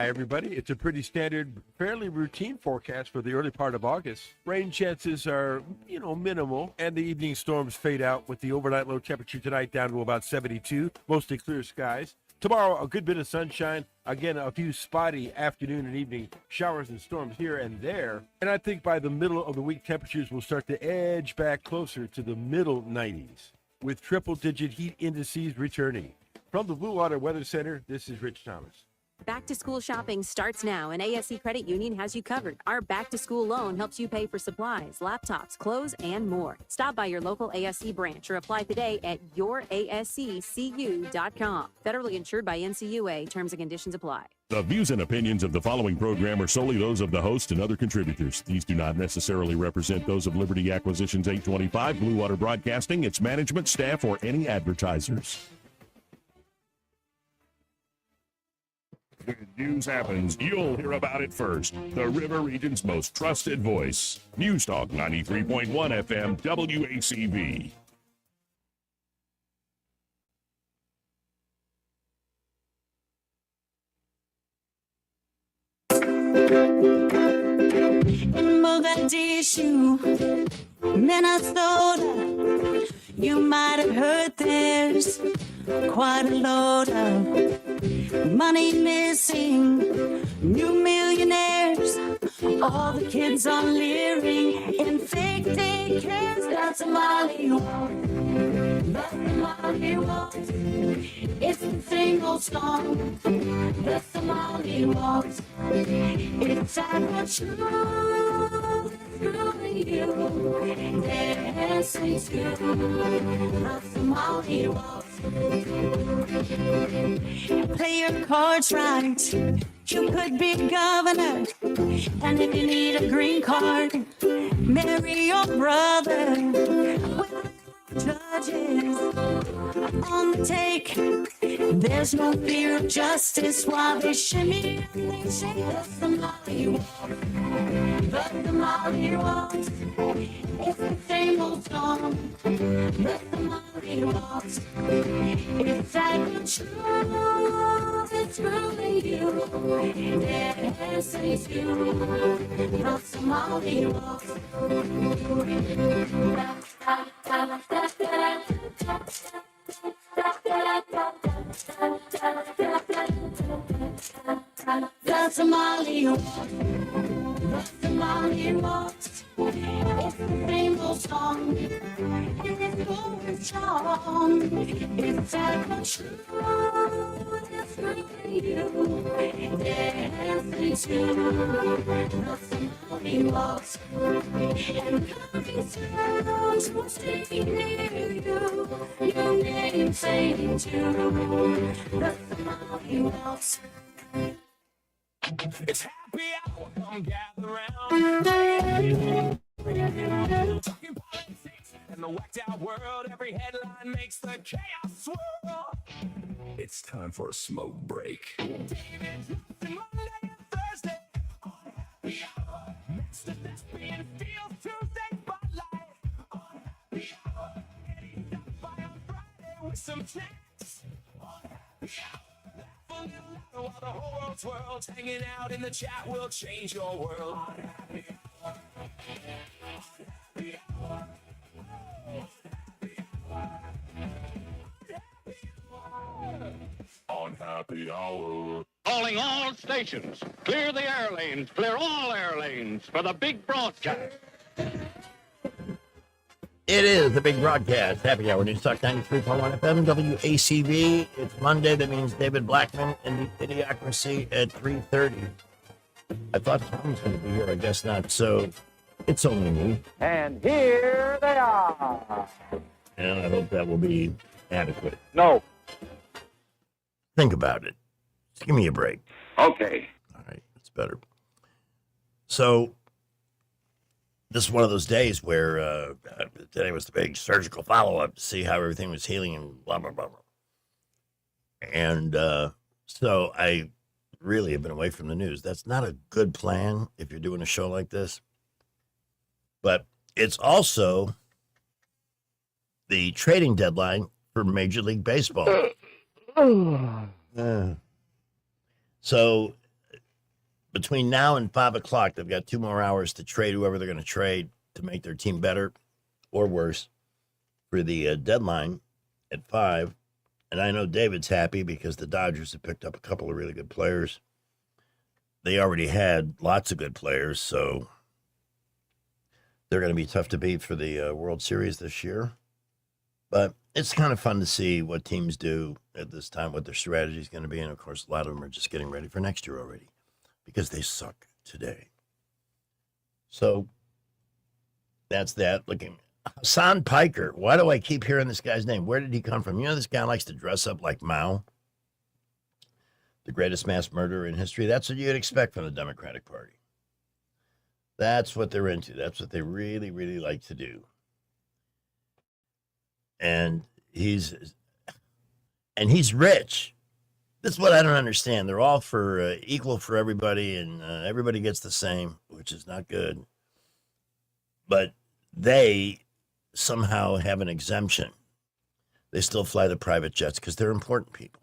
Hi, everybody. It's a pretty standard, fairly routine forecast for the early part of August. Rain chances are, minimal, and the evening storms fade out with the overnight low temperature tonight down to about 72, mostly clear skies. Tomorrow, a good bit of sunshine. Again, a few spotty afternoon and evening showers and storms here and there. And I think by the middle of the week, temperatures will start to edge back closer to the middle 90s, with triple-digit heat indices returning. From the Blue Water Weather Center, this is Rich Thomas. Back to school shopping starts now, and ASC Credit Union has you covered. Our back to school loan helps you pay for supplies, laptops, clothes, and more. Stop by your local ASC branch or apply today at yourasccu.com. Federally insured by NCUA. Terms and conditions apply. The views and opinions of the following program are solely those of the host and other contributors. These do not necessarily represent those of Liberty Acquisitions 825, Blue Water Broadcasting, its management, staff, or any advertisers. When news happens, you'll hear about it first. The River Region's most trusted voice. News Talk 93.1 FM WACV. In Mogadishu, Minnesota, you might have heard there's quite a load of money missing, new millionaires, all the kids are leering in fake daycares. That's a Molly walk, that's the Molly walk. It's the same old song, that's the Molly walk. It's our truth, through you, dancing to that's the Molly walk. Play your cards right, you could be governor. And if you need a green card, marry your brother. With judges on the take, there's no fear of justice while they shimmy and they shake. That's the Molly walk, that's the Molly walk. It's the same old song, that's the Molly walk. It's like the truth, it's really you, dancing to that's the Molly walk. That's a Molly walk, that's the Molly walk. It's the rainbow song, and it's going strong. It's like a truth, it's really you, dancing to that's the Molly walk. And coming sounds will stay near you, your name saying too, that's the Molly walk. It's happy hour, come gather round. Talking politics and the whacked out world. Every headline makes the chaos swirl. It's time for a smoke break. David Johnson, Monday and Thursday. On happy hour. Next to Thespian Fields, Tuesday Spotlight. On happy hour. Eddie Duffy on Friday with some snacks. On happy hour. While the whole world swirls, hanging out in the chat will change your world. On happy hour. Calling all stations. Clear the air lanes. Clear all air lanes for the big broadcast. It is the big broadcast. Happy Hour News Talk 93.1 FM WACV. It's Monday. That means David Blackman and the Idiocracy at 3:30. I thought Tom was going to be here. I guess not. So it's only me. And here they are. And I hope that will be adequate. No. Think about it. Just give me a break. Okay. All right. That's better. So this is one of those days where today was the big surgical follow-up to see how everything was healing and blah, blah, blah, blah. And so I really have been away from the news. That's not a good plan if you're doing a show like this. But it's also the trading deadline for Major League Baseball. So between now and 5 o'clock, they've got 2 more hours to trade whoever they're going to trade to make their team better or worse for the deadline at 5. And I know David's happy because the Dodgers have picked up a couple of really good players. They already had lots of good players, so they're going to be tough to beat for the World Series this year. But it's kind of fun to see what teams do at this time, what their strategy is going to be. And, of course, a lot of them are just getting ready for next year already because they suck today. So that's that. Looking, Hassan Piker. Why do I keep hearing this guy's name? Where did he come from? You know, this guy likes to dress up like Mao, the greatest mass murderer in history. That's what you'd expect from the Democratic Party. That's what they're into. That's what they really, really like to do. And he's rich. That's what I don't understand. They're all for equal for everybody, and everybody gets the same, which is not good. But they somehow have an exemption. They still fly the private jets because they're important people.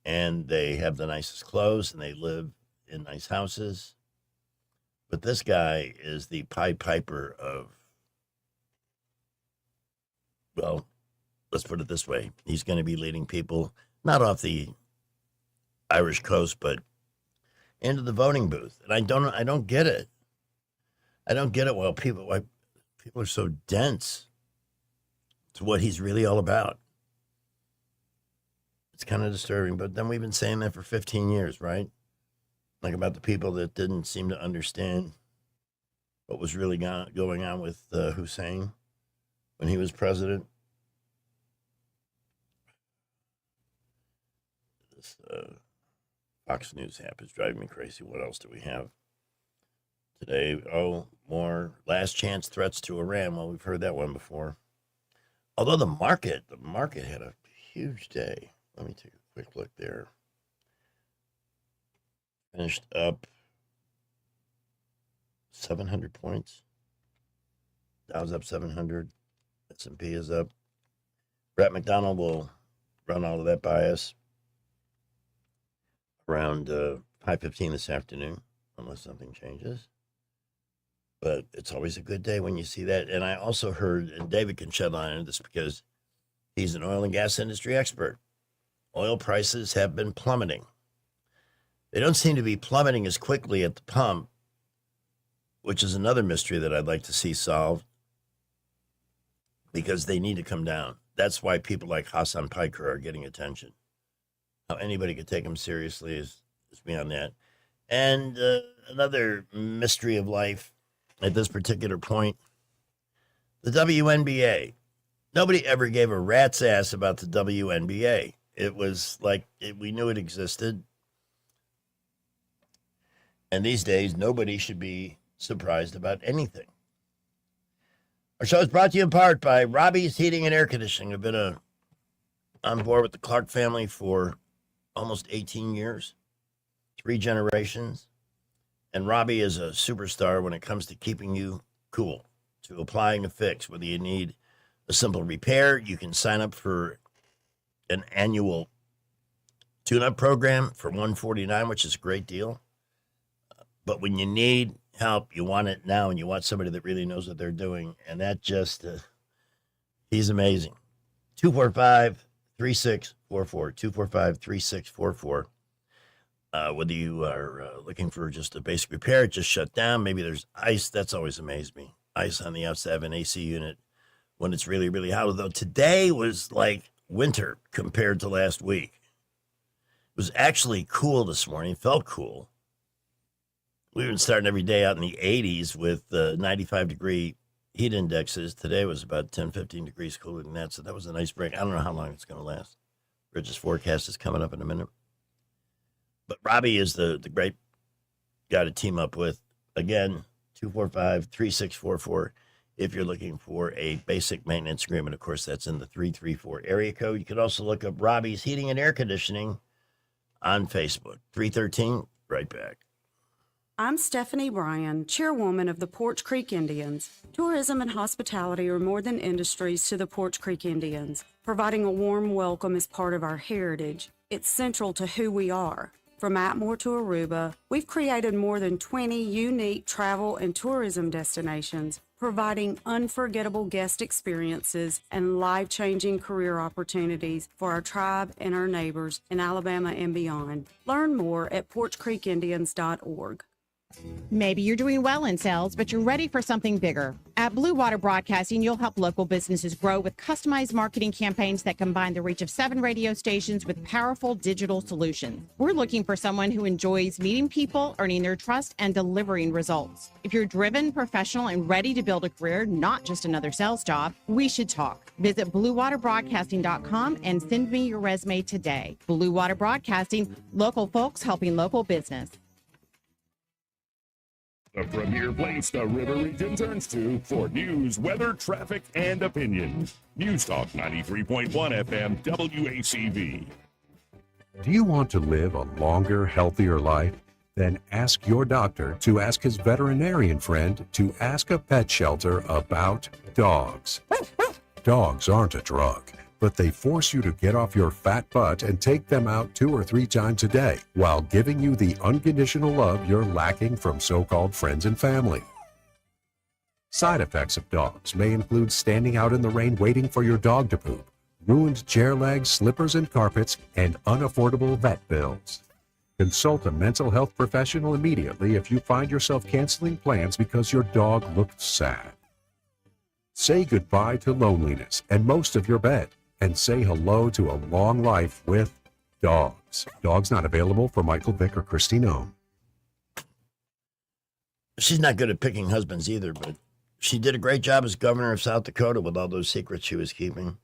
And they have the nicest clothes, and they live in nice houses. But this guy is the Pied Piper of, well, let's put it this way. He's going to be leading people, not off the Irish coast, but into the voting booth. And I don't get it. I don't get it why people are so dense to what he's really all about. It's kind of disturbing, but then we've been saying that for 15 years, right? Like about the people that didn't seem to understand what was really going on with Hussein when he was president. This Fox News app is driving me crazy. What else do we have today? Oh, more last chance threats to Iran. Well, we've heard that one before. Although the market had a huge day. Let me take a quick look there. Finished up 700 points. Dow's up 700. S&P is up. Brett McDonald will run all of that by us around 5:15 this afternoon, unless something changes. But it's always a good day when you see that. And I also heard, and David can shed light on this because he's an oil and gas industry expert. Oil prices have been plummeting. They don't seem to be plummeting as quickly at the pump, which is another mystery that I'd like to see solved because they need to come down. That's why people like Hassan Piker are getting attention. How anybody could take him seriously is beyond that. And another mystery of life at this particular point, the WNBA. Nobody ever gave a rat's ass about the WNBA. It was like we knew it existed. And these days, nobody should be surprised about anything. Our show is brought to you in part by Robbie's Heating and Air Conditioning. I've been on board with the Clark family for almost 18 years, 3 generations. And Robbie is a superstar when it comes to keeping you cool, to applying a fix. Whether you need a simple repair, you can sign up for an annual tune-up program for $149, which is a great deal. But when you need help, you want it now, and you want somebody that really knows what they're doing. And that just, he's amazing. 245-3644, 245-3644. Whether you are looking for just a basic repair, it just shut down. Maybe there's ice. That's always amazed me. Ice on the outside of an AC unit when it's really, really hot. Although today was like winter compared to last week. It was actually cool this morning. Felt cool. We've been starting every day out in the 80s with 95-degree heat indexes. Today was about 10, 15 degrees cooler than that, so that was a nice break. I don't know how long it's going to last. Bridges forecast is coming up in a minute. But Robbie is the great guy to team up with. Again, 245-3644 if you're looking for a basic maintenance agreement. Of course, that's in the 334 area code. You can also look up Robbie's Heating and Air Conditioning on Facebook. 313, right back. I'm Stephanie Bryan, chairwoman of the Porch Creek Indians. Tourism and hospitality are more than industries to the Porch Creek Indians. Providing a warm welcome is part of our heritage. It's central to who we are. From Atmore to Aruba, we've created more than 20 unique travel and tourism destinations, providing unforgettable guest experiences and life-changing career opportunities for our tribe and our neighbors in Alabama and beyond. Learn more at porchcreekindians.org. Maybe you're doing well in sales, but you're ready for something bigger. At Blue Water Broadcasting, you'll help local businesses grow with customized marketing campaigns that combine the reach of 7 radio stations with powerful digital solutions. We're looking for someone who enjoys meeting people, earning their trust, and delivering results. If you're driven, professional, and ready to build a career, not just another sales job, we should talk. Visit BlueWaterBroadcasting.com and send me your resume today. Blue Water Broadcasting, local folks helping local business. The premier place the river region turns to for news, weather, traffic, and opinion. News Talk 93.1 FM WACV. Do you want to live a longer, healthier life? Then ask your doctor to ask his veterinarian friend to ask a pet shelter about dogs. Dogs aren't a drug, but they force you to get off your fat butt and take them out 2 or 3 times a day while giving you the unconditional love you're lacking from so-called friends and family. Side effects of dogs may include standing out in the rain waiting for your dog to poop, ruined chair legs, slippers and carpets, and unaffordable vet bills. Consult a mental health professional immediately if you find yourself canceling plans because your dog looked sad. Say goodbye to loneliness and most of your bed, and say hello to a long life with dogs. Dogs not available for Michael Vick or Christine Ohm. She's not good at picking husbands either, but she did a great job as governor of South Dakota with all those secrets she was keeping.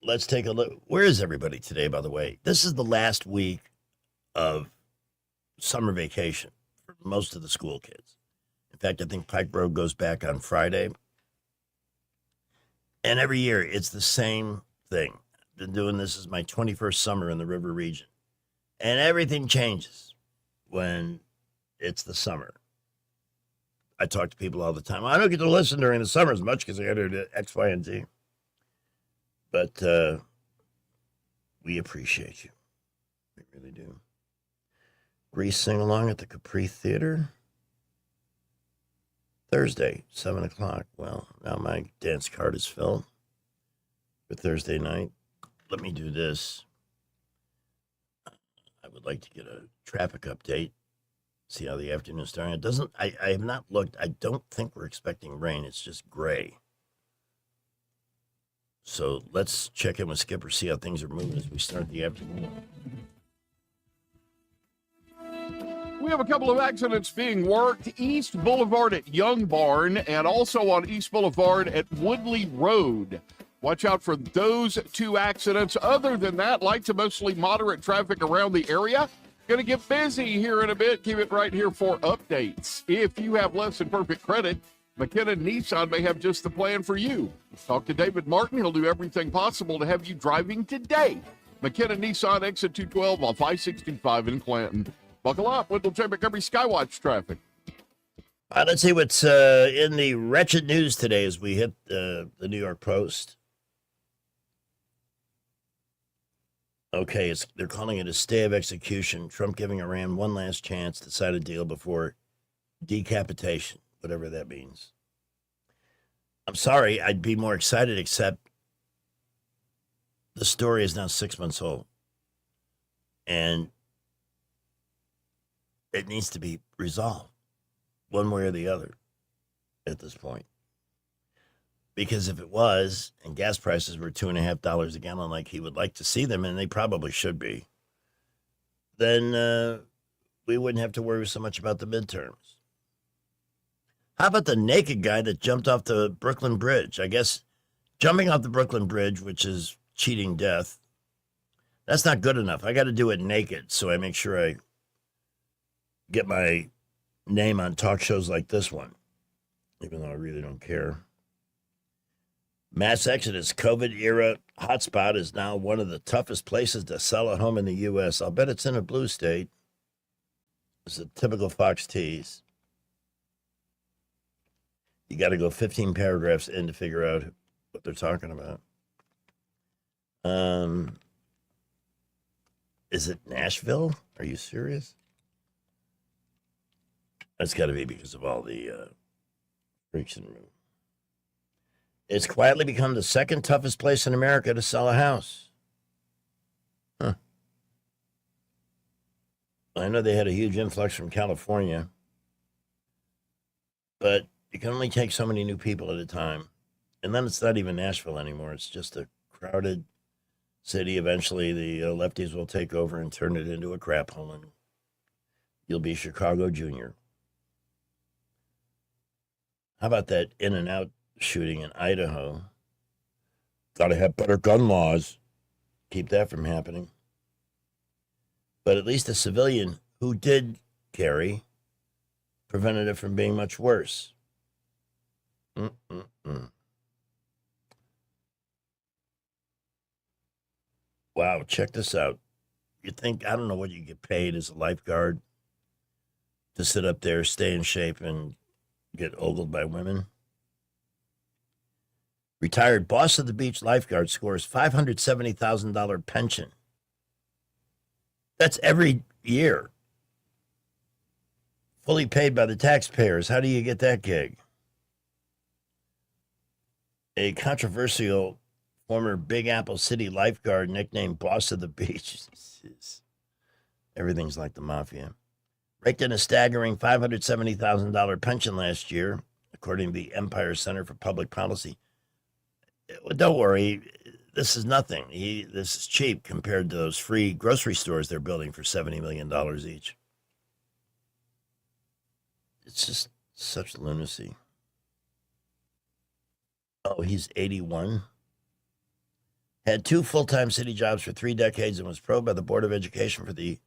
Let's take a look. Where is everybody today, by the way? This is the last week of summer vacation for most of the school kids. In fact, I think Pike Road goes back on Friday. And every year, it's the same thing. I've been doing this as my 21st summer in the river region. And everything changes when it's the summer. I talk to people all the time. I don't get to listen during the summer as much because I got to do X, Y, and Z. But we appreciate you. We really do. Grease sing-along at the Capri Theater. Thursday, 7 o'clock. Well, now my dance card is filled for Thursday night. Let me do this. I would like to get a traffic update. See how the afternoon's starting. It doesn't, I have not looked. I don't think we're expecting rain. It's just gray. So let's check in with Skipper, see how things are moving as we start the afternoon. We have a couple of accidents being worked East Boulevard at Young Barn and also on East Boulevard at Woodley Road. Watch out for those 2 accidents. Other than that, light to mostly moderate traffic around the area. Going to get busy here in a bit. Keep it right here for updates. If you have less than perfect credit, McKenna Nissan may have just the plan for you. Talk to David Martin. He'll do everything possible to have you driving today. McKenna Nissan, exit 212 off I-65 in Clanton. Buckle up. Wendell J. Montgomery Skywatch traffic. All right, let's see what's in the wretched news today as we hit the New York Post. Okay, they're calling it a stay of execution. Trump giving Iran one last chance to sign a deal before decapitation, whatever that means. I'm sorry, I'd be more excited, except the story is now 6 months old. And it needs to be resolved one way or the other at this point. Because if it was, and gas prices were $2.50 a gallon like he would like to see them, and they probably should be, then we wouldn't have to worry so much about the midterms. How about the naked guy that jumped off the Brooklyn Bridge? I guess jumping off the Brooklyn Bridge, which is cheating death, that's not good enough. I got to do it naked so I make sure I get my name on talk shows like this one, even though I really don't care. Mass exodus, COVID-era hotspot is now one of the toughest places to sell a home in the U.S. I'll bet it's in a blue state. It's a typical Fox tease. You got to go 15 paragraphs in to figure out what they're talking about. Is it Nashville? Are you serious? That's got to be because of all the freaks in the room. It's quietly become the second toughest place in America to sell a house. Huh. I know they had a huge influx from California, but you can only take so many new people at a time. And then it's not even Nashville anymore. It's just a crowded city. Eventually, the lefties will take over and turn it into a crap hole, and you'll be Chicago Junior. How about that In-N-Out shooting in Idaho? Got to have better gun laws. Keep that from happening. But at least a civilian who did carry prevented it from being much worse. Wow, check this out. You think, I don't know what you get paid as a lifeguard to sit up there, stay in shape, and get ogled by women? Retired boss of the beach lifeguard scores $570,000 pension. That's every year. Fully paid by the taxpayers. How do you get that gig? A controversial former Big Apple City lifeguard nicknamed Boss of the Beach. Everything's like the mafia. Raked in a staggering $570,000 pension last year, according to the Empire Center for Public Policy. Don't worry, this is nothing. This is cheap compared to those free grocery stores they're building for $70 million each. It's just such lunacy. Oh, he's 81. Had 2 full-time city jobs for 3 decades and was probed by the Board of Education for the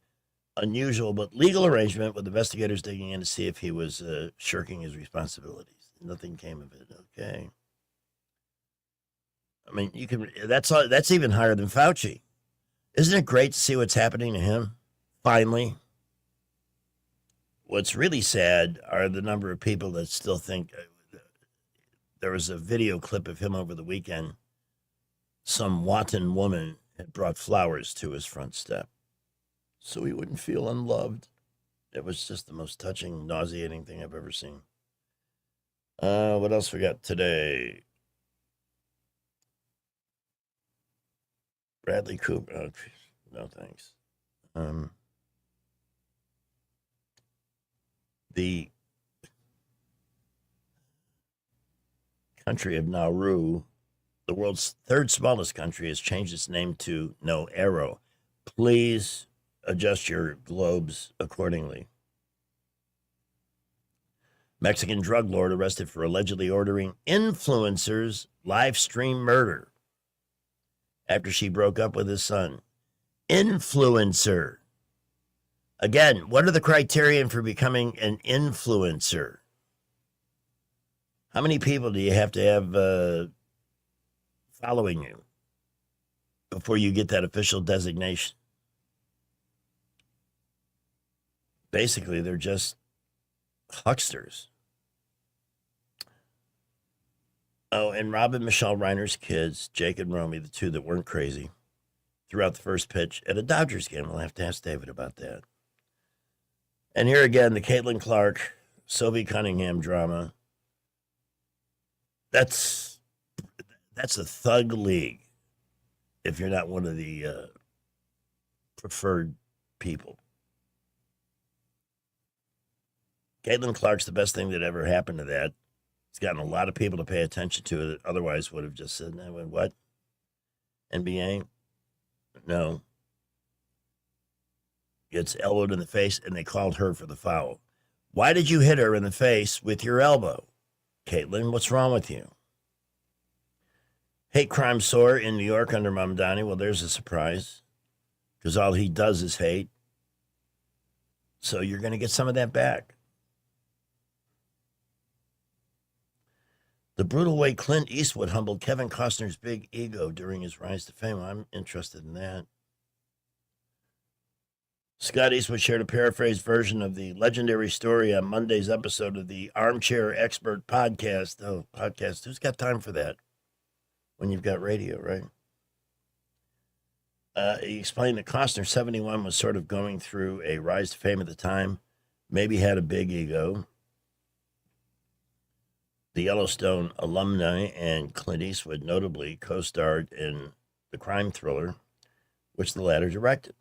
unusual but legal arrangement, with investigators digging in to see if he was shirking his responsibilities. Nothing came of it. Okay. I mean, you can. That's even higher than Fauci. Isn't it great to see what's happening to him? Finally. What's really sad are the number of people that still think. There was a video clip of him over the weekend. Some wanton woman had brought flowers to his front step so he wouldn't feel unloved. It was just the most touching, nauseating thing I've ever seen. What else we got today? Bradley Cooper. Oh, no, thanks. The country of Nauru, the world's 3rd smallest country, has changed its name to No Arrow. Please adjust your globes accordingly. Mexican drug lord arrested for allegedly ordering influencers live stream murder after she broke up with his son. Influencer. Again, what are the criterion for becoming an influencer? How many people do you have to have following you before you get that official designation? Basically, they're just hucksters. Oh, and Rob and Michelle Reiner's kids, Jake and Romy, the 2 that weren't crazy, threw out the first pitch at a Dodgers game. We'll have to ask David about that. And here again, the Caitlin Clark, Sylvie Cunningham drama. That's a thug league if you're not one of the preferred people. Caitlin Clark's the best thing that ever happened to that. It's gotten a lot of people to pay attention to it that otherwise would have just said, no, what? NBA? No. Gets elbowed in the face, and they called her for the foul. Why did you hit her in the face with your elbow? Caitlin, what's wrong with you? Hate crime soar in New York under Mamdani. Well, there's a surprise, because all he does is hate. So you're going to get some of that back. The brutal way Clint Eastwood humbled Kevin Costner's big ego during his rise to fame. I'm interested in that. Scott Eastwood shared a paraphrased version of the legendary story on Monday's episode of the Armchair Expert podcast. Oh, podcast. Who's got time for that when you've got radio, right? He explained that Costner, 71, was sort of going through a rise to fame at the time, maybe had a big ego. The Yellowstone alumni and Clint Eastwood notably co-starred in the crime thriller, which the latter directed.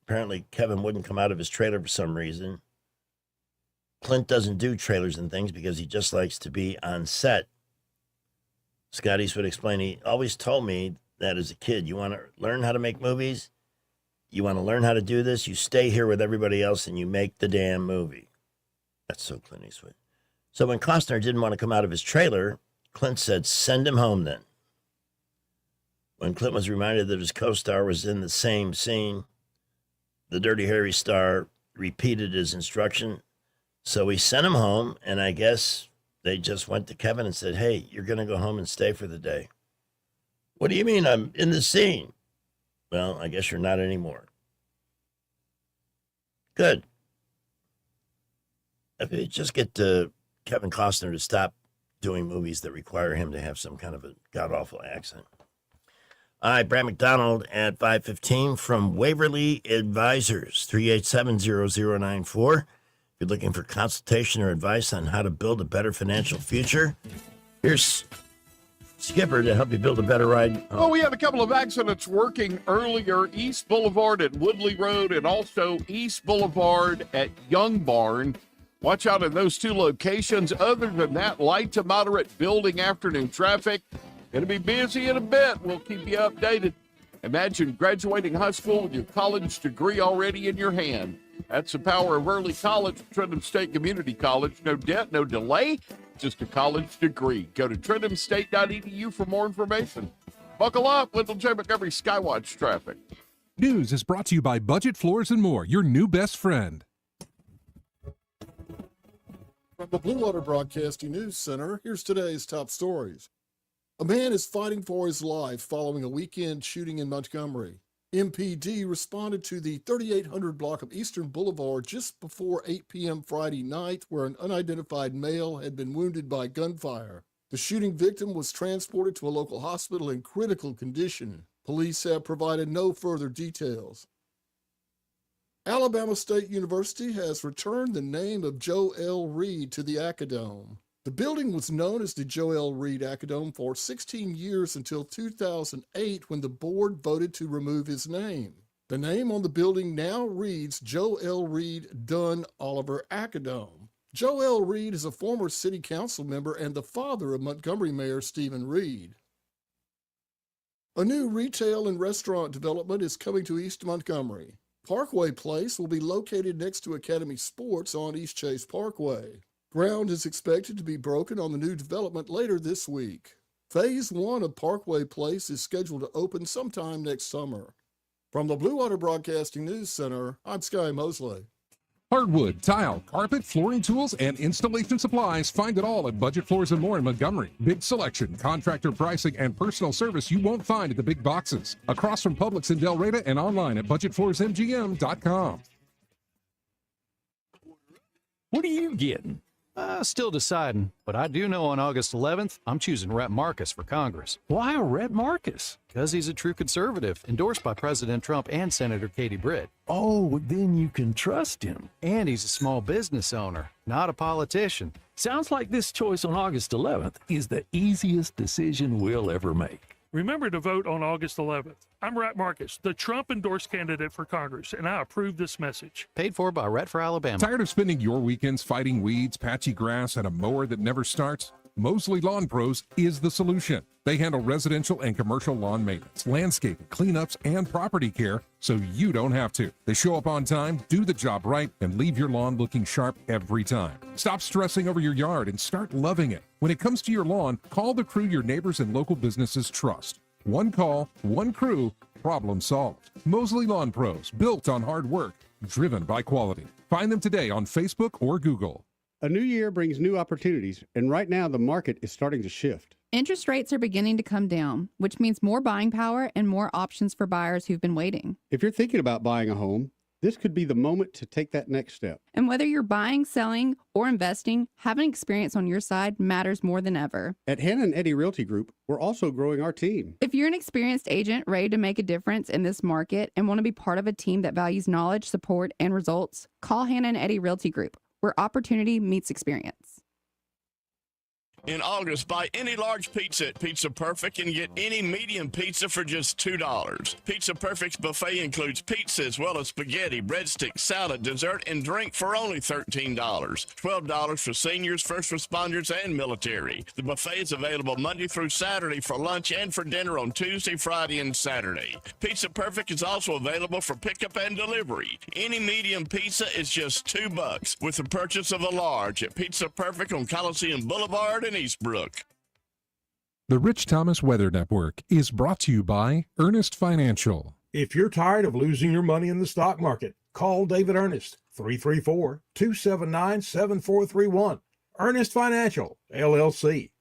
Apparently, Kevin wouldn't come out of his trailer for some reason. Clint doesn't do trailers and things because he just likes to be on set. Scott Eastwood explained, he always told me that as a kid, you want to learn how to make movies, you want to learn how to do this, you stay here with everybody else and you make the damn movie. That's so Clint Eastwood. So when Costner didn't want to come out of his trailer, Clint said, send him home then. When Clint was reminded that his co-star was in the same scene, the Dirty Harry star repeated his instruction. So he sent him home, and I guess they just went to Kevin and said, hey, you're going to go home and stay for the day. What do you mean I'm in the scene? Well, I guess you're not anymore. Good. If you just get Kevin Costner to stop doing movies that require him to have some kind of a god-awful accent. All right, Brad McDonald at 5:15 from Waverly Advisors, 387-0094. If you're looking for consultation or advice on how to build a better financial future, here's Skipper to help you build a better ride. Well, we had a couple of accidents working earlier, East Boulevard at Woodley Road and also East Boulevard at Young Barn. Watch out in those two locations. Other than that, light to moderate building afternoon traffic. Going to be busy in a bit. We'll keep you updated. Imagine graduating high school with your college degree already in your hand. That's the power of early college at Trenton State Community College. No debt, no delay, just a college degree. Go to trentomstate.edu for more information. Buckle up, Lyndall J. Montgomery Skywatch traffic. News is brought to you by Budget Floors and More, your new best friend. From the Blue Water Broadcasting News Center, here's today's top stories. A man is fighting for his life following a weekend shooting in Montgomery. MPD responded to the 3800 block of Eastern Boulevard just before 8 p.m. Friday night, where an unidentified male had been wounded by gunfire. The shooting victim was transported to a local hospital in critical condition. Police have provided no further details. Alabama State University has returned the name of Joe L. Reed to the Acadome. The building was known as the Joe L. Reed Acadome for 16 years until 2008, when the board voted to remove his name. The name on the building now reads Joe L. Reed Dunn Oliver Acadome. Joe L. Reed is a former city council member and the father of Montgomery Mayor Stephen Reed. A new retail and restaurant development is coming to East Montgomery. Parkway Place will be located next to Academy Sports on East Chase Parkway. Ground is expected to be broken on the new development later this week. Phase 1 of Parkway Place is scheduled to open sometime next summer. From the Blue Water Broadcasting News Center, I'm Sky Mosley. Hardwood, tile, carpet, flooring tools, and installation supplies. Find it all at Budget Floors and More in Montgomery. Big selection, contractor pricing, and personal service you won't find at the big boxes. Across from Publix in Del Reyta and online at budgetfloorsmgm.com. What are you getting? Still deciding, but I do know on August 11th, I'm choosing Rhett Marcus for Congress. Why Rhett Marcus? Because he's a true conservative, endorsed by President Trump and Senator Katie Britt. Oh, then you can trust him. And he's a small business owner, not a politician. Sounds like this choice on August 11th is the easiest decision we'll ever make. Remember to vote on August 11th. I'm Rhett Marcus, the Trump-endorsed candidate for Congress, and I approve this message. Paid for by Rhett for Alabama. Tired of spending your weekends fighting weeds, patchy grass, and a mower that never starts? Mosley Lawn Pros is the solution. They handle residential and commercial lawn maintenance, landscaping, cleanups, and property care, so you don't have to. They show up on time, do the job right, and leave your lawn looking sharp every time. Stop stressing over your yard and start loving it. When it comes to your lawn, call the crew your neighbors and local businesses trust. One call, one crew, problem solved. Mosley Lawn Pros, built on hard work, driven by quality. Find them today on Facebook or Google. A new year brings new opportunities, and right now the market is starting to shift. Interest rates are beginning to come down, which means more buying power and more options for buyers who've been waiting. If you're thinking about buying a home, This could be the moment to take that next step. And whether you're buying, selling, or investing, having experience on your side matters more than ever. At Hannah and Eddie Realty Group, we're also growing our team. If you're an experienced agent ready to make a difference in this market and want to be part of a team that values knowledge, support, and results, call Hannah and Eddie Realty Group, where opportunity meets experience. In August, buy any large pizza at Pizza Perfect and get any medium pizza for just $2. Pizza Perfect's buffet includes pizza as well as spaghetti, breadsticks, salad, dessert, and drink for only $13. $12 for seniors, first responders, and military. The buffet is available Monday through Saturday for lunch and for dinner on Tuesday, Friday, and Saturday. Pizza Perfect is also available for pickup and delivery. Any medium pizza is just $2 with the purchase of a large at Pizza Perfect on Coliseum Boulevard in Eastbrook. The Rich Thomas Weather Network is brought to you by Ernest Financial. If you're tired of losing your money in the stock market, call David Ernest, 334-279-7431. Ernest Financial, LLC.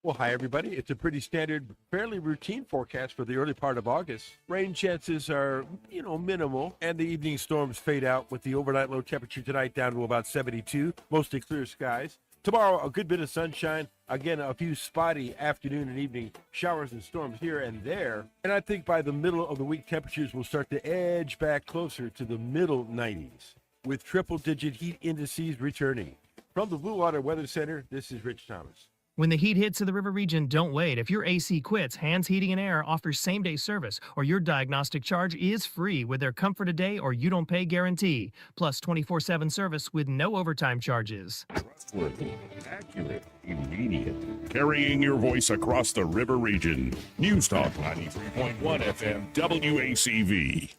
Well, hi, everybody. It's a pretty standard, fairly routine forecast for the early part of August. Rain chances are, minimal, and the evening storms fade out with the overnight low temperature tonight down to about 72, mostly clear skies. Tomorrow, a good bit of sunshine. Again, a few spotty afternoon and evening showers and storms here and there. And I think by the middle of the week, temperatures will start to edge back closer to the middle 90s, with triple-digit heat indices returning. From the Blue Water Weather Center, this is Rich Thomas. When the heat hits to the river region, don't wait. If your AC quits, Hands Heating and Air offers same-day service, or your diagnostic charge is free with their Comfort a Day or You Don't Pay guarantee, plus 24/7 service with no overtime charges. Trustworthy, accurate, immediate. Carrying your voice across the river region. News Talk 93.1 FM WACV.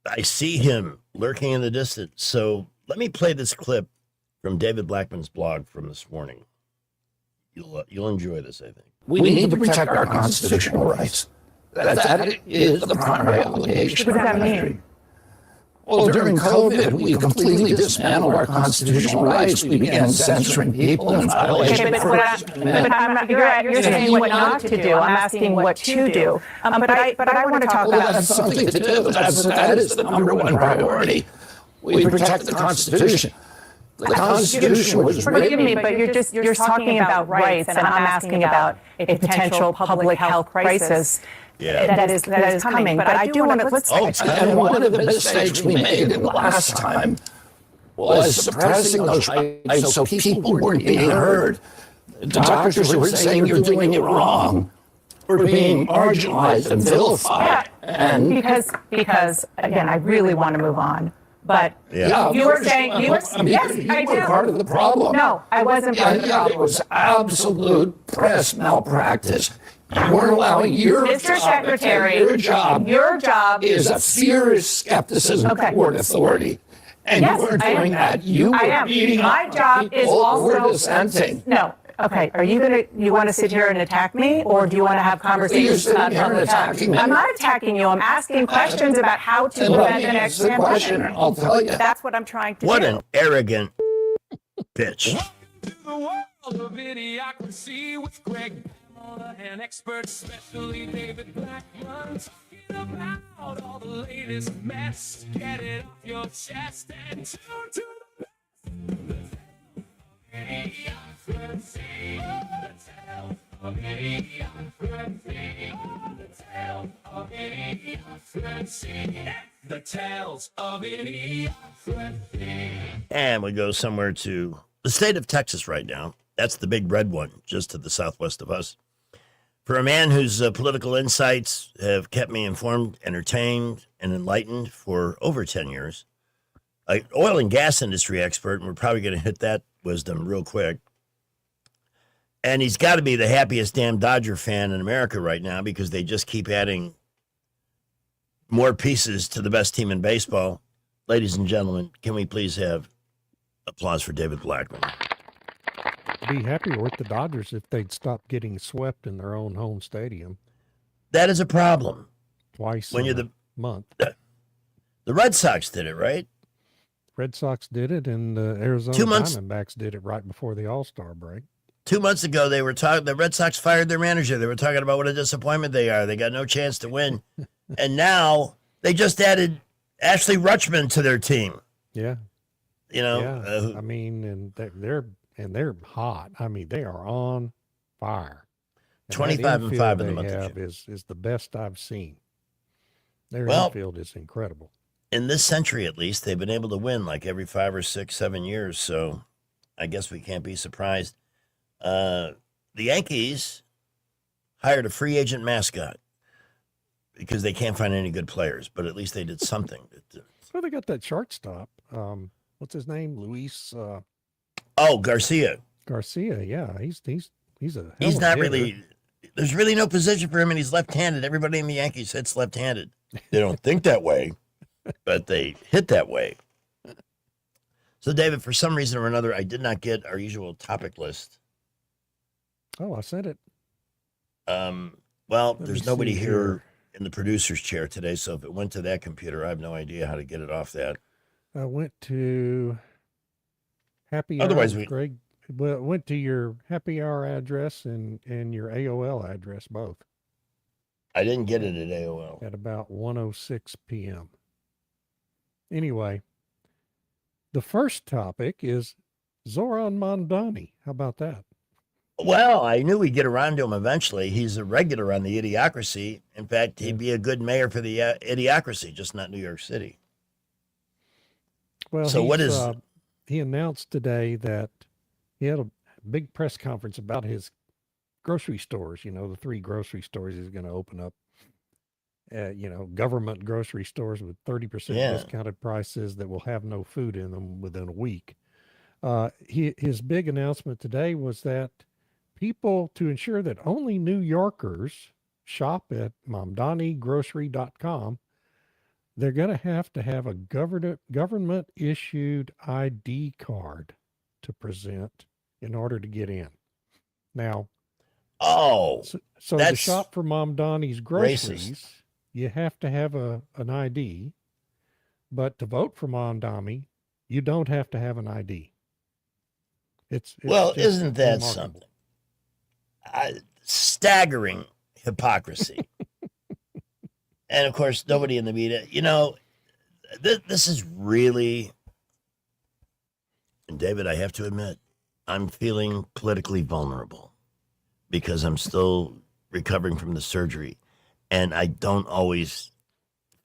I see him lurking in the distance. So let me play this clip from David Blackman's blog from this morning. You'll enjoy this, I think. We need to protect our constitutional rights. That is the primary obligation. What does that mean? Well, during COVID, we completely dismantled our constitutional rights. We began censoring people in violation of First Amendment. But you're saying what not to do. I'm asking what to do. But I want to talk about that's something to do. That is the number one priority. We protect the Constitution. The Constitution was written. Forgive me, but you're talking about rights, and I'm asking about a potential public health crisis that is coming. But I do want to let's. And one of the mistakes we made last time was suppressing those rights so people weren't being heard. The doctors were saying you're doing it wrong. We're being marginalized and vilified. And because again, I really want to move on. But you were saying yes, I do. Part of the problem. No, I wasn't part of the problem. It was absolute press malpractice. You weren't allowing Mr. Secretary, your job is a fierce skepticism toward authority. And you weren't doing that. You were beating my job is also dissenting. No. Okay, you want to sit here and attack me, or do you want to have conversations about public health? I'm not attacking you. I'm asking questions about how to prevent the next question. I'll tell you. That's what I'm trying to do. What an arrogant bitch. The world of idiocracy with Greg and experts, especially David Blackman, talking about all the latest mess. Get it off your chest and tune to the best. The tales of idiocracy. And we go somewhere to the state of Texas right now. That's the big red one, just to the southwest of us. For a man whose political insights have kept me informed, entertained, and enlightened for over 10 years, an oil and gas industry expert, and we're probably going to hit that wisdom real quick. And he's got to be the happiest damn Dodger fan in America right now because they just keep adding more pieces to the best team in baseball. Ladies and gentlemen, can we please have applause for David Blackman? Be happier with the Dodgers if they'd stop getting swept in their own home stadium. That is a problem. Twice when in you're a month. The Red Sox did it, right? Red Sox did it, and the Arizona Diamondbacks did it right before the All-Star break. 2 months ago, they were talking. The Red Sox fired their manager. They were talking about what a disappointment they are. They got no chance to win, and now they just added Ashley Rutschman to their team. Yeah. You know, Yeah. I mean, and they're hot. I mean, they are on fire. And that 25 and infield 5 in the they month of have is the best I've seen. Their Well, infield is incredible. in this century, at least, they've been able to win like every 5 or 6, 7 years. So I guess we can't be surprised. The Yankees hired a free agent mascot because they can't find any good players, but at least they did something. Well, they got that shortstop. What's his name? Luis Garcia. Garcia. Yeah, he's a hell He's of a not hitter. really. There's really no position for him, and he's left-handed. Everybody in the Yankees hits left-handed. They don't think that way, but they hit that way. So, David, for some reason or another, I did not get our usual topic list. Oh, I said it. Well, Let there's me nobody see here here. in the producer's chair today, so if it went to that computer, I have no idea how to get it off that. I went to happy Otherwise, hour, we- Greg. Well, it went to your happy hour address and your AOL address both I didn't get it at AOL. at about 1:06 p.m. Anyway, the first topic is Zoran Mondani. How about that? Well, I knew we'd get around to him eventually. He's a regular on the Idiocracy. In fact, he'd be a good mayor for the Idiocracy, just not New York City. Well, So what is- he announced today that he had a big press conference about his grocery stores. You know, the 3 grocery stores he's going to open up. Government grocery stores with 30% Yeah. discounted prices that will have no food in them within a week. His big announcement today was that people, to ensure that only New Yorkers shop at mamdanigrocery.com, they're going to have a government issued ID card to present in order to get in. Now, so to that's shop for Mamdani's groceries, you have to have an ID, but to vote for Mamdani, you don't have to have an ID. It's Well, just isn't that remarkable. something? Staggering hypocrisy. And of course, nobody in the media, this is really, and David, I have to admit, I'm feeling politically vulnerable because I'm still recovering from the surgery. And I don't always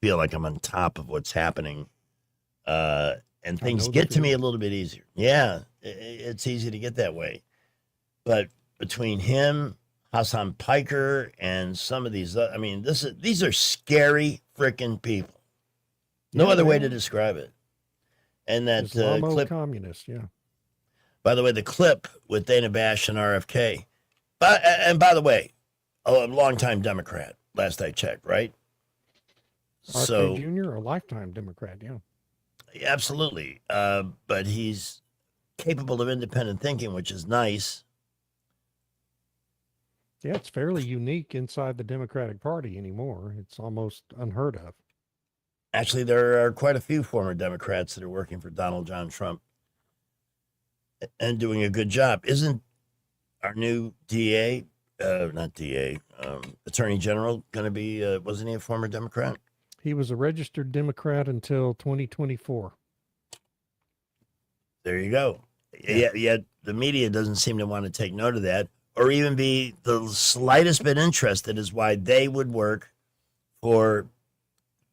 feel like I'm on top of what's happening. And things know get the to me a feeling. little bit easier. Yeah, it's easy to get that way. But between him, Hassan Piker, and some of these, these are scary freaking people. No Yeah, other they way are. to describe it. And that Islamo clip, communist, yeah. by the way, the clip with Dana Bash and RFK. And by the way, a longtime Democrat, last I checked, right? RFK Jr., a lifetime Democrat, yeah. Absolutely. But he's capable of independent thinking, which is nice. Yeah, it's fairly unique inside the Democratic Party anymore. It's almost unheard of. Actually, there are quite a few former Democrats that are working for Donald John Trump and doing a good job. Isn't our new Attorney General going to be, wasn't he a former Democrat? He was a registered Democrat until 2024. There you go. Yet the media doesn't seem to want to take note of that or even be the slightest bit interested as why they would work for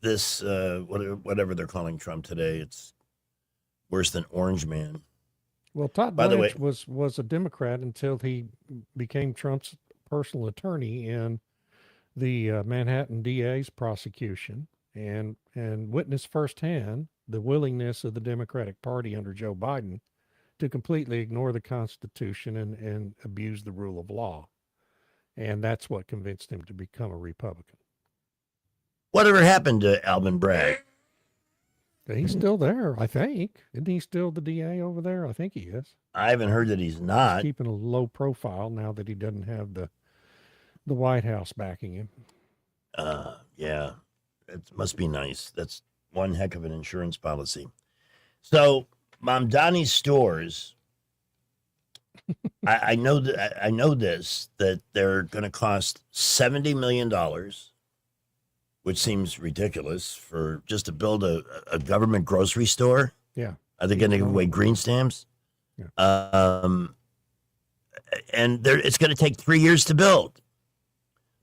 this, whatever they're calling Trump today. It's worse than Orange Man. Well, Todd By the way- Blanche was a Democrat until he became Trump's personal attorney in the Manhattan DA's prosecution and witnessed firsthand the willingness of the Democratic Party under Joe Biden to completely ignore the Constitution and abuse the rule of law. And that's what convinced him to become a Republican. Whatever happened to Alvin Bragg? He's still there, I think. Isn't he still the DA over there? I think he is. I haven't heard that he's not. He's keeping a low profile now that he doesn't have the White House backing him. Yeah, it must be nice. That's one heck of an insurance policy. So Mamdani stores I know that I know this, that they're going to cost $70 million, which seems ridiculous for just to build a government grocery store. Yeah. Are they going to give away green stamps? Yeah. And it's going to take 3 years to build.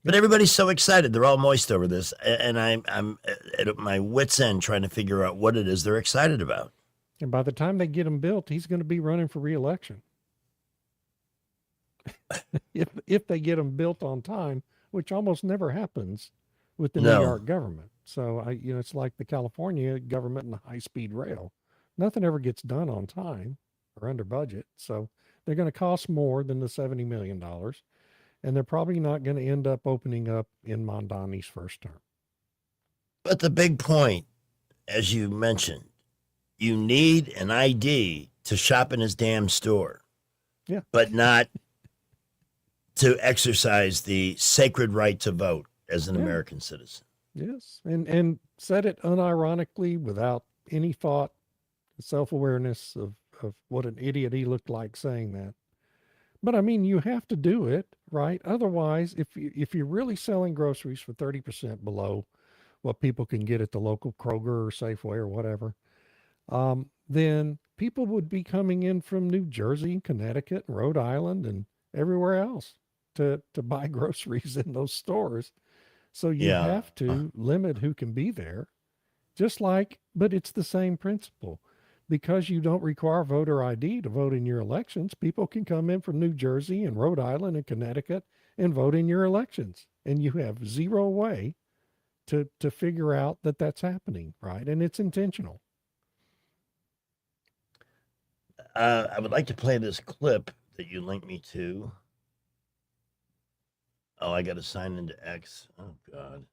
But everybody's so excited. They're all moist over this. And I'm at my wit's end trying to figure out what it is they're excited about. And by the time they get him built, he's going to be running for re-election. if they get them built on time, which almost never happens with the New York government. So it's like the California government and the high-speed rail. Nothing ever gets done on time or under budget. So they're going to cost more than the $70 million. And they're probably not going to end up opening up in Mondani's first term. But the big point, as you mentioned, you need an ID to shop in his damn store. Yeah. But not to exercise the sacred right to vote as an American citizen. Yes. And said it unironically without any thought, self-awareness of what an idiot he looked like saying that. But I mean, you have to do it, right? Otherwise, if you're really selling groceries for 30% below what people can get at the local Kroger or Safeway or whatever, then people would be coming in from New Jersey, Connecticut, and Rhode Island, and everywhere else to buy groceries in those stores. So you have to limit who can be there, but it's the same principle. Because you don't require voter ID to vote in your elections, people can come in from New Jersey and Rhode Island and Connecticut and vote in your elections. And you have zero way to figure out that that's happening, right? And it's intentional. I would like to play this clip that you linked me to. Oh, I got to sign into X. Oh, God.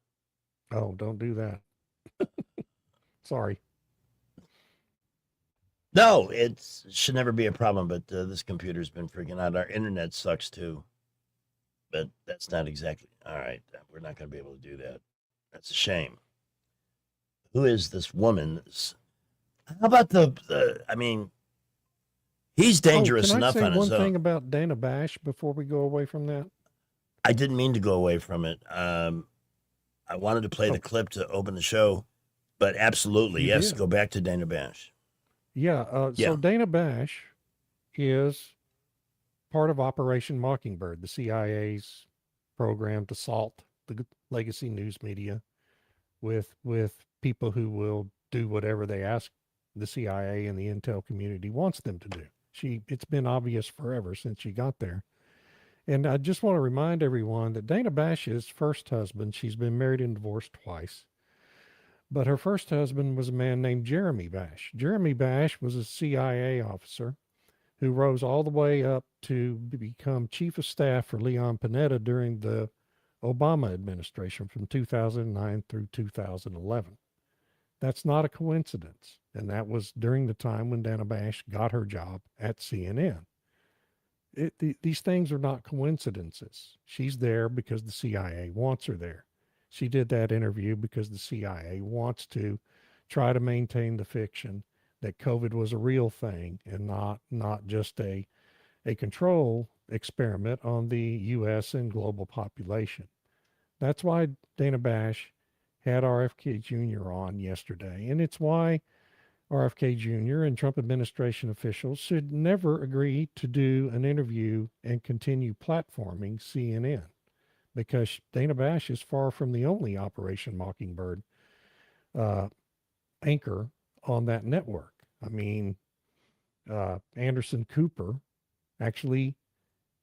Oh, don't do that. Sorry. No, it should never be a problem, but this computer's been freaking out. Our internet sucks too. But that's not exactly, all right, we're not going to be able to do that. That's a shame. Who is this woman? How about he's dangerous enough on his own. Can I say one thing about Dana Bash before we go away from that? I didn't mean to go away from it. I wanted to play the clip to open the show, but absolutely, yes, go back to Dana Bash. Yeah. So Dana Bash is part of Operation Mockingbird, the CIA's program to salt the legacy news media with people who will do whatever they ask the CIA and the intel community wants them to do. It's been obvious forever since she got there. And I just want to remind everyone that Dana Bash's first husband, she's been married and divorced twice. But her first husband was a man named Jeremy Bash. Jeremy Bash was a CIA officer who rose all the way up to become chief of staff for Leon Panetta during the Obama administration from 2009 through 2011. That's not a coincidence. And that was during the time when Dana Bash got her job at CNN. These things are not coincidences. She's there because the CIA wants her there. She did that interview because the CIA wants to try to maintain the fiction that COVID was a real thing and not just a control experiment on the U.S. and global population. That's why Dana Bash had RFK Jr. on yesterday, and it's why RFK Jr. and Trump administration officials should never agree to do an interview and continue platforming CNN. Because Dana Bash is far from the only Operation Mockingbird anchor on that network. I mean, Anderson Cooper actually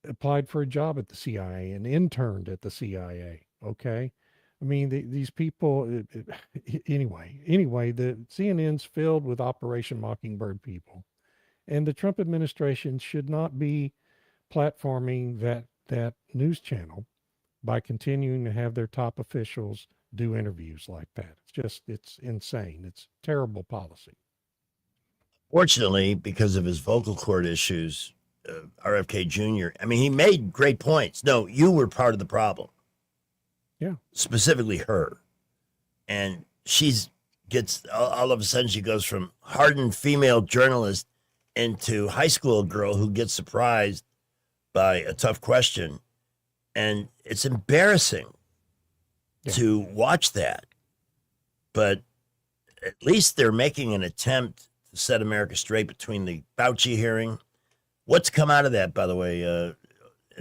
applied for a job at the CIA and interned at the CIA. Okay. I mean, these people, anyway, the CNN's filled with Operation Mockingbird people, and the Trump administration should not be platforming that news channel by continuing to have their top officials do interviews like that. It's insane. It's terrible policy. Fortunately, because of his vocal cord issues, RFK Jr., I mean, he made great points. No, you were part of the problem. Yeah. Specifically her. And gets all of a sudden she goes from hardened female journalist into high school girl who gets surprised by a tough question. And it's embarrassing to watch that. But at least they're making an attempt to set America straight between the Fauci hearing. What's come out of that, by the way, in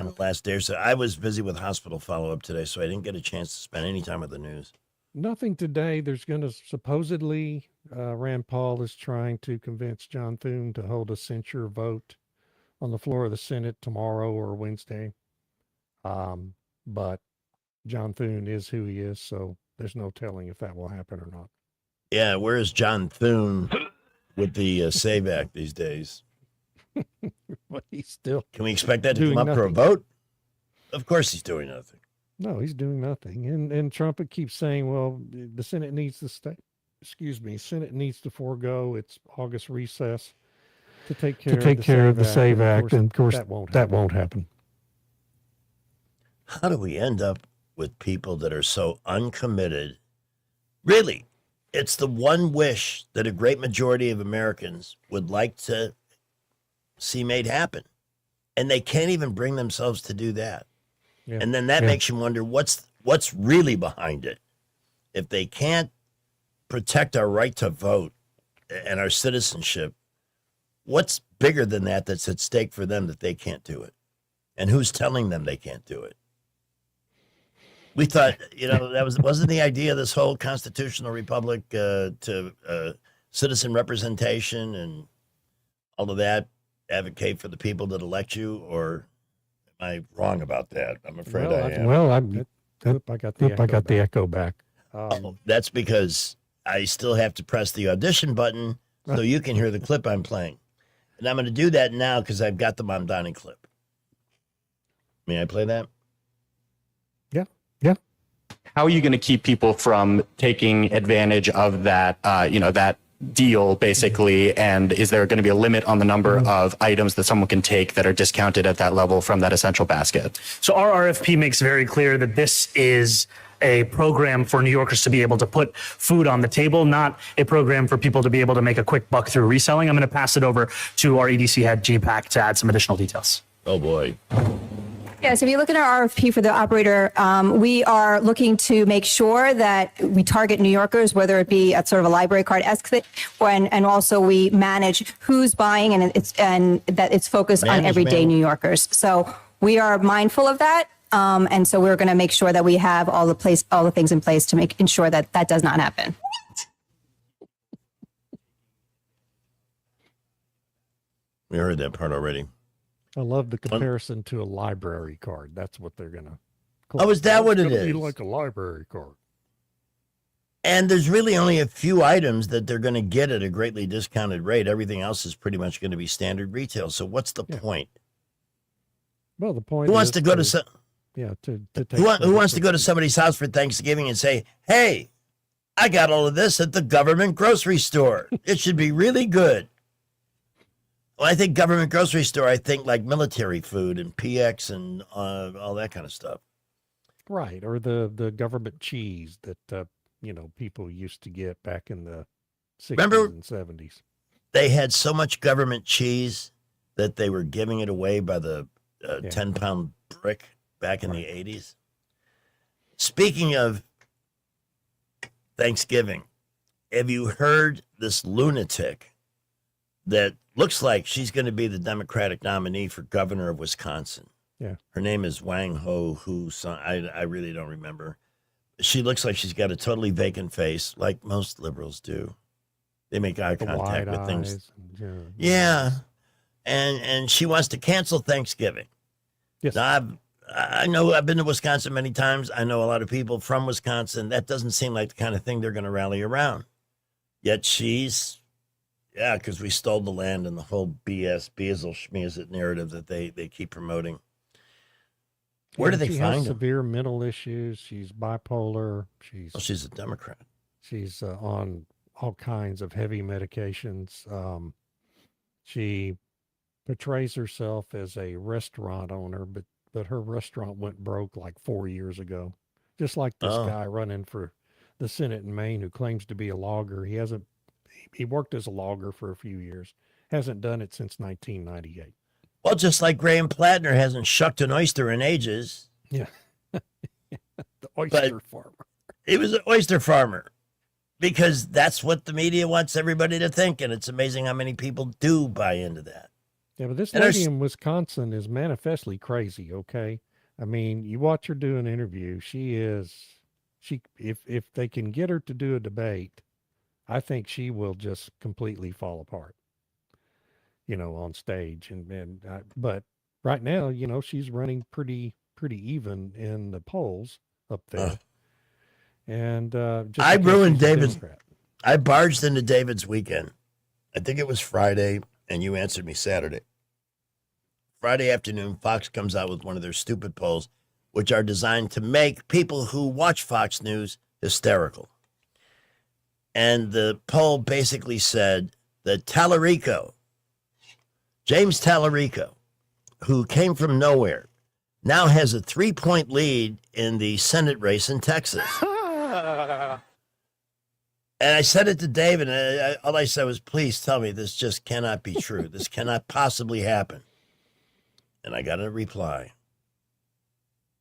the last day or so? I was busy with hospital follow-up today, so I didn't get a chance to spend any time with the news. Nothing today. There's going to supposedly, Rand Paul is trying to convince John Thune to hold a censure vote on the floor of the Senate tomorrow or Wednesday. But John Thune is who he is, so there's no telling if that will happen or not. Yeah, where is John Thune with the SAVE Act these days? But he's still. Can we expect that to doing come up for a nothing. vote? Of course he's doing nothing. No, he's doing nothing. And Trump keeps saying, well, the Senate needs to Senate needs to forego its August recess to take care of the SAVE Act. And of course, that won't happen. How do we end up with people that are so uncommitted? Really, it's the one wish that a great majority of Americans would like to see made happen. And they can't even bring themselves to do that. Yeah. And then that makes you wonder what's really behind it. If they can't protect our right to vote and our citizenship, what's bigger than that that's at stake for them that they can't do it? And who's telling them they can't do it? We thought, that wasn't the idea of this whole constitutional republic to citizen representation and all of that, advocate for the people that elect you, or am I wrong about that? I'm afraid I am. Well, I got the echo back. That's because I still have to press the audition button so you can hear the clip I'm playing. And I'm going to do that now because I've got the Mamdani clip. May I play that? Yeah. How are you going to keep people from taking advantage of that, that deal, basically? And is there going to be a limit on the number of items that someone can take that are discounted at that level from that essential basket? So our RFP makes very clear that this is a program for New Yorkers to be able to put food on the table, not a program for people to be able to make a quick buck through reselling. I'm going to pass it over to our EDC head, GPAC, to add some additional details. Oh, boy. Yes, if you look at our RFP for the operator, we are looking to make sure that we target New Yorkers, whether it be at sort of a library card-esque thing, and also we manage who's buying and that it's focused on everyday New Yorkers. So we are mindful of that. And so we're going to make sure that we have all the things in place to ensure that that does not happen. We heard that part already. I love the comparison to a library card. That's what they're going to. Oh, is that what it Be is? like a library card. And there's really only a few items that they're going to get at a greatly discounted rate. Everything else is pretty much going to be standard retail. So what's the point? Well, the point. Who wants is to go to some? Yeah, to take. Who wants to go to somebody's house for Thanksgiving and say, "Hey, I got all of this at the government grocery store. It should be really good." Well, I think government grocery store, I think like military food and PX and all that kind of stuff. Right, or the government cheese that people used to get back in the 60s Remember, and 70s. They had so much government cheese that they were giving it away by the 10-pound brick back in the 80s. Speaking of Thanksgiving, have you heard this lunatic that looks like she's going to be the Democratic nominee for governor of Wisconsin? Yeah. Her name is Wang Ho, I really don't remember. She looks like she's got a totally vacant face, like most liberals do. They make eye contact with things. Yeah. And she wants to cancel Thanksgiving. Yes. Now, I know I've been to Wisconsin many times. I know a lot of people from Wisconsin. That doesn't seem like the kind of thing they're going to rally around. Yet because we stole the land and the whole BS, Beazle Schmeazit narrative that they keep promoting. Where do they she find has them? severe mental issues. She's bipolar. She's a Democrat. She's on all kinds of heavy medications. She portrays herself as a restaurant owner, but her restaurant went broke like 4 years ago. Just like this guy running for the Senate in Maine who claims to be a logger. He worked as a logger for a few years. Hasn't done it since 1998. Well, just like Graham Plattner hasn't shucked an oyster in ages. Yeah. The oyster farmer. He was an oyster farmer because that's what the media wants everybody to think. And it's amazing how many people do buy into that. Yeah, but this And lady there's- in Wisconsin is manifestly crazy, okay? I mean, you watch her do an interview, if they can get her to do a debate, I think she will just completely fall apart, on stage. But right now, she's running pretty even in the polls up there. And just I because ruined she's a David's. Democrat. I barged into David's weekend. I think it was Friday, and you answered me Saturday. Friday afternoon, Fox comes out with one of their stupid polls, which are designed to make people who watch Fox News hysterical. And the poll basically said that James Tallarico, who came from nowhere, now has a 3-point lead in the Senate race in Texas. And I said it to David, and all I said was, please tell me this just cannot be true. This cannot possibly happen. And I got a reply.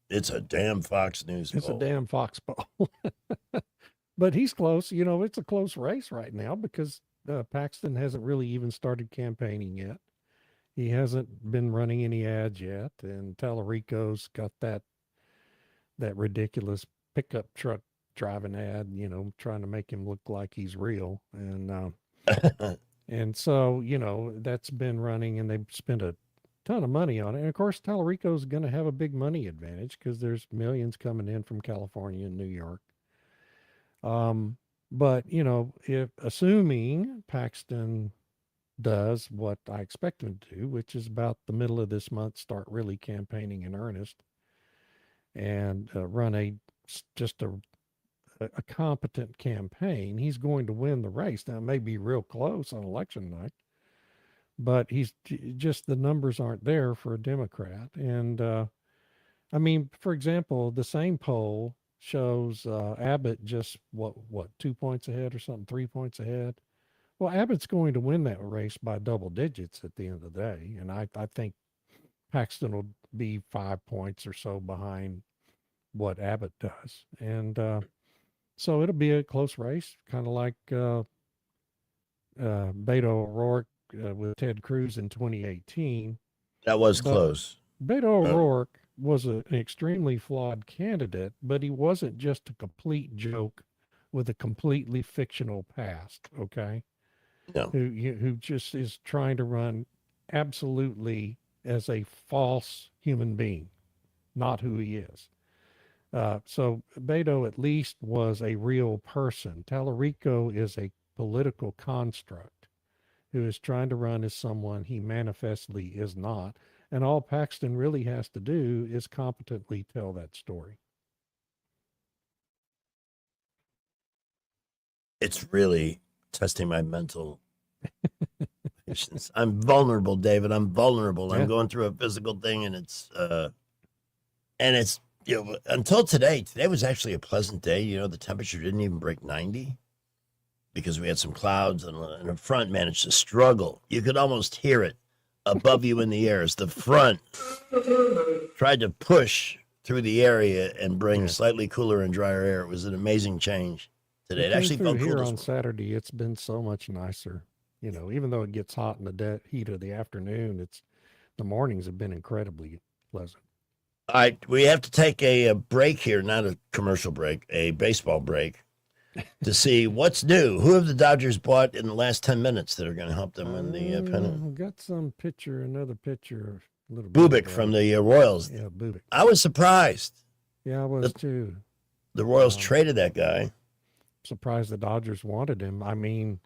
It's a damn Fox News It's poll. a damn Fox poll. But he's close. It's a close race right now because Paxton hasn't really even started campaigning yet. He hasn't been running any ads yet. And Tallarico's got that ridiculous pickup truck driving ad, trying to make him look like he's real. And and so, that's been running, and they've spent a ton of money on it. And of course, Tallarico's going to have a big money advantage because there's millions coming in from California and New York. But if assuming Paxton does what I expect him to do, which is about the middle of this month, start really campaigning in earnest and run just a competent campaign, he's going to win the race. Now, it may be real close on election night, but he's just, the numbers aren't there for a Democrat. And I mean, for example, the same poll shows Abbott just what 2 points ahead or something, 3 points ahead. Well, Abbott's going to win that race by double digits at the end of the day, and I think Paxton will be 5 points or so behind what Abbott does. And so it'll be a close race, kind of like Beto O'Rourke with Ted Cruz in 2018. That was close. Beto O'Rourke was an extremely flawed candidate, but he wasn't just a complete joke with a completely fictional past, okay? No. Who just is trying to run absolutely as a false human being, not who he is. So Beto at least was a real person. Tallarico is a political construct who is trying to run as someone he manifestly is not. And all Paxton really has to do is competently tell that story. It's really testing my mental patience. I'm vulnerable, David. I'm vulnerable. Yeah. I'm going through a physical thing, and it's until today. Today was actually a pleasant day. The temperature didn't even break 90 because we had some clouds, and a front managed to struggle. You could almost hear it above you in the air as the front tried to push through the area and bring slightly cooler and drier air. It was an amazing change today. It came actually through felt here cool. on Saturday. It's been so much nicer. Even though it gets hot in the heat of the afternoon, the mornings have been incredibly pleasant. All right, we have to take a break here, not a commercial break, a baseball break, to see what's new. Who have the Dodgers bought in the last 10 minutes that are going to help them win the pennant? Got another picture. A little Bubik bit from the Royals. Yeah, Bubik. I was surprised. Yeah, I was too. The Royals traded that guy. Surprised the Dodgers wanted him. I mean,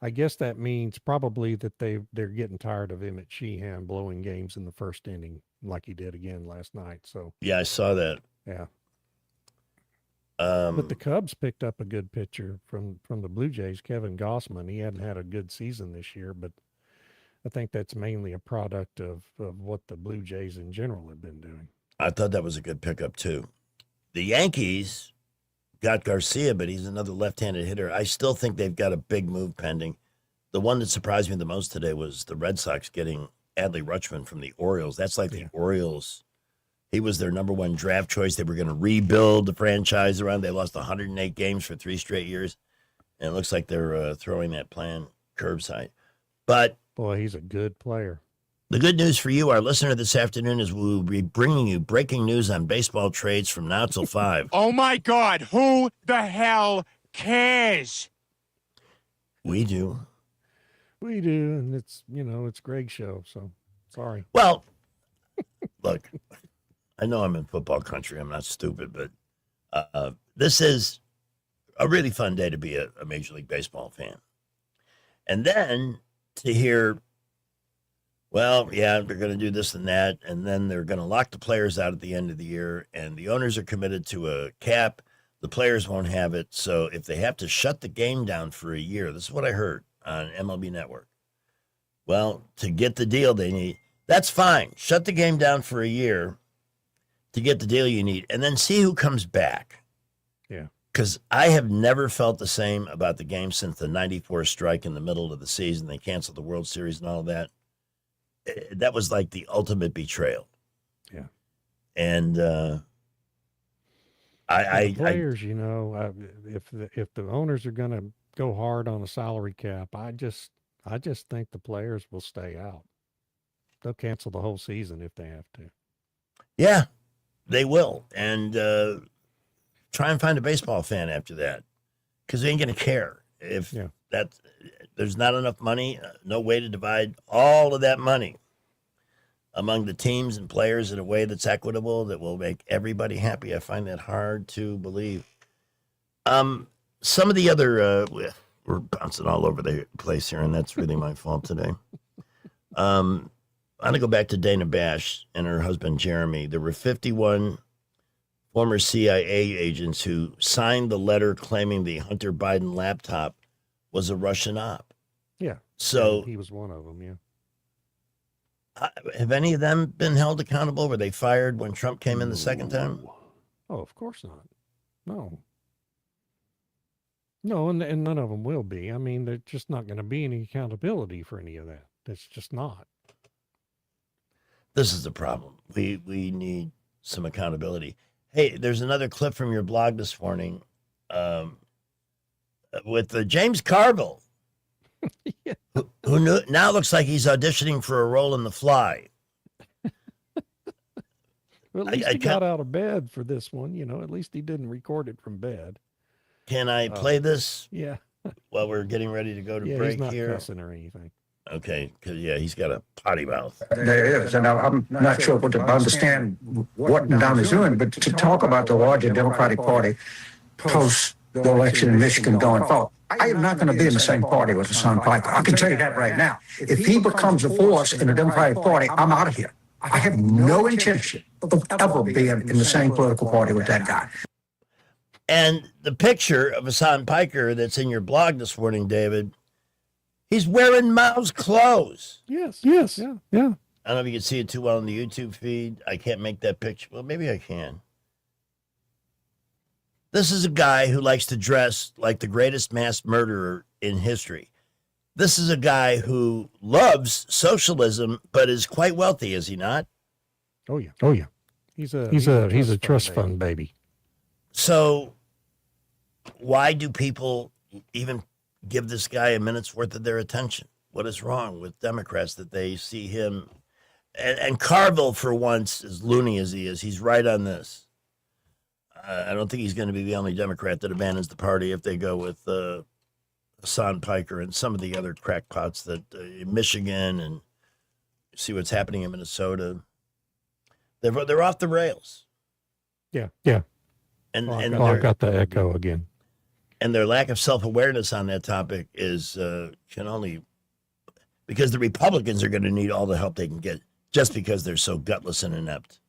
I guess that means probably that they're getting tired of Emmett Sheehan blowing games in the first inning like he did again last night. So Yeah, I saw that. yeah. But the Cubs picked up a good pitcher from the Blue Jays, Kevin Gossman. He hadn't had a good season this year, but I think that's mainly a product of what the Blue Jays in general have been doing. I thought that was a good pickup, too. The Yankees got Garcia, but he's another left-handed hitter. I still think they've got a big move pending. The one that surprised me the most today was the Red Sox getting Adley Rutschman from the Orioles. That's like the Orioles. He was their number one draft choice. They were going to rebuild the franchise around. They lost 108 games for 3 straight years. And it looks like they're throwing that plan curbside. But boy, he's a good player. the good news for you, our listener this afternoon, is we will be bringing you breaking news on baseball trades from now till 5. Oh my God, who the hell cares? We do. We do, and it's it's Greg's show, so sorry. Well, look, I know I'm in football country. I'm not stupid, but this is a really fun day to be a Major League Baseball fan. And then to hear, well, yeah, they're going to do this and that, and then they're going to lock the players out at the end of the year, and the owners are committed to a cap. The players won't have it. So if they have to shut the game down for a year, this is what I heard on MLB Network. Well, to get the deal they need, that's fine. Shut the game down for a year to get the deal you need, and then see who comes back. Yeah. Because I have never felt the same about the game since the 94 strike in the middle of the season. They canceled the World Series and all that. That was like the ultimate betrayal. Yeah. And The players, if the owners are going to go hard on a salary cap, I just think the players will stay out. They'll cancel the whole season if they have to. yeah, they will. And try and find a baseball fan after that, because they ain't going to care if there's not enough money, no way to divide all of that money among the teams and players in a way that's equitable, that will make everybody happy. I find that hard to believe. Some of the other, we're bouncing all over the place here, and that's really my fault today. I'm going to go back to Dana Bash and her husband, Jeremy. There were 51 former CIA agents who signed the letter claiming the Hunter Biden laptop was a Russian op. Yeah. So he was one of them. Yeah. have any of them been held accountable? Were they fired when Trump came in the second time? Oh, of course not. No. No, and none of them will be. I mean, there's just not going to be any accountability for any of that. That's just not. This is the problem. We need some accountability. Hey, there's another clip from your blog this morning with James Carville, who now looks like he's auditioning for a role in The Fly. Well, at least he got out of bed for this one. At least he didn't record it from bed. Can I play this? Yeah. While we're getting ready to go to Yeah, break he's not here. cussing or anything. Okay, because he's got a potty mouth. There is, and I'm not sure what to understand what Don is doing, but to talk about the larger Democratic Party post the election in Michigan going forward, I am not going to be in the same party with Hassan Piker. I can tell you that right now. If he becomes a force in the Democratic Party, I'm out of here. I have no intention of ever being in the same political party with that guy. And the picture of Hassan Piker that's in your blog this morning, David, he's wearing Mao's clothes. Yes. Yeah. I don't know if you can see it too well in the YouTube feed. I can't make that picture. Well, maybe I can. This is a guy who likes to dress like the greatest mass murderer in history. This is a guy who loves socialism, but is quite wealthy, is he not? Oh yeah. He's a trust fund baby. So why do people even give this guy a minute's worth of their attention? What is wrong with Democrats that they see him? And Carville, for once, as loony as he is, he's right on this. I don't think he's going to be the only Democrat that abandons the party if they go with Hassan Piker and some of the other crackpots that in Michigan, and see what's happening in Minnesota. They're off the rails. Yeah. And I got the echo again. And their lack of self-awareness on that topic is can only, because the Republicans are going to need all the help they can get just because they're so gutless and inept.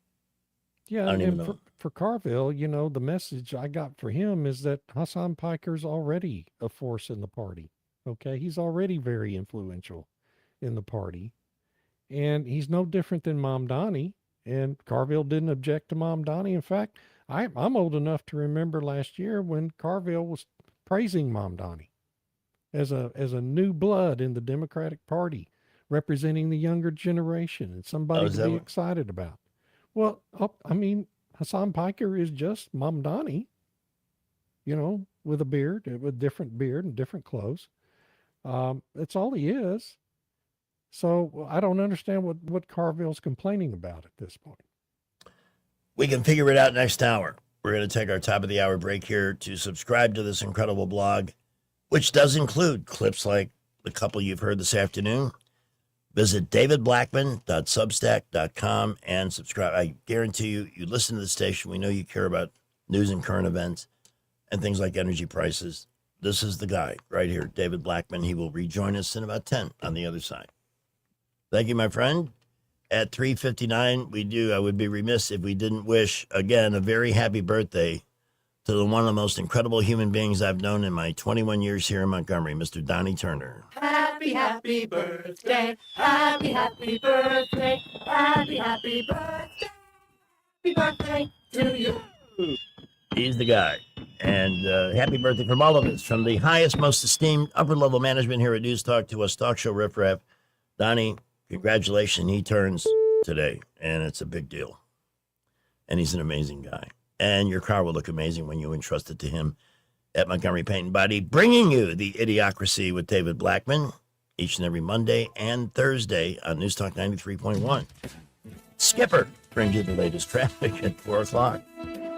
Yeah, I don't even and know. for Carville, the message I got for him is that Hassan Piker's already a force in the party. Okay, he's already very influential in the party, and he's no different than Mamdani. And Carville didn't object to Mamdani. In fact, I'm old enough to remember last year when Carville was praising Mamdani as a new blood in the Democratic Party, representing the younger generation and somebody is to that be what- excited about. Well, I mean, Hassan Piker is just Mamdani, with a beard, with different beard and different clothes. That's all he is. So I don't understand what Carville's complaining about at this point. We can figure it out next hour. We're going to take our top of the hour break here to subscribe to this incredible blog, which does include clips like the couple you've heard this afternoon. Visit davidblackman.substack.com and subscribe. I guarantee you listen to the station. We know you care about news and current events and things like energy prices. This is the guy right here, David Blackman. He will rejoin us in about 10 on the other side. Thank you, my friend. At 3:59, I would be remiss if we didn't wish, again, a very happy birthday to one of the most incredible human beings I've known in my 21 years here in Montgomery, Mr. Donnie Turner. Happy, happy birthday. Happy, happy birthday. Happy, happy birthday. Happy birthday to you. He's the guy. And happy birthday from all of us, from the highest, most esteemed upper-level management here at News Talk to us talk show riffraff. Donnie, congratulations. He turns today, and it's a big deal. And he's an amazing guy. And your car will look amazing when you entrust it to him at Montgomery Paint and Body, bringing you the Idiocracy with David Blackman each and every Monday and Thursday on News Talk 93.1. Skipper brings you the latest traffic at 4 o'clock.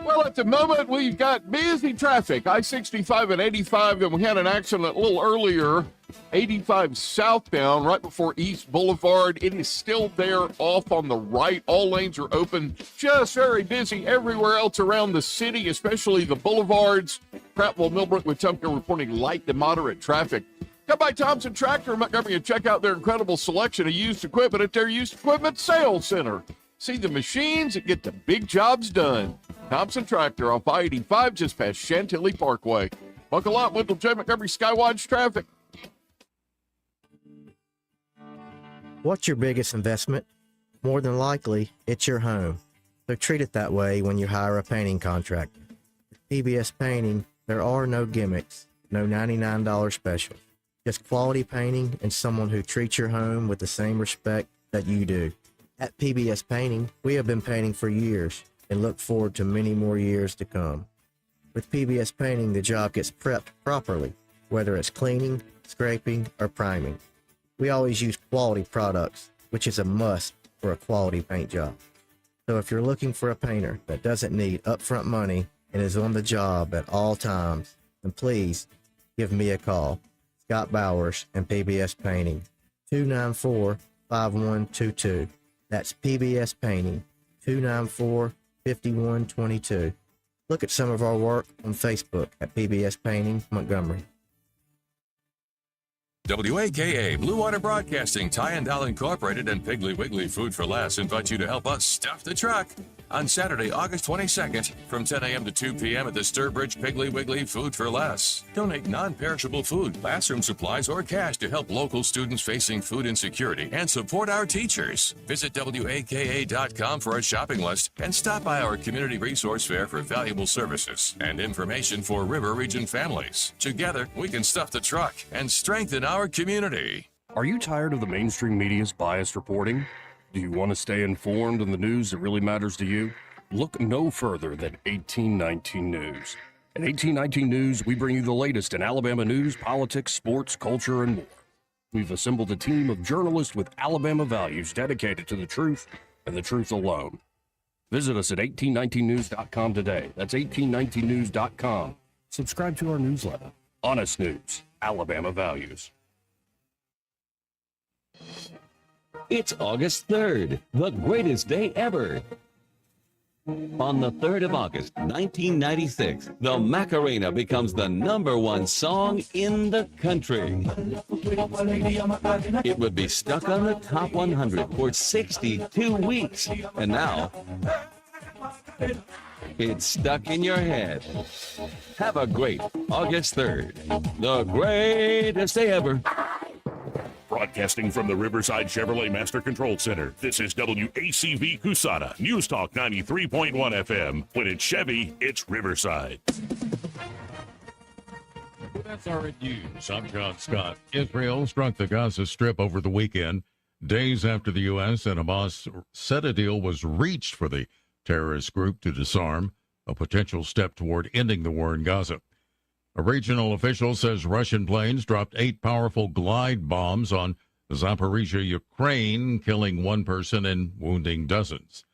Well, at the moment, we've got busy traffic, I-65 and 85, and we had an accident a little earlier, 85 southbound, right before East Boulevard. It is still there off on the right. All lanes are open, just very busy everywhere else around the city, especially the boulevards. Prattville, Millbrook, Wetumpka reporting light to moderate traffic. Come by Thompson Tractor in Montgomery and check out their incredible selection of used equipment at their used equipment sales center. See the machines that get the big jobs done. Thompson Tractor off I-85 just past Chantilly Parkway. Buckle up, Wendell J. Montgomery Skywatch traffic. What's your biggest investment? More than likely, it's your home. So treat it that way when you hire a painting contractor. At PBS Painting, there are no gimmicks, no $99 specials. Just quality painting and someone who treats your home with the same respect that you do. At PBS Painting, we have been painting for years and look forward to many more years to come. With PBS Painting, the job gets prepped properly, whether it's cleaning, scraping, or priming. We always use quality products, which is a must for a quality paint job. So if you're looking for a painter that doesn't need upfront money and is on the job at all times, then please give me a call. Scott Bowers and PBS Painting, 294-5122. That's PBS Painting, 294-5122. Look at some of our work on Facebook at PBS Painting Montgomery. WAKA Blue Water Broadcasting, Tyndall Incorporated, and Piggly Wiggly Food for Less invite you to help us stuff the truck on Saturday, August 22nd from 10 a.m. to 2 p.m. at the Sturbridge Piggly Wiggly Food for Less. Donate non-perishable food, classroom supplies, or cash to help local students facing food insecurity and support our teachers. Visit WAKA.com for a shopping list and stop by our community resource fair for valuable services and information for River Region families. Together, we can stuff the truck and strengthen our community. Are you tired of the mainstream media's biased reporting? Do you want to stay informed on the news that really matters to you? Look no further than 1819 News. At 1819 News, we bring you the latest in Alabama news, politics, sports, culture, and more. We've assembled a team of journalists with Alabama values dedicated to the truth and the truth alone. Visit us at 1819news.com today. That's 1819news.com. Subscribe to our newsletter. Honest News, Alabama Values. It's August 3rd, the greatest day ever. On the 3rd of August, 1996, the Macarena becomes the #1 song in the country. It would be stuck on the top 100 for 62 weeks, and now it's stuck in your head. Have a great August 3rd, the greatest day ever. Broadcasting from the Riverside Chevrolet Master Control Center, this is WACV Cusana, News Talk 93.1 FM. When it's Chevy, it's Riverside. With SRN News, I'm John Scott. Israel struck the Gaza Strip over the weekend. days after the U.S. and Hamas said a deal was reached for the terrorist group to disarm, a potential step toward ending the war in Gaza. A regional official says Russian planes dropped 8 powerful glide bombs on Zaporizhia, Ukraine, killing 1 person and wounding dozens.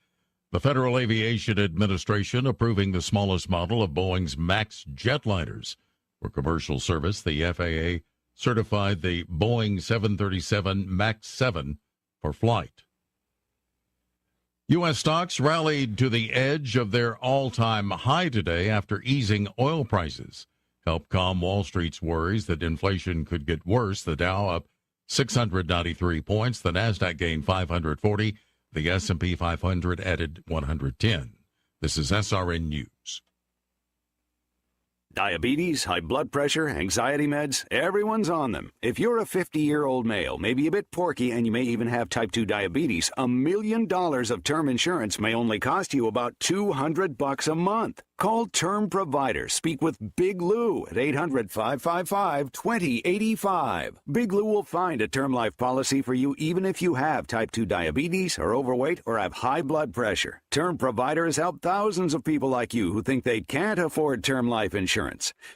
The Federal Aviation Administration approving the smallest model of Boeing's MAX jetliners for commercial service. The FAA certified the Boeing 737 MAX 7 for flight. U.S. stocks rallied to the edge of their all-time high today after easing oil prices helped calm Wall Street's worries that inflation could get worse. The Dow up 693 points. The Nasdaq gained 540. The S&P 500 added 110. This is SRN News. Diabetes, high blood pressure, anxiety meds, everyone's on them. If you're a 50-year-old male, maybe a bit porky, and you may even have type 2 diabetes, $1 million of term insurance may only cost you about $200 a month. Call Term Provider. Speak with Big Lou at 800-555-2085. Big Lou will find a term life policy for you even if you have type 2 diabetes, are overweight, or have high blood pressure. Term Provider has helped thousands of people like you who think they can't afford term life insurance.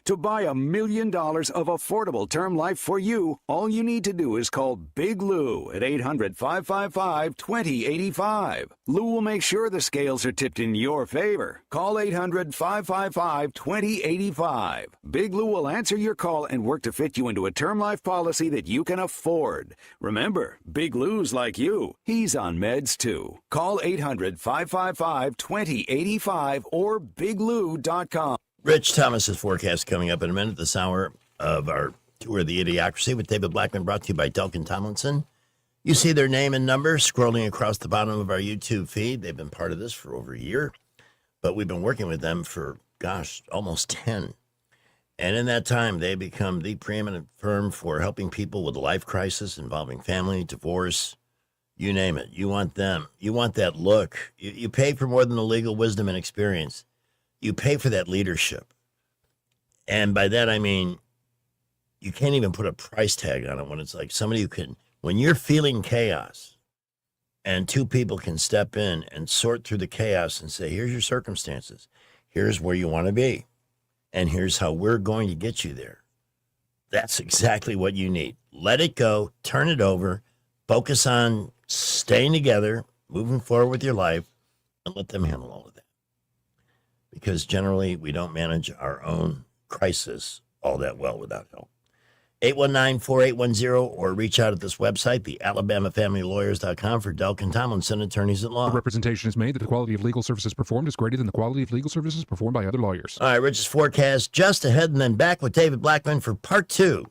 To buy $1 million of affordable term life for you, all you need to do is call Big Lou at 800-555-2085. Lou will make sure the scales are tipped in your favor. Call 800-555-2085. Big Lou will answer your call and work to fit you into a term life policy that you can afford. Remember, Big Lou's like you. He's on meds too. Call 800-555-2085 or biglou.com. Rich Thomas's forecast coming up in a minute. This hour of our tour of the Idiocracy with David Blackman, brought to you by Delkin Tomlinson. You see their name and number scrolling across the bottom of our YouTube feed. They've been part of this for over a year, but we've been working with them for, almost 10. And in that time, they become the preeminent firm for helping people with a life crisis involving family, divorce, you name it. You want them. You want that look. You pay for more than the legal wisdom and experience. You pay for that leadership. And by that, I mean, you can't even put a price tag on it when it's like somebody who can, when you're feeling chaos and 2 people can step in and sort through the chaos and say, here's your circumstances. Here's where you want to be. And here's how we're going to get you there. That's exactly what you need. Let it go. Turn it over. Focus on staying together, moving forward with your life, and let them handle all of that. Because generally, we don't manage our own crisis all that well without help. 819-4810 or reach out at this website, the AlabamaFamilyLawyers.com, for Delkin Tomlinson, attorneys at law. Representation is made that the quality of legal services performed is greater than the quality of legal services performed by other lawyers. All right, Rich's forecast just ahead and then back with David Blackman for part 2.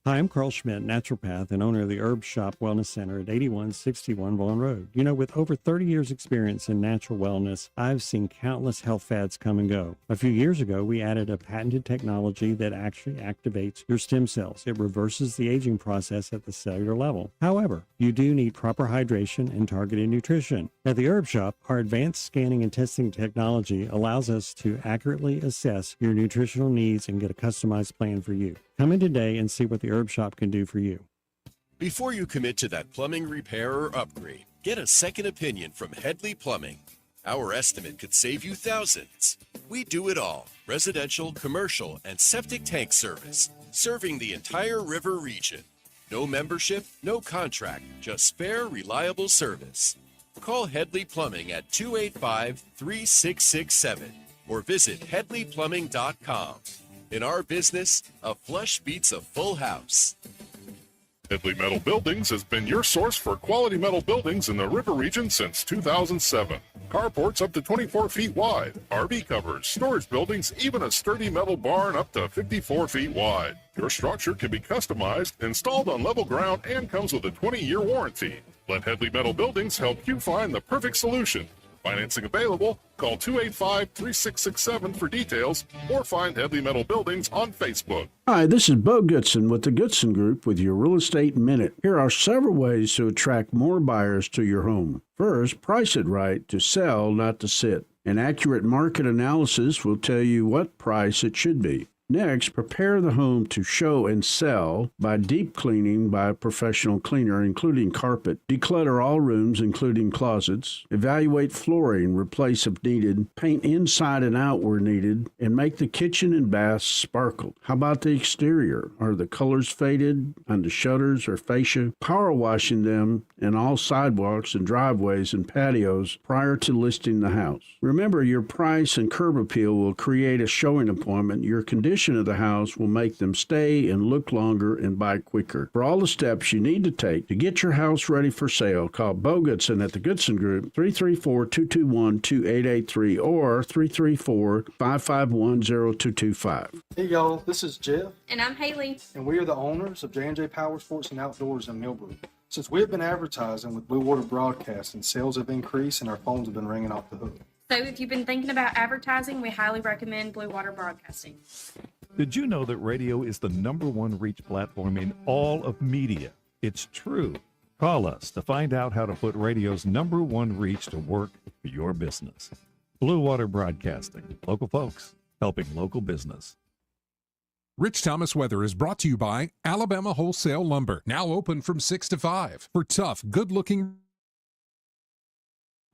Hi, I'm Carl Schmidt, naturopath and owner of the Herb Shop Wellness Center at 8161 Vaughan Road. You know, with over 30 years experience in natural wellness, I've seen countless health fads come and go. A few years ago, we added a patented technology that actually activates your stem cells. It reverses the aging process at the cellular level. However, you do need proper hydration and targeted nutrition. At the Herb Shop, our advanced scanning and testing technology allows us to accurately assess your nutritional needs and get a customized plan for you. Come in today and see what the Herb Shop can do for you. Before you commit to that plumbing repair or upgrade, get a second opinion from Headley Plumbing. Our estimate could save you thousands. We do it all: residential, commercial, and septic tank service, serving the entire river region. No membership, no contract, just fair, reliable service. Call Headley Plumbing at 285-3667 or visit headleyplumbing.com. In our business, a flush beats a full house. Headley Metal Buildings has been your source for quality metal buildings in the river region since 2007. Carports up to 24 feet wide, RV covers, storage buildings, even a sturdy metal barn up to 54 feet wide. Your structure can be customized, installed on level ground, and comes with a 20-year warranty. Let Headley Metal Buildings help you find the perfect solution. Financing available. Call 285-3667 for details or find Headley Metal Buildings on Facebook. Hi, this is Bo Goodson with the Goodson Group with your Real Estate Minute. Here are several ways to attract more buyers to your home. First, price it right to sell, not to sit. An accurate market analysis will tell you what price it should be. Next, prepare the home to show and sell by deep cleaning by a professional cleaner, including carpet. Declutter all rooms, including closets. Evaluate flooring, replace if needed. Paint inside and out where needed, and make the kitchen and bath sparkle. How about the exterior? Are the colors faded on the shutters or fascia? Power washing them and all sidewalks and driveways and patios prior to listing the house. Remember, your price and curb appeal will create a showing appointment. Your condition of the house will make them stay and look longer and buy quicker. For all the steps you need to take to get your house ready for sale, call Bo Goodson at the Goodson Group, 334-221-2883 or 334-551-0225. Hey y'all, this is Jeff. And I'm Haley. And we are the owners of J&J Power Sports and Outdoors in Millbrook. Since we have been advertising with Blue Water Broadcasting, sales have increased and our phones have been ringing off the hook. So if you've been thinking about advertising, we highly recommend Blue Water Broadcasting. Did you know that radio is the #1 reach platform in all of media? It's true. Call us to find out how to put radio's #1 reach to work for your business. Blue Water Broadcasting. Local folks helping local business. Rich Thomas Weather is brought to you by Alabama Wholesale Lumber, now open from 6 to 5 for tough, good-looking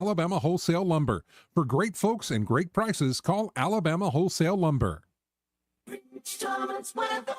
Alabama Wholesale Lumber. For great folks and great prices, call Alabama Wholesale Lumber. Rich Thomas Weather.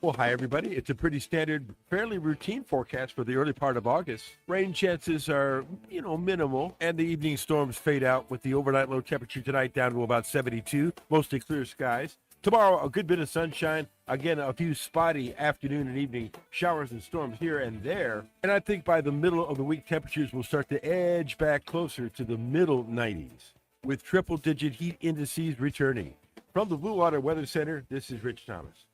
Well, hi, everybody. It's a pretty standard, fairly routine forecast for the early part of August. Rain chances are, minimal, and the evening storms fade out with the overnight low temperature tonight down to about 72, mostly clear skies. Tomorrow, a good bit of sunshine. Again, a few spotty afternoon and evening showers and storms here and there. And I think by the middle of the week, temperatures will start to edge back closer to the middle 90s, with triple-digit heat indices returning. From the Blue Water Weather Center, this is Rich Thomas.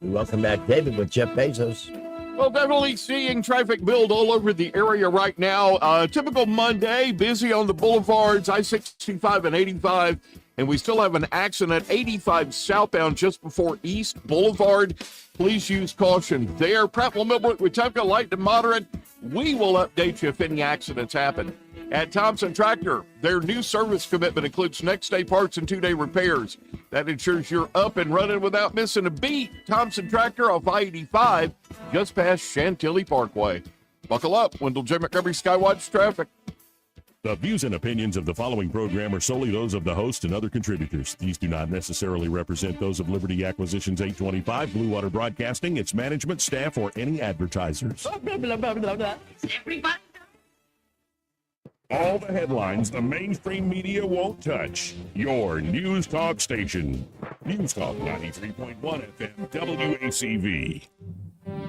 Welcome back, David, with Jeff Bezos. Well, definitely seeing traffic build all over the area right now. Typical Monday, busy on the boulevards, I-65 and 85. And we still have an accident, 85 southbound just before East Boulevard. Please use caution there. Prattville, Millbrook, Wetumpka, light to moderate. We will update you if any accidents happen. At Thompson Tractor, their new service commitment includes next-day parts and 2-day repairs. That ensures you're up and running without missing a beat. Thompson Tractor off I-85, just past Chantilly Parkway. Buckle up, Wendell J. Montgomery, Skywatch Traffic. The views and opinions of the following program are solely those of the host and other contributors. These do not necessarily represent those of Liberty Acquisitions 825, Blue Water Broadcasting, its management, staff, or any advertisers. Everybody. All the headlines the mainstream media won't touch. Your news talk station. News Talk 93.1 FM WACV.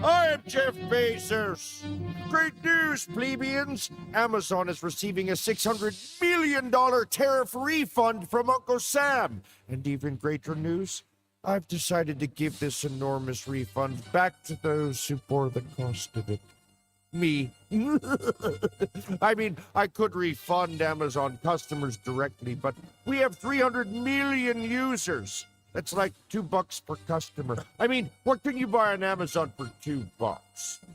I am Jeff Bezos. Great news, plebeians. Amazon is receiving a $600 million tariff refund from Uncle Sam. And even greater news, I've decided to give this enormous refund back to those who bore the cost of it. Me. I mean, I could refund Amazon customers directly, but we have 300 million users. That's like $2 per customer. I mean, what can you buy on Amazon for $2?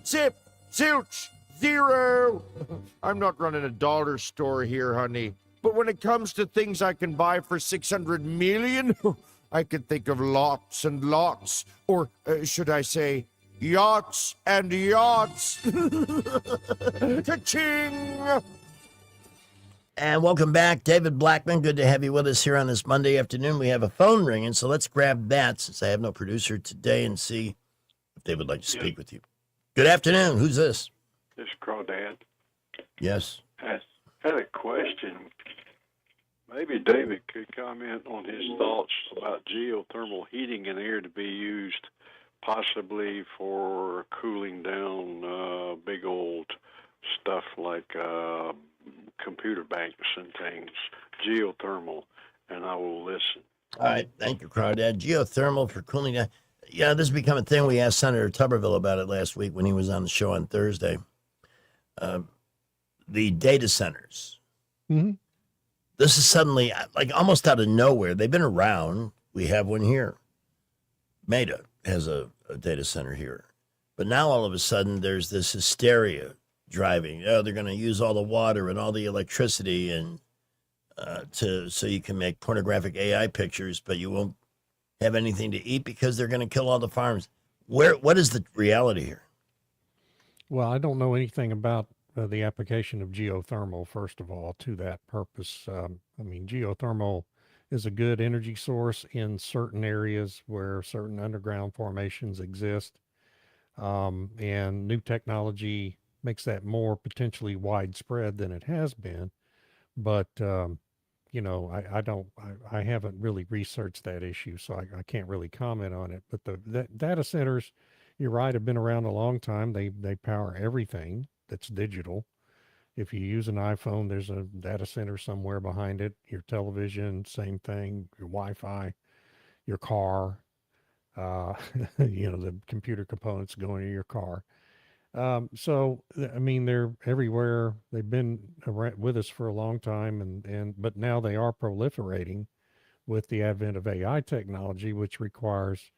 Zip, zilch, zero. I'm not running a dollar store here, honey. But when it comes to things I can buy for 600 million, I can think of lots and lots. Or should I say, yachts and yachts. Ka-ching! And welcome back, David Blackman. Good to have you with us here on this Monday afternoon. We have a phone ringing, so let's grab that since I have no producer today and see if they would like to speak with you. Good afternoon. Who's this? This is Crawdad. Yes. I had a question. Maybe David could comment on his thoughts about geothermal heating in air to be used possibly for cooling down big old stuff like computer banks and things, geothermal, and I will listen. All right. Thank you, Crawdad. Geothermal for cooling down. Yeah, this has become a thing. We asked Senator Tuberville about it last week when he was on the show on Thursday. The data centers. Mm-hmm. This is suddenly, like, almost out of nowhere. They've been around. We have one here. Meta has a data center here. But now all of a sudden there's this hysteria driving. Oh, they're going to use all the water and all the electricity. And so you can make pornographic AI pictures, but you won't have anything to eat because they're going to kill all the farms. What is the reality here? Well, I don't know anything about the application of geothermal, first of all, to that purpose. I mean, geothermal is a good energy source in certain areas where certain underground formations exist. And new technology makes that more potentially widespread than it has been. But, I haven't really researched that issue, so I can't really comment on it. But the data centers, you're right, have been around a long time. They power everything that's digital. If you use an iPhone, there's a data center somewhere behind it. Your television, same thing. Your Wi-Fi, your car, the computer components going in your car. I mean, they're everywhere. They've been with us for a long time, but now they are proliferating with the advent of AI technology, which requires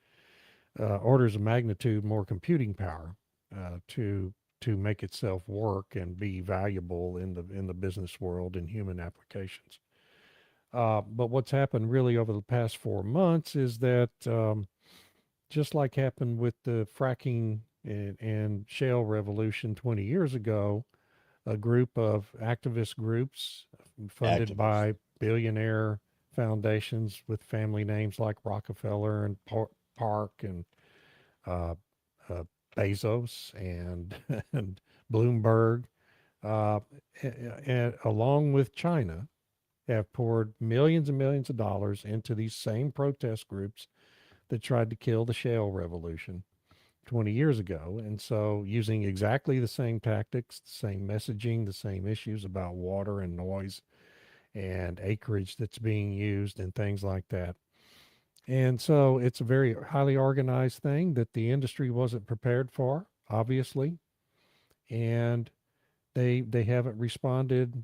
orders of magnitude more computing power to make itself work and be valuable in the business world and human applications. But what's happened really over the past 4 months is that just like happened with the fracking and shale revolution 20 years ago, a group of activist groups funded by billionaire foundations with family names like Rockefeller and Park and Bezos and and Bloomberg, and along with China, have poured millions and millions of dollars into these same protest groups that tried to kill the shale revolution 20 years ago. And so using exactly the same tactics, the same messaging, the same issues about water and noise and acreage that's being used and things like that. And so it's a very highly organized thing that the industry wasn't prepared for, obviously. And they haven't responded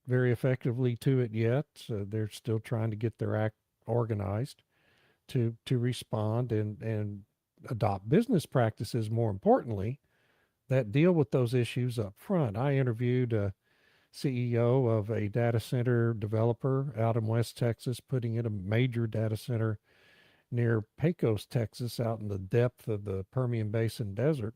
very effectively to it yet. So they're still trying to get their act organized to respond and adopt business practices, more importantly, that deal with those issues up front. I interviewed a CEO of a data center developer out in West Texas, putting in a major data center near Pecos, Texas, out in the depth of the Permian Basin desert.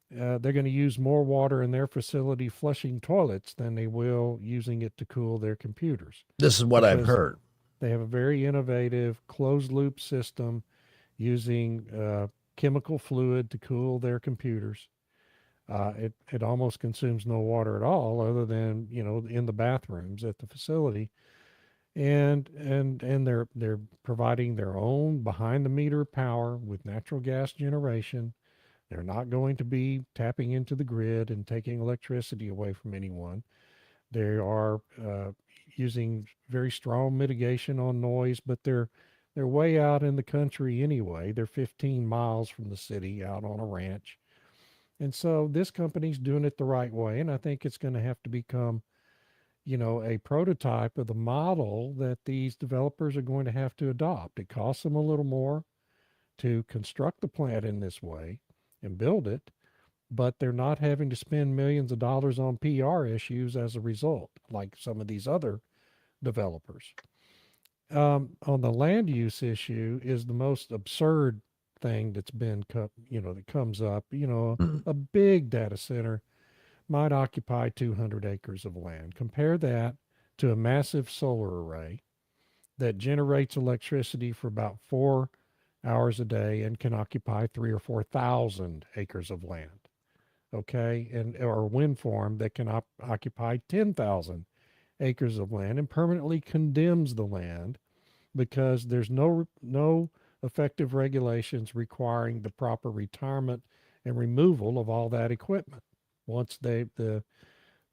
They're going to use more water in their facility flushing toilets than they will using it to cool their computers. This is what I've heard. They have a very innovative closed loop system using chemical fluid to cool their computers. It almost consumes no water at all, other than in the bathrooms at the facility, and they're providing their own behind the meter power with natural gas generation. They're not going to be tapping into the grid and taking electricity away from anyone. They are using very strong mitigation on noise, but they're way out in the country anyway. They're 15 miles from the city, out on a ranch. And so this company's doing it the right way, and I think it's going to have to become, a prototype of the model that these developers are going to have to adopt. It costs them a little more to construct the plant in this way and build it, but they're not having to spend millions of dollars on PR issues as a result, like some of these other developers. On the land use issue is the most absurd thing that's been, that comes up. A big data center might occupy 200 acres of land. Compare that to a massive solar array that generates electricity for about 4 hours a day and can occupy 3,000 or 4,000 acres of land. Okay, or a wind farm that can occupy 10,000 acres of land and permanently condemns the land because there's no effective regulations requiring the proper retirement and removal of all that equipment once the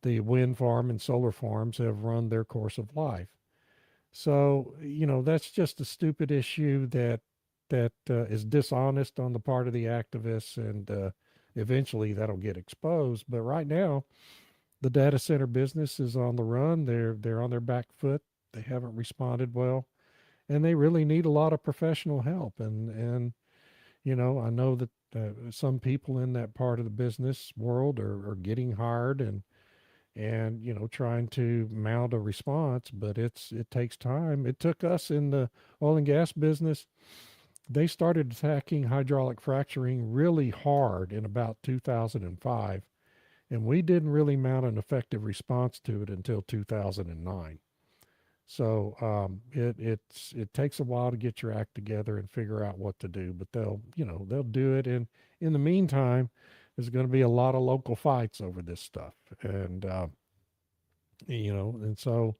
wind farm and solar farms have run their course of life. So, that's just a stupid issue that is dishonest on the part of the activists, and eventually that'll get exposed. But right now, the data center business is on the run. They're on their back foot. They haven't responded well, and they really need a lot of professional help. And I know that some people in that part of the business world are getting hired, and trying to mount a response, but it takes time. It took us in the oil and gas business. They started attacking hydraulic fracturing really hard in about 2005, and we didn't really mount an effective response to it until 2009. So it takes a while to get your act together and figure out what to do, but they'll do it. And in the meantime, there's going to be a lot of local fights over this stuff, and and so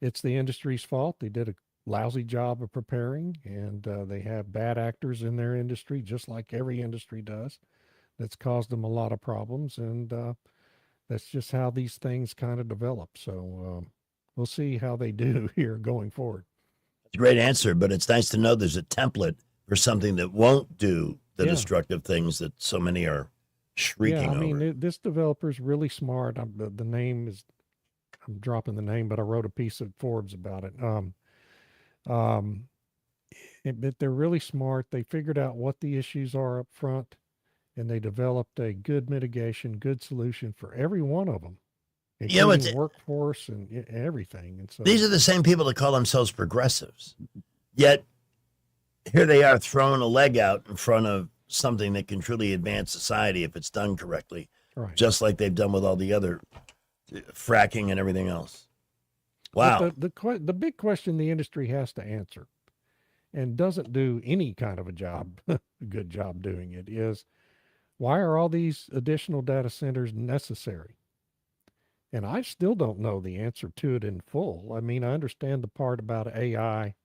it's the industry's fault. They did a lousy job of preparing, and they have bad actors in their industry, just like every industry does. That's caused them a lot of problems, and that's just how these things kind of develop. So we'll see how they do here going forward. It's a great answer, but it's nice to know there's a template for something that won't do the Yeah. destructive things that so many are shrieking Yeah, I over. mean, this developer's really smart. The name is, I'm dropping the name, but I wrote a piece at Forbes about it. But they're really smart. They figured out what the issues are up front, and they developed a good mitigation, good solution for every one of them, Yeah, but including workforce and everything. And so These are the same people that call themselves progressives. Yet here they are throwing a leg out in front of something that can truly advance society if it's done correctly, Right. just like they've done with all the other fracking and everything else. Wow. But the big question the industry has to answer, and doesn't do any kind of a job, a good job doing it, is why are all these additional data centers necessary? And I still don't know the answer to it in full. I mean, I understand the part about AI,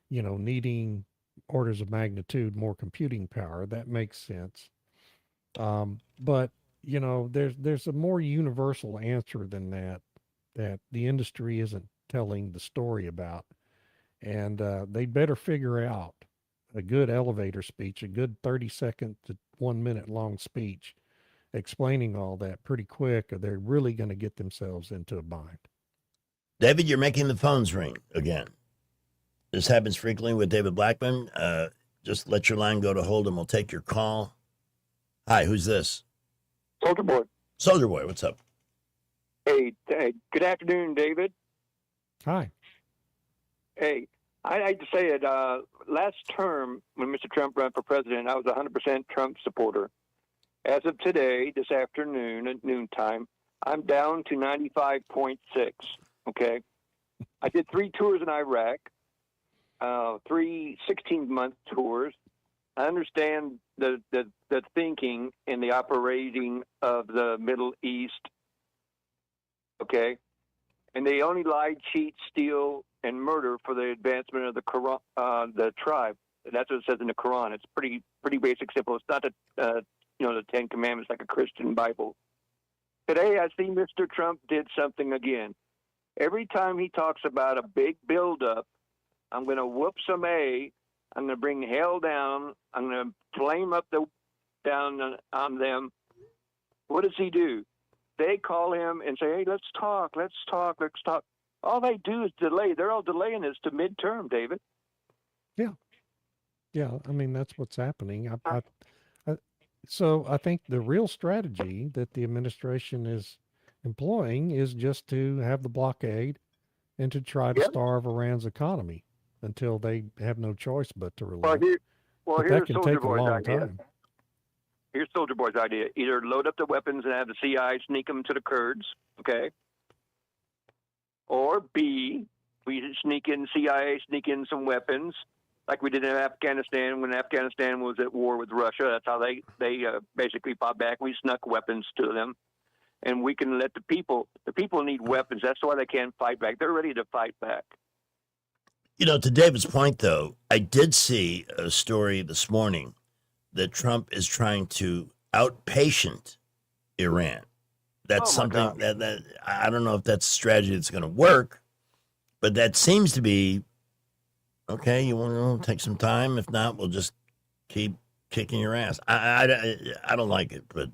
needing orders of magnitude more computing power. That makes sense. But there's a more universal answer than that the industry isn't telling the story about, and they'd better figure out a good elevator speech, a good 30-second to 1 minute long speech explaining all that pretty quick, or they're really going to get themselves into a bind. David, you're making the phones ring again. This happens frequently with David Blackman. Just let your line go to hold and we'll take your call. Hi, who's this? Soldier Boy. Soldier Boy, what's up? Hey, good afternoon, David. Hi. Hey, I hate to say it. Last term, when Mr. Trump ran for president, I was a 100% Trump supporter. As of today, this afternoon at noontime, I'm down to 95.6. Okay. I did 3 tours in Iraq, 3 16-month tours. I understand the thinking and the operating of the Middle East. Okay. And they only lie, cheat, steal, and murder for the advancement of the Quran, the tribe. That's what it says in the Quran. It's pretty basic, simple. It's not the 10 Commandments like a Christian Bible. Today, I see Mr. Trump did something again. Every time he talks about a big buildup, I'm going to whoop some A. I'm going to bring hell down. I'm going to flame up down on them. What does he do? They call him and say, hey, let's talk. All they do is delay. They're all delaying this to midterm, David. Yeah, I mean, that's what's happening. So I think the real strategy that the administration is employing is just to have the blockade and to try to starve Iran's economy until they have no choice but to relent. But that Here's can Soldier take a Boy's long idea. time. Here's Soldier Boy's idea. Either load up the weapons and have the CIA sneak them to the Kurds, okay? Or B, we sneak in some weapons, like we did in Afghanistan when Afghanistan was at war with Russia. That's how they basically fought back. We snuck weapons to them. And we can let the people need weapons. That's why they can't fight back. They're ready to fight back. To David's point, though, I did see a story this morning that Trump is trying to outpatient Iran. That's something that I don't know if that's a strategy that's going to work, but that seems to be, okay, you want to take some time? If not, we'll just keep kicking your ass. I don't like it, but.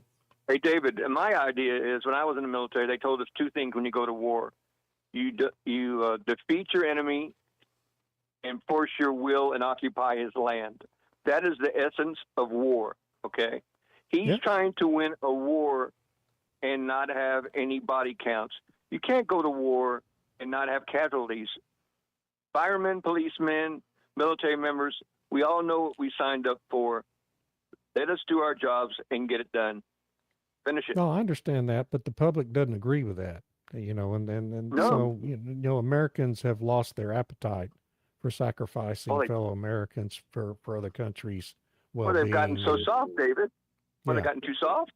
Hey, David, my idea is when I was in the military, they told us 2 things when you go to war. You defeat your enemy and force your will and occupy his land. That is the essence of war, okay? He's trying to win a war and not have any body counts. You can't go to war and not have casualties. Firemen, policemen, military members, we all know what we signed up for. Let us do our jobs and get it done. Finish it. No, I understand that, but the public doesn't agree with that. And No. so Americans have lost their appetite for sacrificing Well, they- fellow Americans for other countries' Well, well-being. they've gotten so and- soft, David. Well, they've Yeah. gotten too soft.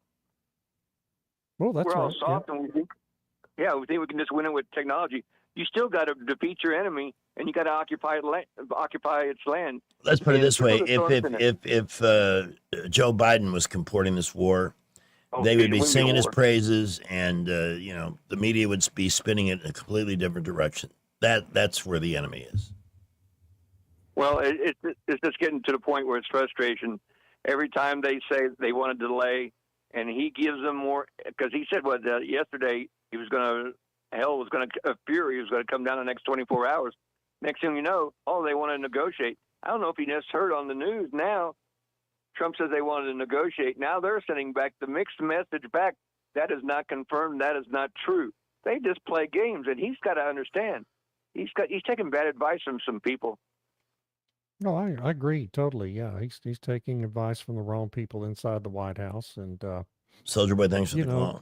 Well, that's We're all right. soft, and we think we can just win it with technology. You still got to defeat your enemy, and you got to occupy its land. Let's put it And this way: people that don't if Joe Biden was comporting this war, they he would be wouldn't be singing a his war. praises, and the media would be spinning it in a completely different direction. That's where the enemy is. Well, it's just getting to the point where it's frustration. Every time they say they want to delay, and he gives them more, because he said yesterday he was going to fury was going to come down the next 24 hours. Next thing you know, they want to negotiate. I don't know if you just heard on the news now. Trump says they wanted to negotiate. Now they're sending back the mixed message back. That is not confirmed. That is not true. They just play games, and he's got to understand. He's taking bad advice from some people. No, I agree totally. Yeah, he's taking advice from the wrong people inside the White House, and Soldier Boy, thanks for the call.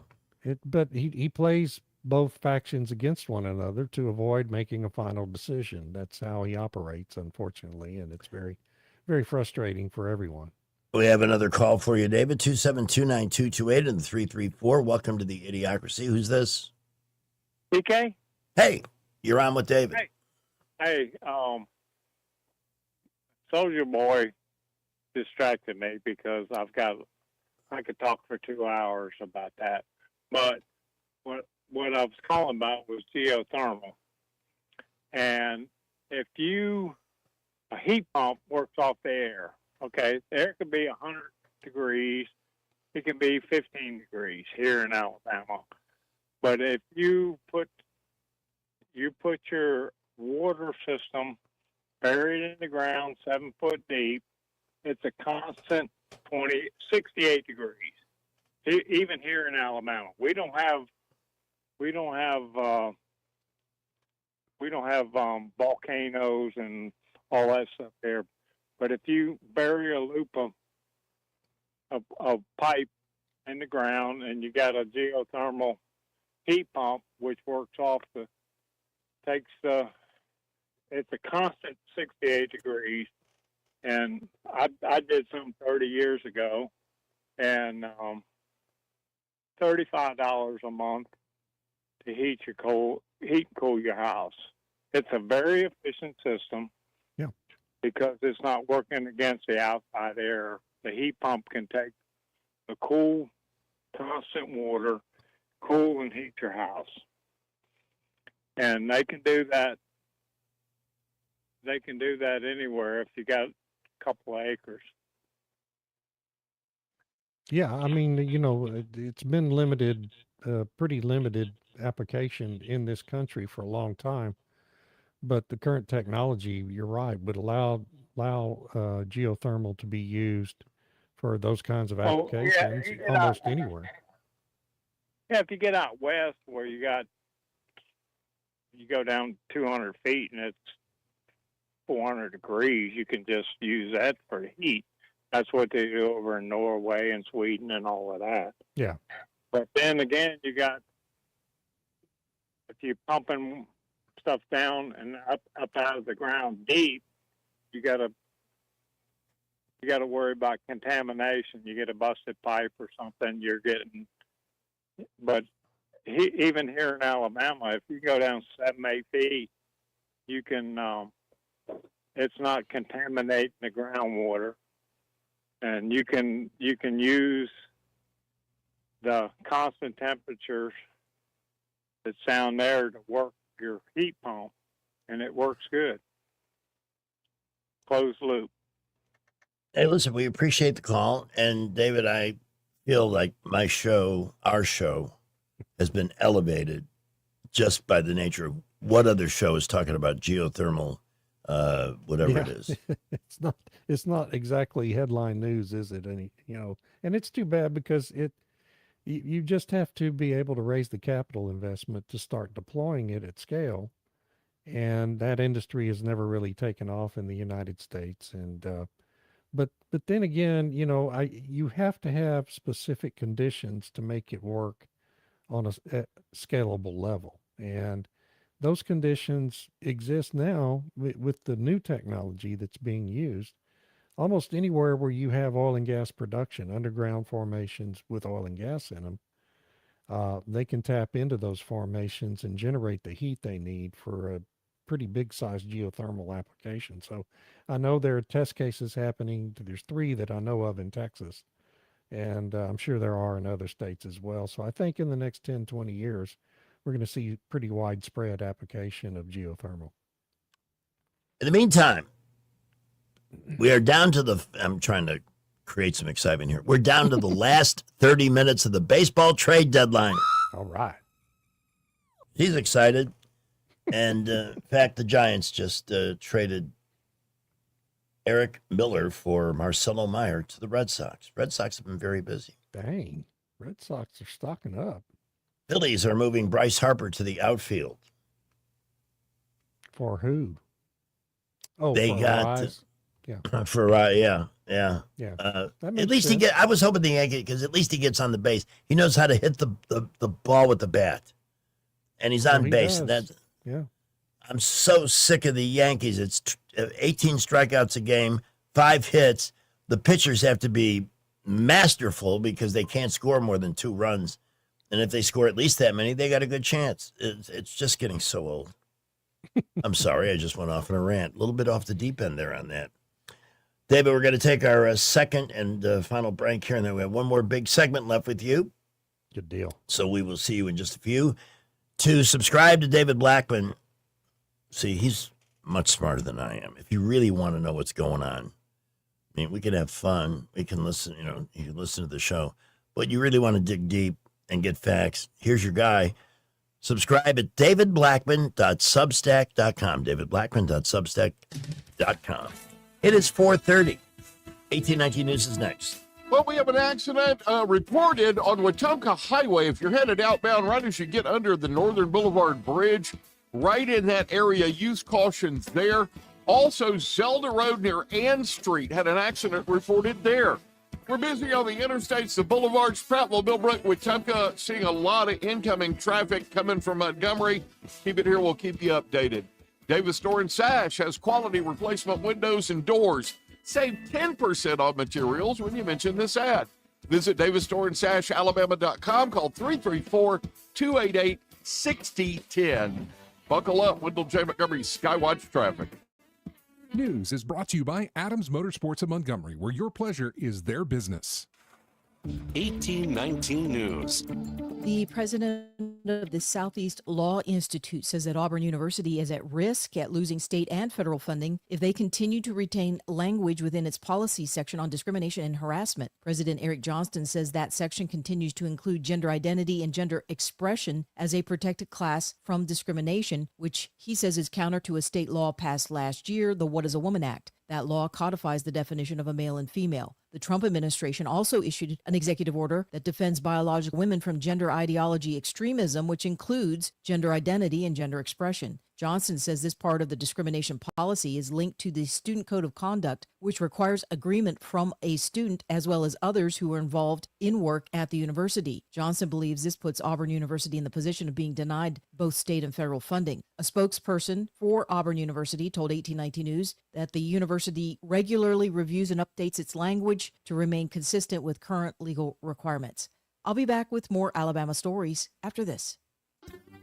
But he plays both factions against one another to avoid making a final decision. That's how he operates, unfortunately, and it's very, very frustrating for everyone. We have another call for you, David. 272-9228 and 334. Welcome to the Idiocracy. Who's this? PK? Hey, you're on with David. Hey, Soldier Boy distracted me because I could talk for 2 hours about that. But what I was calling about was geothermal. And if a heat pump works off the air, okay, the air could be 100 degrees, it can be 15 degrees here in Alabama. But if you put your water system buried in the ground 7 foot deep, it's a constant 68 degrees. Even here in Alabama, we don't have volcanoes and all that stuff there. But if you bury a loop of pipe in the ground and you got a geothermal heat pump, which works off it's a constant 68 degrees. And I did some 30 years ago, and $35 a month to heat and cool your house. It's a very efficient system. Yeah. Because it's not working against the outside air. The heat pump can take the cool, constant water, cool and heat your house. And they can do that. They can do that anywhere if you got a couple of acres. Yeah, I mean, it's been limited, pretty limited application in this country for a long time. But the current technology, you're right, would allow geothermal to be used for those kinds of applications almost anywhere. Yeah, if you get out west where you go down 200 feet and it's 400 degrees, you can just use that for heat. That's what they do over in Norway and Sweden and all of that. Yeah. But then again, if you're pumping stuff down and up out of the ground deep, you got to worry about contamination. You get a busted pipe or something, but even here in Alabama, if you go down 7-8 feet, you can, it's not contaminating the groundwater, and you can use the constant temperatures that's down there to work your heat pump, and it works good. Closed loop. Hey, listen, we appreciate the call. And David, I feel like our show, has been elevated just by the nature of what other show is talking about geothermal, whatever it is. It's not exactly headline news, is it? And it's too bad because you just have to be able to raise the capital investment to start deploying it at scale. And that industry has never really taken off in the United States. And, but then again, you have to have specific conditions to make it work on a scalable level. And those conditions exist now with the new technology that's being used. Almost anywhere where you have oil and gas production, underground formations with oil and gas in them, they can tap into those formations and generate the heat they need for a pretty big sized geothermal application. So I know there are test cases happening. There's 3 that I know of in Texas, and I'm sure there are in other states as well. So I think in the next 10, 20 years, we're going to see pretty widespread application of geothermal. In the meantime, we are down to I'm trying to create some excitement here. We're down to the last 30 minutes of the baseball trade deadline. All right. He's excited. And in fact, the Giants just traded Eric Miller for Marcelo Meyer to the Red Sox. Red Sox have been very busy. Dang. Red Sox are stocking up. Phillies are moving Bryce Harper to the outfield. For who? Oh, they for got yeah. For yeah. At least sense. I was hoping the Yankee, because at least he gets on the base. He knows how to hit the ball with the bat, and he's on base. Does. Yeah. I'm so sick of the Yankees. It's 18 strikeouts a game, 5 hits. The pitchers have to be masterful because they can't score more than 2 runs. And if they score at least that many, they got a good chance. It's just getting so old. I'm sorry, I just went off on a rant. A little bit off the deep end there on that. David, we're going to take our second and final break here, and then we have one more big segment left with you. Good deal. So we will see you in just a few. To subscribe to David Blackman, see, he's much smarter than I am. If you really want to know what's going on, I mean, we can have fun. We can listen, you can listen to the show. But you really want to dig deep and get facts. Here's your guy. Subscribe at davidblackman.substack.com. davidblackman.substack.com. It is 4:30. 1819 News is next. Well, we have an accident reported on Wetumpka Highway. If you're headed outbound, right as you get under the Northern Boulevard Bridge, right in that area, use cautions there. Also, Zelda Road near Ann Street had an accident reported there. We're busy on the interstates, the boulevards, Prattville, Millbrook, Wetumpka, seeing a lot of incoming traffic coming from Montgomery. Keep it here. We'll keep you updated. Davis Store and Sash has quality replacement windows and doors. Save 10% on materials when you mention this ad. Visit DavisStoreandSashAlabama.com. Call 334-288-6010. Buckle up. Wendell J. Montgomery Skywatch Traffic. News is brought to you by Adams Motorsports of Montgomery, where your pleasure is their business. 1819 News. The president of the Southeast Law Institute says that Auburn University is at risk at losing state and federal funding if they continue to retain language within its policy section on discrimination and harassment. President Eric Johnston says that section continues to include gender identity and gender expression as a protected class from discrimination, which he says is counter to a state law passed last year, the What is a Woman Act. That law codifies the definition of a male and female. The Trump administration also issued an executive order that defends biological women from gender ideology extremism, which includes gender identity and gender expression. Johnson says this part of the discrimination policy is linked to the Student Code of Conduct, which requires agreement from a student as well as others who are involved in work at the university. Johnson believes this puts Auburn University in the position of being denied both state and federal funding. A spokesperson for Auburn University told 1819 News that the university regularly reviews and updates its language to remain consistent with current legal requirements. I'll be back with more Alabama stories after this.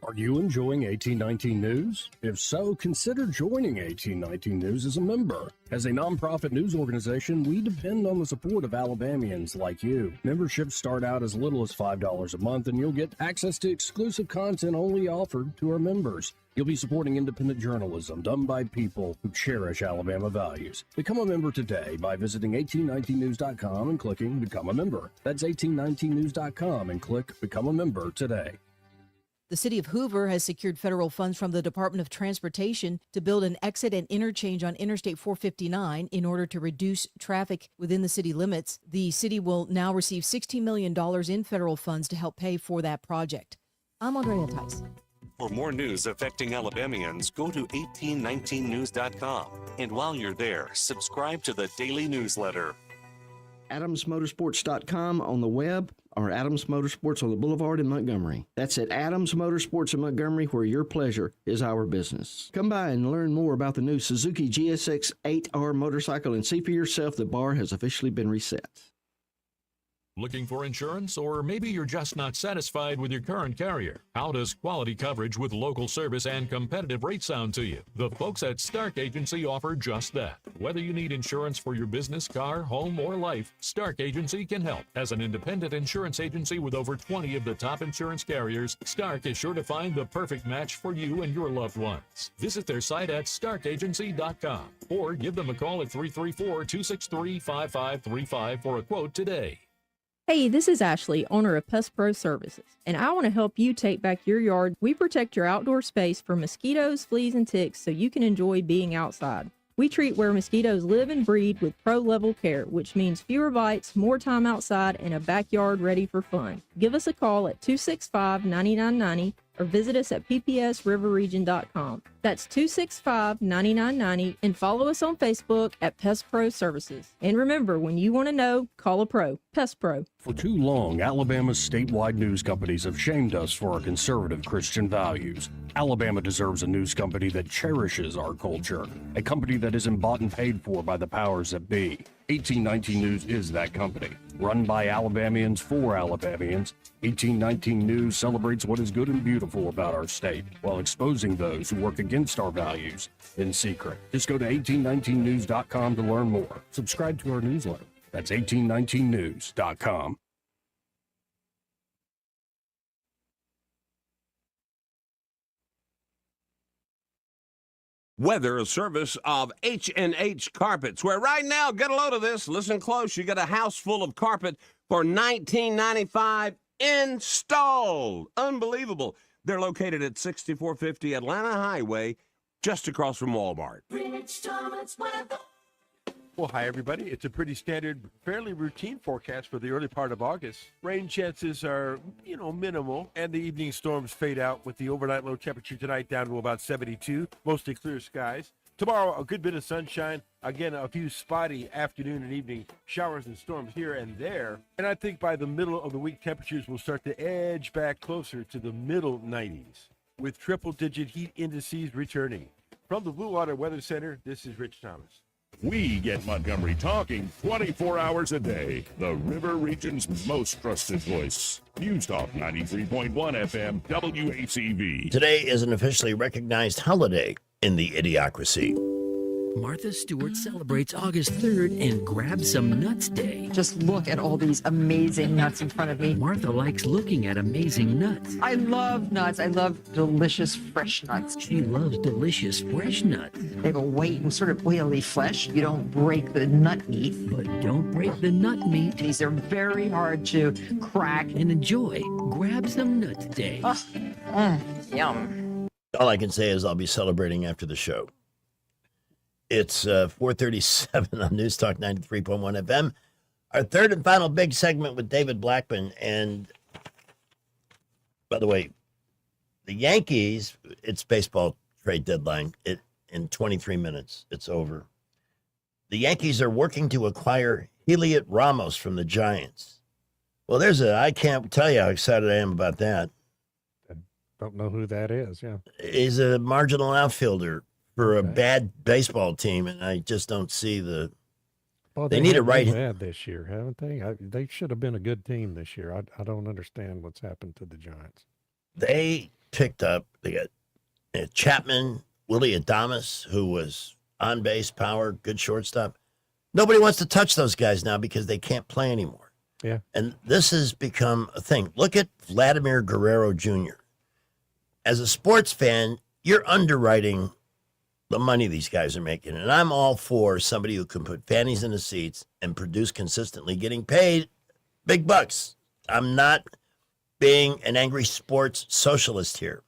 Are you enjoying 1819 News? If so, consider joining 1819 News as a member. As a nonprofit news organization, we depend on the support of Alabamians like you. Memberships start out as little as $5 a month, and you'll get access to exclusive content only offered to our members. You'll be supporting independent journalism done by people who cherish Alabama values. Become a member today by visiting 1819news.com and clicking Become a Member. That's 1819news.com and click Become a Member today. The city of Hoover has secured federal funds from the Department of Transportation to build an exit and interchange on Interstate 459 in order to reduce traffic within the city limits. The city will now receive $16 million in federal funds to help pay for that project. I'm Andrea Tice. For more news affecting Alabamians, go to 1819news.com. And while you're there, subscribe to the daily newsletter. AdamsMotorsports.com on the web or Adams Motorsports on the Boulevard in Montgomery. That's at Adams Motorsports in Montgomery, where your pleasure is our business. Come by and learn more about the new Suzuki GSX 8R motorcycle and see for yourself the bar has officially been reset. Looking for insurance, or maybe you're just not satisfied with your current carrier? How does quality coverage with local service and competitive rates sound to you? The folks at Stark Agency offer just that. Whether you need insurance for your business, car, home, or life, Stark Agency can help. As an independent insurance agency with over 20 of the top insurance carriers, Stark is sure to find the perfect match for you and your loved ones. Visit their site at starkagency.com or give them a call at 334-263-5535 for a quote today. Hey, this is Ashley, owner of Pest Pro Services, and I want to help you take back your yard. We protect your outdoor space from mosquitoes, fleas, and ticks so you can enjoy being outside. We treat where mosquitoes live and breed with pro-level care, which means fewer bites, more time outside, and a backyard ready for fun. Give us a call at 265-9990 or visit us at ppsriverregion.com. That's 265-9990, and follow us on Facebook at Pest Pro Services. And remember, when you want to know, call a pro. Pest Pro. For too long, Alabama's statewide news companies have shamed us for our conservative Christian values. Alabama deserves a news company that cherishes our culture, a company that isn't bought and paid for by the powers that be. 1819 News is that company. Run by Alabamians for Alabamians, 1819 News celebrates what is good and beautiful about our state while exposing those who work against our values in secret. Just go to 1819news.com to learn more. Subscribe to our newsletter. That's 1819news.com. Weather, a service of H&H Carpets, where right now, get a load of this, listen close, you get a house full of carpet for $19.95 installed. Unbelievable. They're located at 6450 Atlanta Highway, just across from Walmart. Rich Thomas weather. Well, hi, everybody. It's a pretty standard, fairly routine forecast for the early part of August. Rain chances are, minimal, and the evening storms fade out with the overnight low temperature tonight down to about 72, mostly clear skies. Tomorrow, a good bit of sunshine. Again, a few spotty afternoon and evening showers and storms here and there. And I think by the middle of the week, temperatures will start to edge back closer to the middle 90s, with triple-digit heat indices returning. From the Blue Water Weather Center, this is Rich Thomas. We get Montgomery talking 24 hours a day. The River Region's most trusted voice. News Talk 93.1 FM, WACV. Today is an officially recognized holiday in the Idiocracy. Martha Stewart celebrates August 3rd and Grab Some Nuts Day. Just look at all these amazing nuts in front of me. Martha likes looking at amazing nuts. I love nuts. I love delicious fresh nuts. She loves delicious fresh nuts. They have a weight and sort of oily flesh. You don't break the nut meat. But don't break the nut meat. These are very hard to crack. And enjoy Grab Some Nuts Day. Yum. All I can say is I'll be celebrating after the show. It's 4:37 on News Talk 93.1 FM. Our third and final big segment with David Blackman. And by the way, the Yankees, it's baseball trade deadline. In 23 minutes, it's over. The Yankees are working to acquire Heliot Ramos from the Giants. Well, I can't tell you how excited I am about that. Don't know who that is, yeah. He's a marginal outfielder for a bad baseball team, and I just don't see the. Well, they need a right bad this year, haven't they? They should have been a good team this year. I don't understand what's happened to the Giants. They picked up. They got Chapman, Willie Adames, who was on base, power, good shortstop. Nobody wants to touch those guys now because they can't play anymore. Yeah, and this has become a thing. Look at Vladimir Guerrero Jr. As a sports fan, you're underwriting the money these guys are making. And I'm all for somebody who can put fannies in the seats and produce consistently, getting paid big bucks. I'm not being an angry sports socialist here.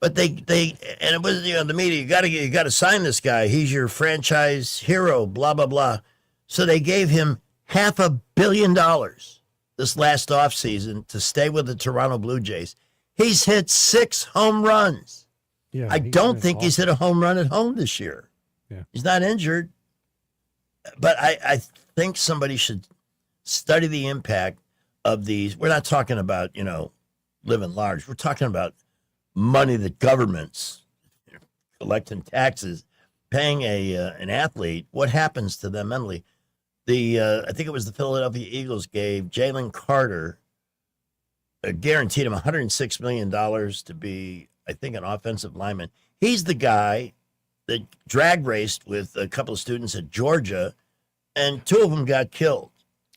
But they and it was, the media, you got to sign this guy. He's your franchise hero, blah, blah, blah. So they gave him $500 million this last offseason to stay with the Toronto Blue Jays. He's hit 6 home runs. Yeah, I don't think he's hit a home run at home this year. Yeah. He's not injured. But I think somebody should study the impact of these. We're not talking about, living large. We're talking about money that governments collecting taxes, paying an athlete. What happens to them mentally? I think it was the Philadelphia Eagles gave Jalen Carter, guaranteed him $106 million to be, I think, an offensive lineman. He's the guy that drag raced with a couple of students at Georgia, and 2 of them got killed.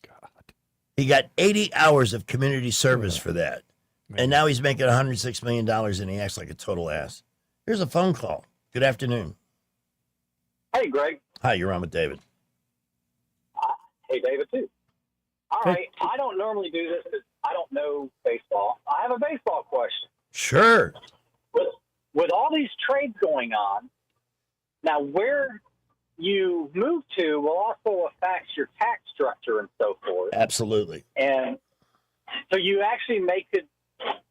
God. He got 80 hours of community service for that. Man. And now he's making $106 million, and he acts like a total ass. Here's a phone call. Good afternoon. Hey, Greg. Hi, you're on with David. Hey, David, too. All right, I don't normally do this because I don't know baseball. I have a baseball question. Sure. With all these trades going on, now where you move to will also affect your tax structure and so forth. Absolutely. And so you actually could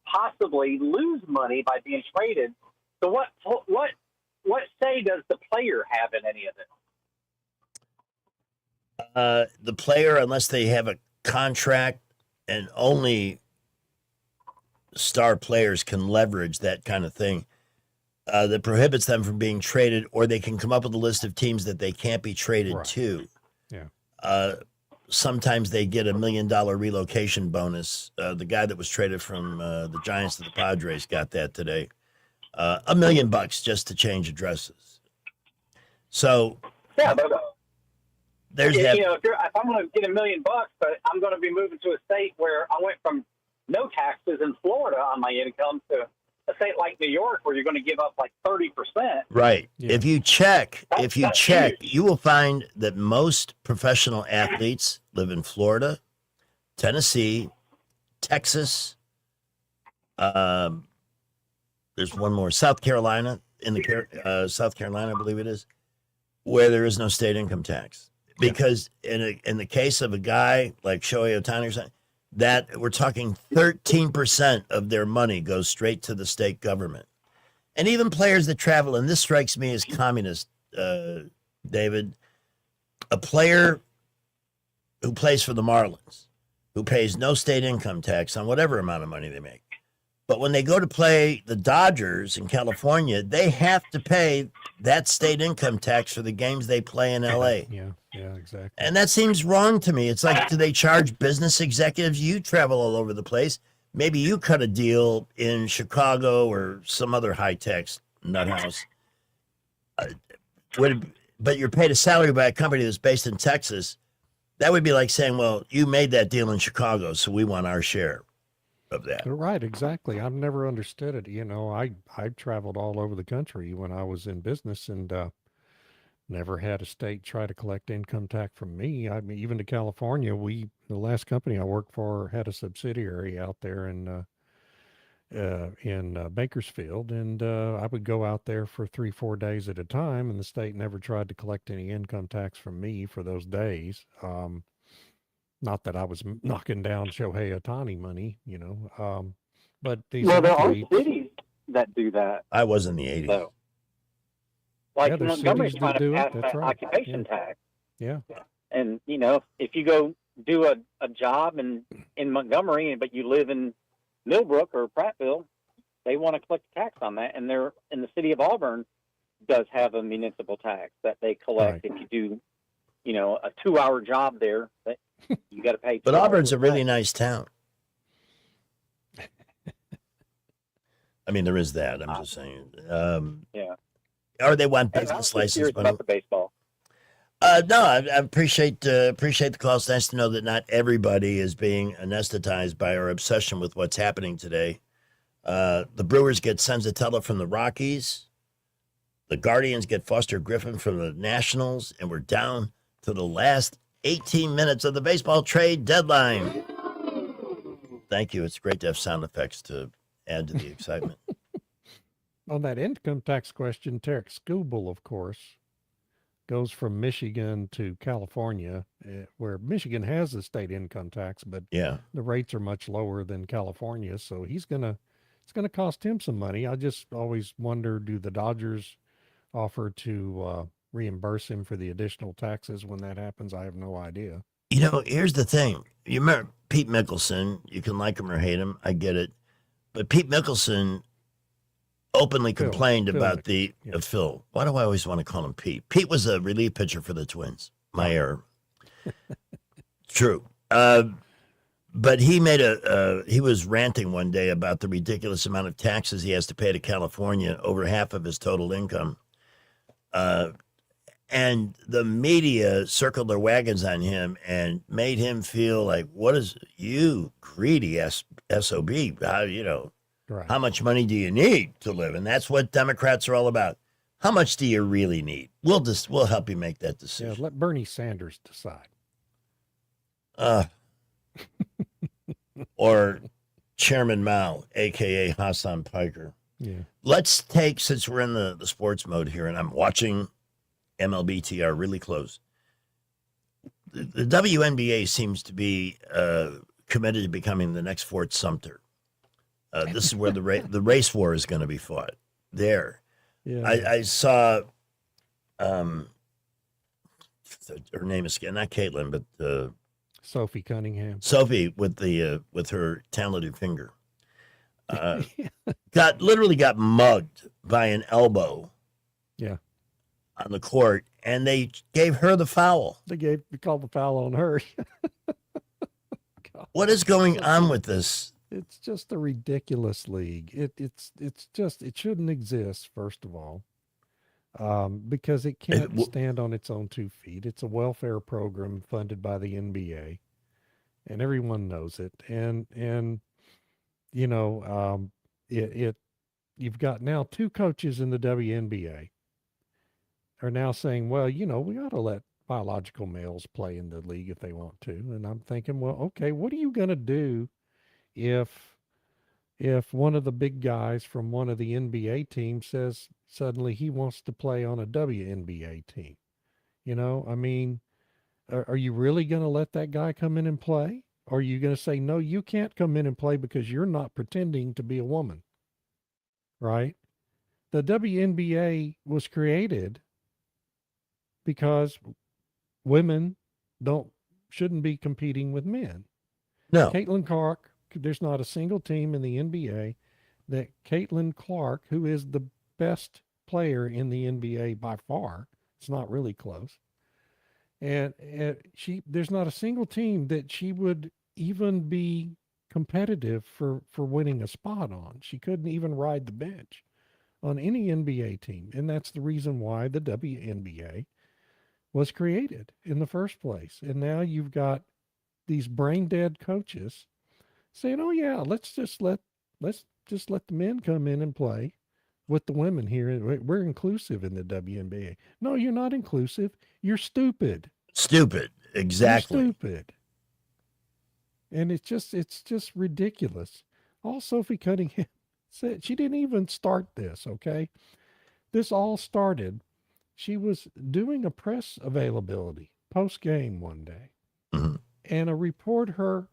possibly lose money by being traded. So what say does the player have in any of this? The player, unless they have a contract, and only star players can leverage that kind of thing, that prohibits them from being traded, or they can come up with a list of teams that they can't be traded to. Yeah. Sometimes they get $1 million relocation bonus. The guy that was traded from the Giants to the Padres got that today. $1 million just to change addresses. So yeah, but there's if, that. If I'm going to get $1 million, but I'm going to be moving to a state where I went from no taxes in Florida on my income to a state like New York, where you're going to give up like 30%. Right. Yeah. If you check, you will find that most professional athletes live in Florida, Tennessee, Texas. There's one more, South Carolina, South Carolina, I believe it is, where there is no state income tax. Because in the case of a guy like Shohei Ohtani or something, that we're talking 13% of their money goes straight to the state government. And even players that travel, and this strikes me as communist, David, a player who plays for the Marlins, who pays no state income tax on whatever amount of money they make. But when they go to play the Dodgers in California, they have to pay that state income tax for the games they play in L.A. Yeah, exactly. And that seems wrong to me. It's like, do they charge business executives? You travel all over the place. Maybe you cut a deal in Chicago or some other high-tech nut house. But you're paid a salary by a company that's based in Texas. That would be like saying, well, you made that deal in Chicago, so we want our share of that. Right, exactly. I've never understood it. I traveled all over the country when I was in business, and never had a state try to collect income tax from me. I mean, even to California, the last company I worked for had a subsidiary out there in Bakersfield, and I would go out there for 3-4 days at a time, and the state never tried to collect any income tax from me for those days. Not that I was knocking down Shohei Ohtani money, but these there are cities that do that. I was in the 80s. So. Like Montgomery's trying to pass that right. occupation tax. Yeah. And, if you go do a job in Montgomery, but you live in Millbrook or Prattville, they want to collect a tax on that. And they're in the city of Auburn does have a municipal tax that they collect if you do, a 2-hour job there. That you got to pay. But Auburn's a really nice town. I mean, there is that. I'm just saying. Yeah. Or they want business license. About the baseball. No, I appreciate the call. It's nice to know that not everybody is being anesthetized by our obsession with what's happening today. The Brewers get Senzatella from the Rockies. The Guardians get Foster Griffin from the Nationals, and we're down to the last 18 minutes of the baseball trade deadline. Thank you. It's great to have sound effects to add to the excitement. On that income tax question, Tarek Skubal, of course, goes from Michigan to California, where Michigan has a state income tax, but Yeah. the rates are much lower than California. So it's gonna cost him some money. I just always wonder, do the Dodgers offer to reimburse him for the additional taxes when that happens? I have no idea. You know, here's the thing. You remember Pete Mickelson, you can like him or hate him, I get it. But Pete Mickelson openly complained about Phil. Why do I always want to call him Pete? Pete was a relief pitcher for the Twins. My error. True. But he made he was ranting one day about the ridiculous amount of taxes he has to pay to California, over half of his total income. And the media circled their wagons on him and made him feel like, what is you greedy SOB? How much money do you need to live? And that's what Democrats are all about. How much do you really need? We'll help you make that decision. Yeah, let Bernie Sanders decide. Or Chairman Mao, a.k.a. Hassan Piker. Yeah. Let's take, since we're in the sports mode here, and I'm watching MLBTR really close, the WNBA seems to be committed to becoming the next Fort Sumter. This is where the race war is going to be fought. There. Yeah. I saw her name is not Caitlin, but Sophie Cunningham. Sophie with her talented finger. Literally got mugged by an elbow. Yeah. On the court, and they gave her the foul. They called the foul on her. What is going on with this? It's just a ridiculous league. It shouldn't exist, first of all, because it can't stand on its own 2 feet. It's a welfare program funded by the NBA, and everyone knows it. And you've got now 2 coaches in the WNBA are now saying, well, we ought to let biological males play in the league if they want to. And I'm thinking, well, okay, what are you going to do if one of the big guys from one of the NBA teams says suddenly he wants to play on a WNBA team? Are you really going to let that guy come in and play? Or are you going to say, no, you can't come in and play because you're not pretending to be a woman, right? The WNBA was created because women shouldn't be competing with men. No. Caitlin Clark, there's not a single team in the NBA that Caitlin Clark, who is the best player in the NBA by far, it's not really close. And there's not a single team that she would even be competitive for winning a spot on. She couldn't even ride the bench on any NBA team. And that's the reason why the WNBA was created in the first place. And now you've got these brain dead coaches saying, oh yeah, let's just let the men come in and play with the women here. We're inclusive in the WNBA. No, you're not inclusive. You're stupid. Stupid. Exactly. You're stupid. And it's just ridiculous. All Sophie Cunningham said, she didn't even start this. Okay. This all started. She was doing a press availability post game one day, and a reporter,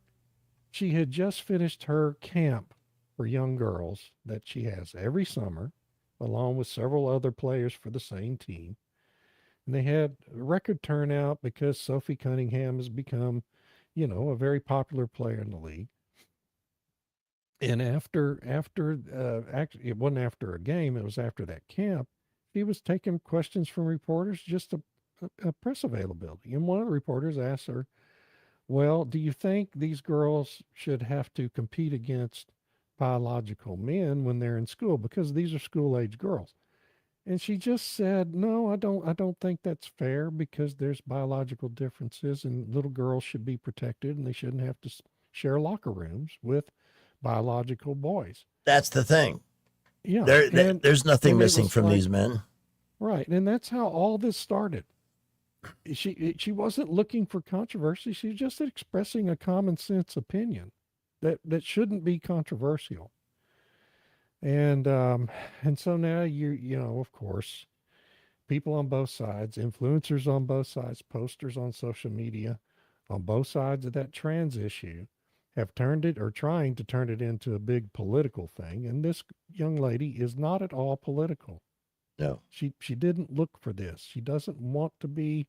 she had just finished her camp for young girls that she has every summer, along with several other players for the same team. And they had a record turnout because Sophie Cunningham has become, a very popular player in the league. And after actually, it wasn't after a game, it was after that camp, he was taking questions from reporters, just a press availability. And one of the reporters asked her, well, do you think these girls should have to compete against biological men when they're in school? Because these are school-age girls. And she just said, no, I don't think that's fair, because there's biological differences and little girls should be protected and they shouldn't have to share locker rooms with biological boys. That's the thing. Yeah. There's nothing missing from these men. Right. And that's how all this started. She wasn't looking for controversy. She was just expressing a common sense opinion. that shouldn't be controversial. And so now you know, of course, people on both sides, influencers on both sides, posters on social media, on both sides of that trans issue, have turned it or trying to turn it into a big political thing. And this young lady is not at all political. No. She didn't look for this. She doesn't want to be.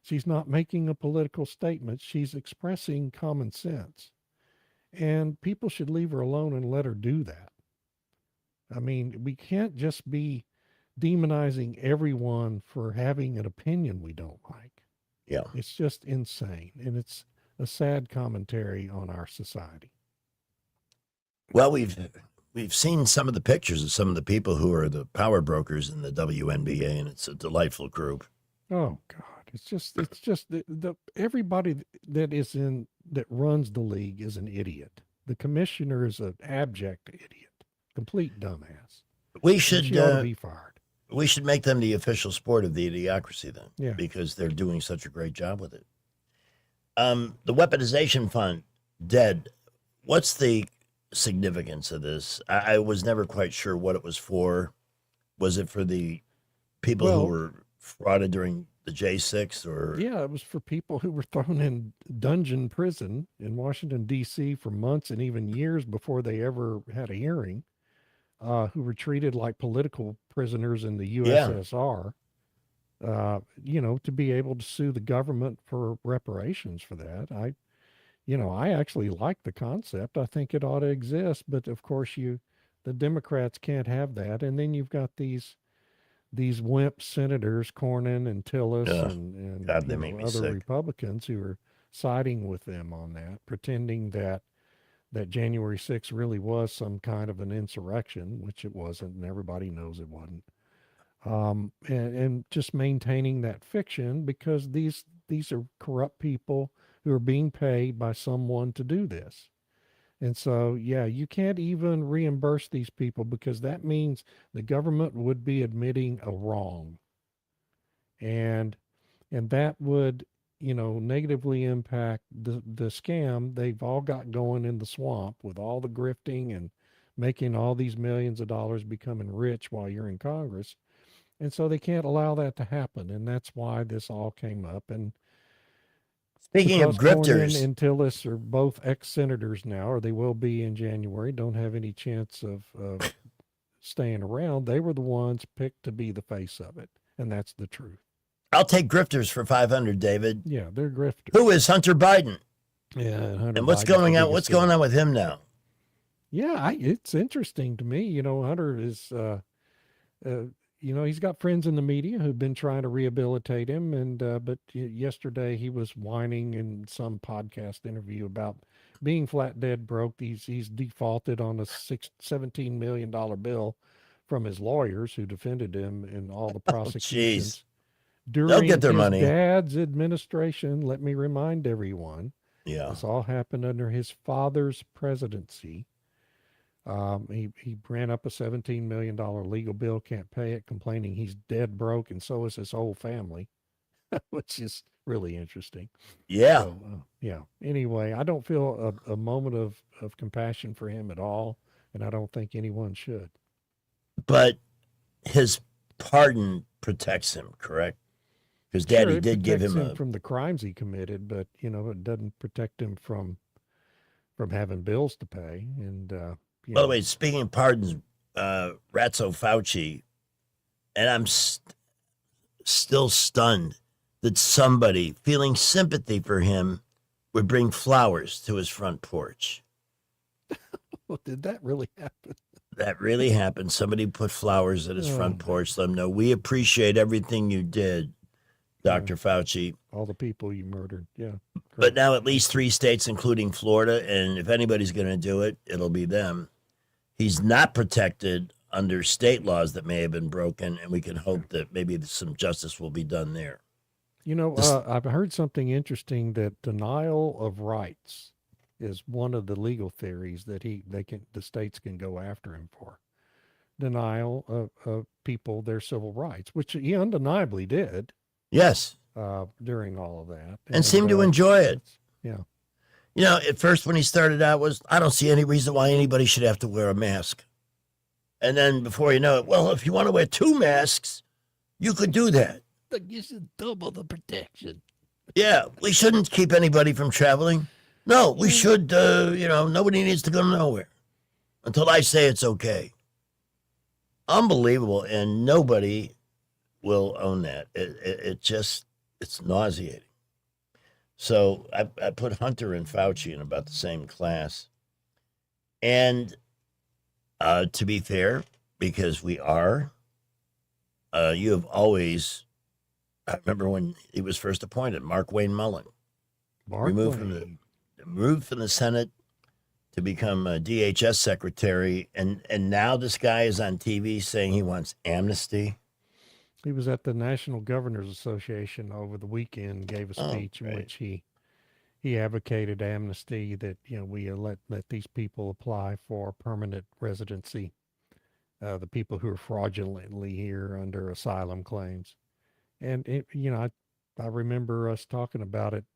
She's not making a political statement. She's expressing common sense. And people should leave her alone and let her do that. I mean, we can't just be demonizing everyone for having an opinion we don't like. Yeah. It's just insane. And it's a sad commentary on our society. Well, we've seen some of the pictures of some of the people who are the power brokers in the WNBA, and it's a delightful group. Oh God. It's just the everybody that runs the league is an idiot. The commissioner is an abject idiot, complete dumbass. We should She ought to be fired. We should make them the official sport of the idiocracy then, Yeah. because they're doing such a great job with it. The weaponization fund, dead. What's the significance of this? I was never quite sure what it was for. Was it for the people who were frauded during the J6 or? Yeah, it was for people who were thrown in dungeon prison in Washington, D.C. for months and even years before they ever had a hearing, who were treated like political prisoners in the USSR, you know, to be able to sue the government for reparations for that. I actually like the concept. I think it ought to exist, but of course the Democrats can't have that. And then you've got these wimp senators, Cornyn and Tillis, and God, they make me other sick. Republicans who are siding with them on that, pretending that January 6th really was some kind of an insurrection, which it wasn't, and everybody knows it wasn't. And just maintaining that fiction because these are corrupt people who are being paid by someone to do this. And so, yeah, you can't even reimburse these people because that means the government would be admitting a wrong. And that would, you know, negatively impact the scam they've all got going in the swamp with all the grifting and making all these millions of dollars becoming rich while you're in Congress. And so they can't allow that to happen. And that's why this all came up. And Speaking of grifters, Cornyn and Tillis are both ex-senators now, or they will be in January, don't have any chance of staying around. They were the ones picked to be the face of it. And that's the truth. I'll take grifters for 500, David. Yeah, they're grifters. Who is Hunter Biden? Yeah, Hunter and what's Biden's going the on? What's biggest going on with him now? Yeah, it's interesting to me. You know, Hunter is, you know, he's got friends in the media who've been trying to rehabilitate him. And, but yesterday he was whining in some podcast interview about being flat dead broke. He's defaulted on a $17 million bill from his lawyers who defended him in all the prosecutions. They'll During get their his money. dad's administration, let me remind everyone, Yeah. this all happened under his father's presidency. He ran up a $17 million legal bill, can't pay it, complaining he's dead broke, and so is his whole family, which is really interesting. Yeah. So, yeah. Anyway, I don't feel a moment of compassion for him at all, and I don't think anyone should. But his pardon protects him, correct? Because Daddy Sure, did give protects him a. from the crimes he committed, but you know, it doesn't protect him from having bills to pay. And By the way, speaking of pardons, Ratso Fauci, and I'm still stunned that somebody feeling sympathy for him would bring flowers to his front porch. well, did that really happen? That really happened. Somebody put flowers at his front porch, let him know, we appreciate everything you did, Dr. Fauci. All the people you murdered. Yeah. But now at least 3 states, including Florida, and if anybody's going to do it, it'll be them. He's not protected under state laws that may have been broken, and we can hope that maybe some justice will be done there. You know, I've heard something interesting that denial of rights is one of the legal theories that the states can go after him for. Denial of people their civil rights, which he undeniably did. Yes. During all of that. And seemed to enjoy it. Yeah. You know, at first when he started out was, I don't see any reason why anybody should have to wear a mask. And then before you know it, well, if you want to wear 2 masks, you could do that. That gives you double the protection. Yeah, we shouldn't keep anybody from traveling. No, we should, nobody needs to go nowhere until I say it's okay. Unbelievable, and nobody will own that. It's nauseating. So I put Hunter and Fauci in about the same class. And to be fair, because we are, you have always, I remember when he was first appointed, Mark Wayne Mullen, removed from the Senate to become a DHS secretary. And now this guy is on TV saying he wants amnesty. He was at the National Governors Association over the weekend, gave a speech in which he advocated amnesty, that, we let these people apply for permanent residency, the people who are fraudulently here under asylum claims. And, I remember us talking about it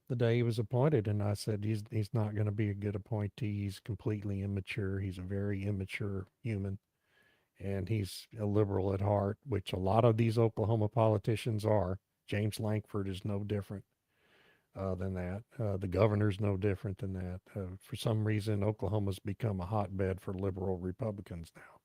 the day he was appointed, and I said, he's not going to be a good appointee. He's completely immature. He's a very immature human. And he's a liberal at heart, which a lot of these Oklahoma politicians are. James Lankford is no different than that. The governor's no different than that. For some reason, Oklahoma's become a hotbed for liberal Republicans now.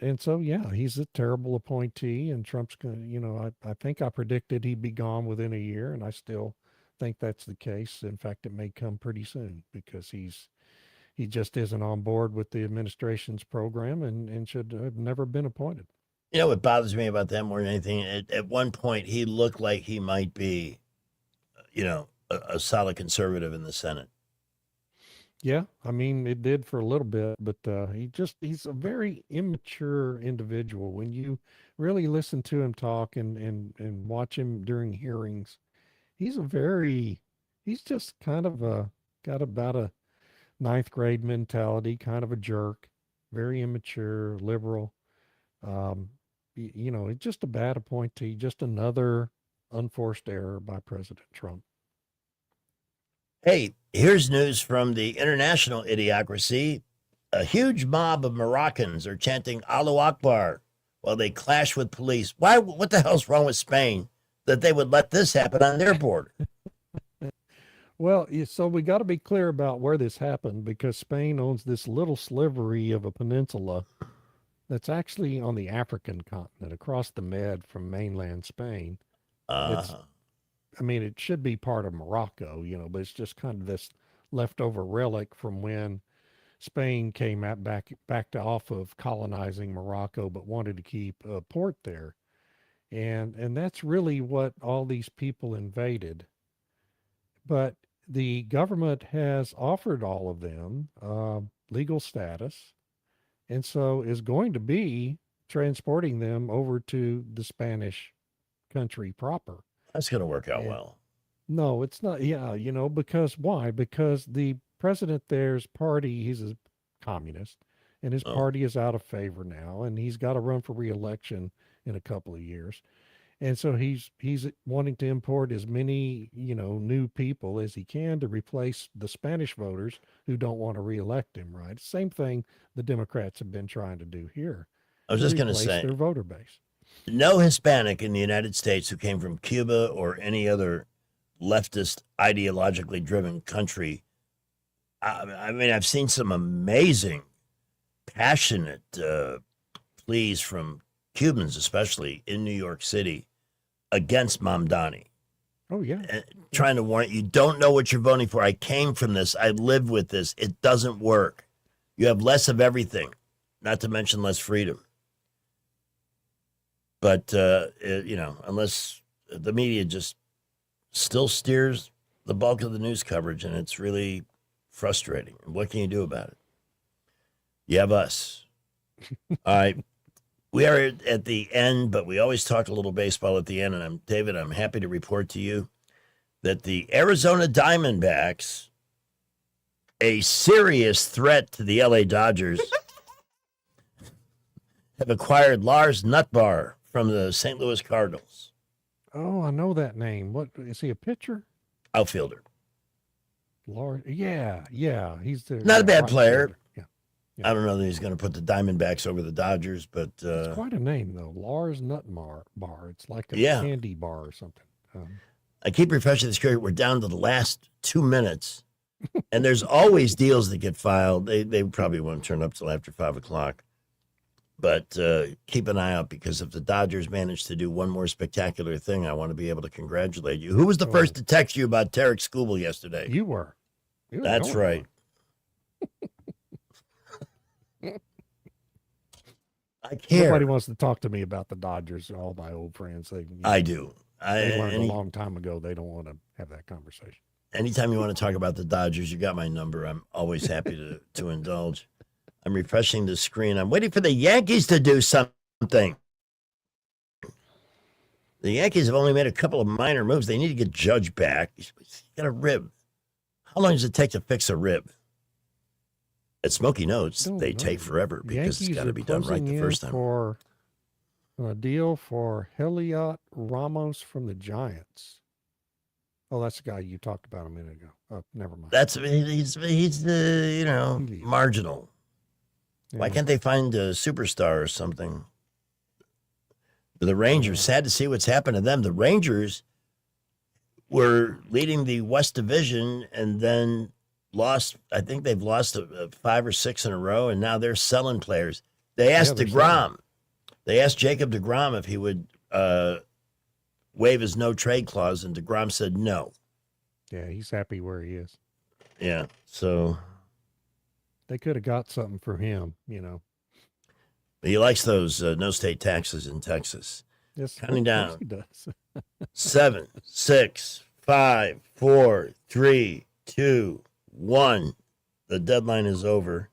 And so, yeah, he's a terrible appointee, and Trump's going to, I think I predicted he'd be gone within a year, and I still think that's the case. In fact, it may come pretty soon because he just isn't on board with the administration's program and should have never been appointed. You know what bothers me about that more than anything? At one point, he looked like he might be, a solid conservative in the Senate. Yeah, I mean, it did for a little bit, but he's a very immature individual. When you really listen to him talk and watch him during hearings, he's just kind of got about a 9th grade mentality, kind of a jerk, very immature, liberal. It's just a bad appointee, just another unforced error by President Trump. Hey, here's news from the international idiocracy. A huge mob of Moroccans are chanting Allahu Akbar while they clash with police. Why? What the hell's wrong with Spain that they would let this happen on their border? Well, so we got to be clear about where this happened, because Spain owns this little slivery of a peninsula that's actually on the African continent, across the Med from mainland Spain. It should be part of Morocco, but it's just kind of this leftover relic from when Spain came back off of colonizing Morocco, but wanted to keep a port there. And that's really what all these people invaded. But the government has offered all of them legal status, and so is going to be transporting them over to the Spanish country proper. That's going to work out well. No, it's not. Yeah, because why? Because the president there's party, he's a communist, and his party is out of favor now, and he's got to run for re-election in a couple of years. And so he's wanting to import as many, new people as he can to replace the Spanish voters who don't want to reelect him, right? Same thing the Democrats have been trying to do here. I was just going to say, their voter base. No Hispanic in the United States who came from Cuba or any other leftist, ideologically driven country. I've seen some amazing, passionate pleas from Cubans, especially in New York City, against Mamdani. Oh, yeah. Trying to warn you, don't know what you're voting for. I came from this. I live with this. It doesn't work. You have less of everything, not to mention less freedom. But, unless the media just still steers the bulk of the news coverage, and it's really frustrating. What can you do about it? You have us. All right. We are at the end, but we always talk a little baseball at the end. And I'm happy to report to you that the Arizona Diamondbacks, a serious threat to the LA Dodgers, have acquired Lars Nootbaar from the St. Louis Cardinals. Oh, I know that name. What is he, a pitcher? Outfielder. Lars. Yeah. He's the Not a bad right player. fielder. Yeah. I don't know that he's going to put the Diamondbacks over the Dodgers, but It's quite a name though, Lars Nutmar bar. It's like a Yeah. candy bar or something. I keep refreshing the screen. We're down to the last 2 minutes, and there's always deals that get filed. They probably won't turn up till after 5 o'clock, but keep an eye out, because if the Dodgers manage to do one more spectacular thing, I want to be able to congratulate you. Who was the first to text you about Tarek Skubal yesterday? You were. That's going right. I care. Nobody wants to talk to me about the Dodgers. All my old friends. I do. They learned a long time ago they don't want to have that conversation. Anytime you want to talk about the Dodgers, you got my number. I'm always happy to indulge. I'm refreshing the screen. I'm waiting for the Yankees to do something. The Yankees have only made a couple of minor moves. They need to get Judge back. He's got a rib. How long does it take to fix a rib? At Smoky Notes, they take forever because it's got to be done right the first time. For a deal for Heliot Ramos from the Giants. Oh, that's the guy you talked about a minute ago. Oh, never mind. He's the marginal. Yeah. Why can't they find a superstar or something? The Rangers, sad to see what's happened to them. The Rangers were leading the West Division and then lost. I think they've lost 5 or 6 in a row, and now they're selling players. They asked DeGrom. They asked Jacob DeGrom if he would waive his no trade clause, and DeGrom said no. Yeah, he's happy where he is. Yeah, so they could have got something for him, He likes those no state taxes in Texas. Yes, counting down. He does. 7, 6, 5, 4, 3, 2, 1. The deadline is over.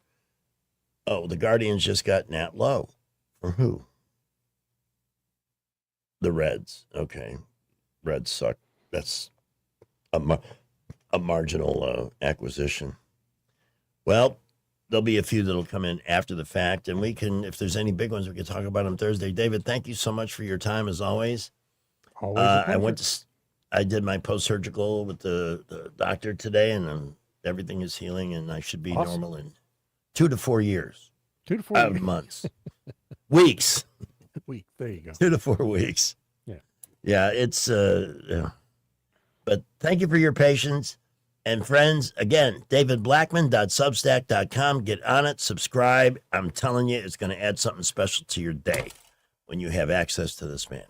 Oh, the Guardians just got Nat Lowe. For who? The Reds. Okay. Reds suck. That's a marginal acquisition. Well, there'll be a few that'll come in after the fact, and we can, if there's any big ones, we can talk about them Thursday. David, thank you so much for your time as always. Always a pleasure. I did my post-surgical with the doctor today, and everything is healing, and I should be normal in 2 to 4 years. 2 to 4 years. Months. Weeks. Week. There you go. 2 to 4 weeks. Yeah. Yeah, it's yeah. But thank you for your patience. And friends, again, davidblackman.substack.com. Get on it, subscribe. I'm telling you, it's going to add something special to your day when you have access to this man.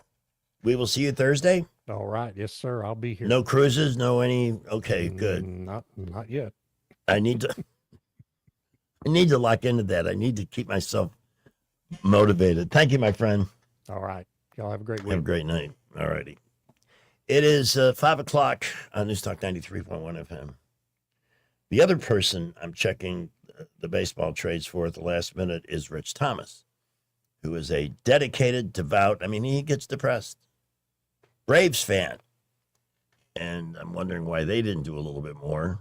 We will see you Thursday. All right. Yes, sir. I'll be here. No cruises, no any. Okay, good. Not yet. I need to lock into that. I need to keep myself motivated. Thank you, my friend. All right. Y'all have a great week. Have a great night. All righty. It is 5 o'clock on News Talk 93.1 FM. The other person I'm checking the baseball trades for at the last minute is Rich Thomas, who is a dedicated, devout, he gets depressed, Braves fan. And I'm wondering why they didn't do a little bit more,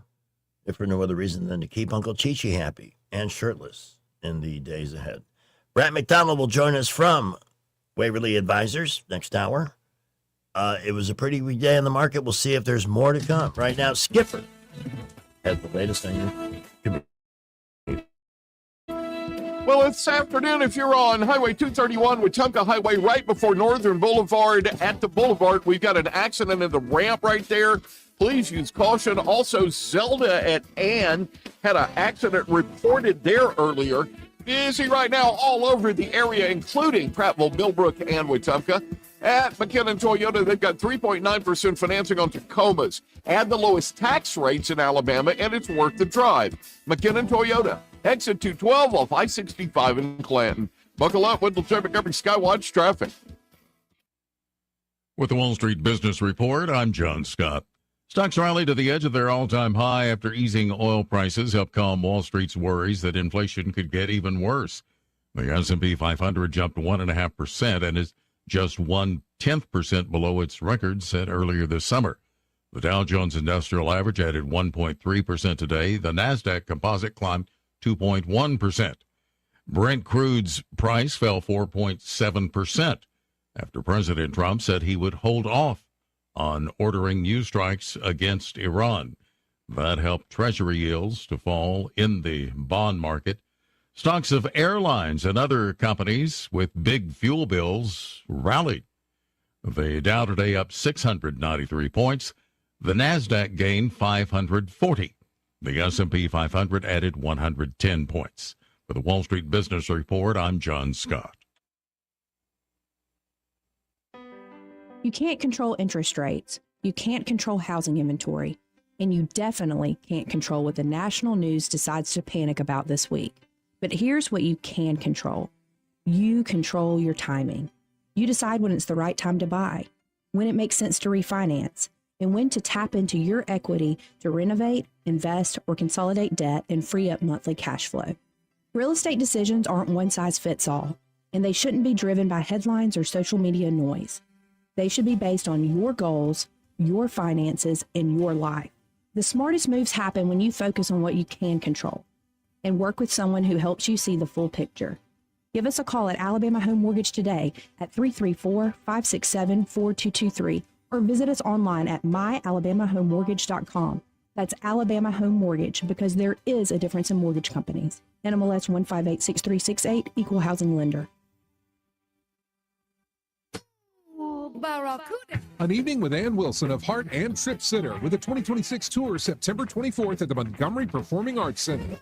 if for no other reason than to keep Uncle Chi-Chi happy and shirtless in the days ahead. Brett McDonald will join us from Waverly Advisors next hour. It was a pretty weak day in the market. We'll see if there's more to come. Right now, Skipper has the latest on you. Well, this afternoon, if you're on Highway 231 Wetumpka Highway right before Northern Boulevard at the Boulevard, we've got an accident in the ramp right there. Please use caution. Also, Zelda at Ann had an accident reported there earlier. Busy right now all over the area, including Prattville, Millbrook, and Wetumpka. At McKinnon Toyota, they've got 3.9% financing on Tacomas. Add the lowest tax rates in Alabama, and it's worth the drive. McKinnon Toyota, exit 212 off I-65 in Clanton. Buckle up with the traffic covering Skywatch traffic. With the Wall Street Business Report, I'm John Scott. Stocks rallied to the edge of their all-time high after easing oil prices helped calm Wall Street's worries that inflation could get even worse. The S&P 500 jumped 1.5% and is just 0.1% below its record set earlier this summer. The Dow Jones Industrial Average added 1.3% today. The NASDAQ Composite climbed 2.1%. Brent crude's price fell 4.7% after President Trump said he would hold off on ordering new strikes against Iran. That helped Treasury yields to fall in the bond market. Stocks of airlines and other companies with big fuel bills rallied. The Dow today up 693 points. The Nasdaq gained 540. The S&P 500 added 110 points. For the Wall Street Business Report, I'm John Scott. You can't control interest rates. You can't control housing inventory. And you definitely can't control what the national news decides to panic about this week. But here's what you can control. You control your timing. You decide when it's the right time to buy, when it makes sense to refinance, and when to tap into your equity to renovate, invest, or consolidate debt and free up monthly cash flow. Real estate decisions aren't one size fits all, and they shouldn't be driven by headlines or social media noise. They should be based on your goals, your finances, and your life. The smartest moves happen when you focus on what you can control and work with someone who helps you see the full picture. Give us a call at Alabama Home Mortgage today at 334-567-4223 or visit us online at myalabamahomemortgage.com. That's Alabama Home Mortgage, because there is a difference in mortgage companies. NMLS 1586368, Equal Housing Lender. An evening with Ann Wilson of Heart and Trip Sitter with the 2026 tour September 24th at the Montgomery Performing Arts Center.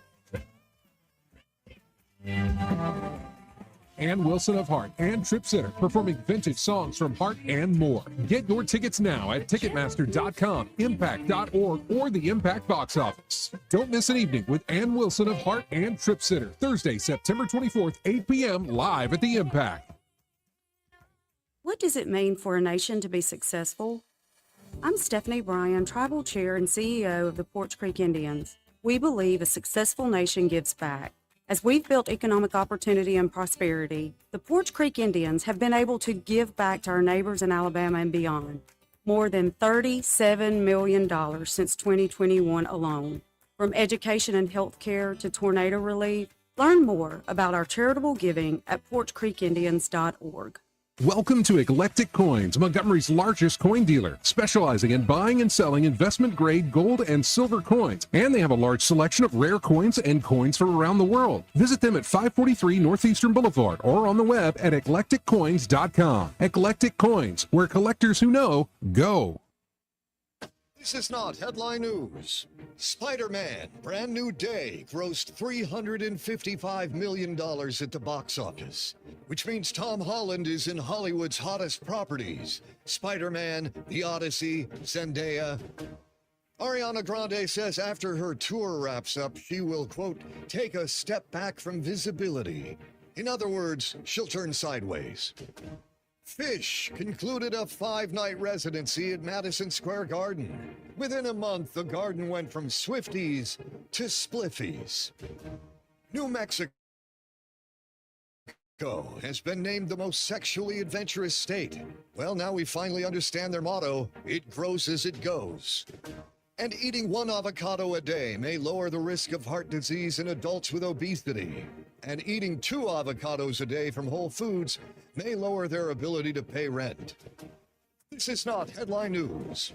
Ann Wilson of Heart and Trip Sitter performing vintage songs from Heart and more. Get your tickets now at Ticketmaster.com, Impact.org, or the Impact box office. Don't miss an evening with Ann Wilson of Heart and Trip Sitter, Thursday, September 24th, 8 p.m. live at the Impact. What does it mean for a nation to be successful? I'm Stephanie Bryan, Tribal Chair and CEO of the Poarch Creek Indians. We believe a successful nation gives back. As we've built economic opportunity and prosperity, the Poarch Creek Indians have been able to give back to our neighbors in Alabama and beyond. More than $37 million since 2021 alone. From education and health care to tornado relief, learn more about our charitable giving at PoarchCreekIndians.org. Welcome to Eclectic Coins, Montgomery's largest coin dealer, specializing in buying and selling investment-grade gold and silver coins. And they have a large selection of rare coins and coins from around the world. Visit them at 543 Northeastern Boulevard or on the web at eclecticcoins.com. Eclectic Coins, where collectors who know go. This is not headline news. Spider-Man, brand new day, grossed $355 million at the box office, which means Tom Holland is in Hollywood's hottest properties. Spider-Man, The Odyssey, Zendaya. Ariana Grande says after her tour wraps up, she will, quote, take a step back from visibility. In other words, she'll turn sideways. Fish concluded a 5-night residency at Madison Square Garden. Within a month, the garden went from Swifties to Spliffies. New Mexico has been named the most sexually adventurous state. Well, now we finally understand their motto, it grows as it goes. And eating 1 avocado a day may lower the risk of heart disease in adults with obesity. And eating 2 avocados a day from Whole Foods may lower their ability to pay rent. This is not headline news.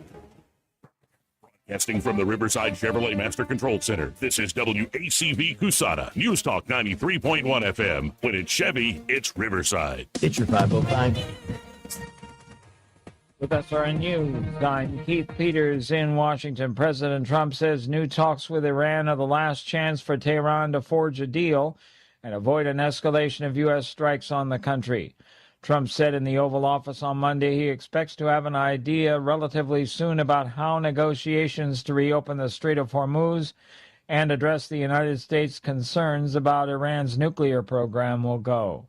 Broadcasting from the Riverside Chevrolet Master Control Center, this is WACV Cusada, News Talk 93.1 FM. When it's Chevy, it's Riverside. It's your 505. With SRN News, I'm Keith Peters in Washington. President Trump says new talks with Iran are the last chance for Tehran to forge a deal and avoid an escalation of U.S. strikes on the country. Trump said in the Oval Office on Monday he expects to have an idea relatively soon about how negotiations to reopen the Strait of Hormuz and address the United States' concerns about Iran's nuclear program will go.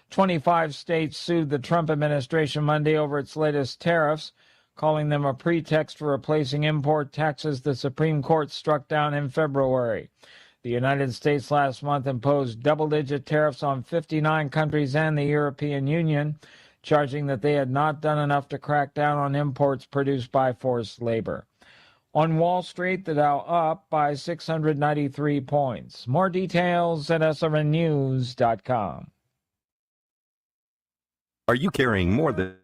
25 states sued the Trump administration Monday over its latest tariffs, calling them a pretext for replacing import taxes the Supreme Court struck down in February. The United States last month imposed double-digit tariffs on 59 countries and the European Union, charging that they had not done enough to crack down on imports produced by forced labor. On Wall Street, the Dow up by 693 points. More details at srnnews.com. Are you carrying more than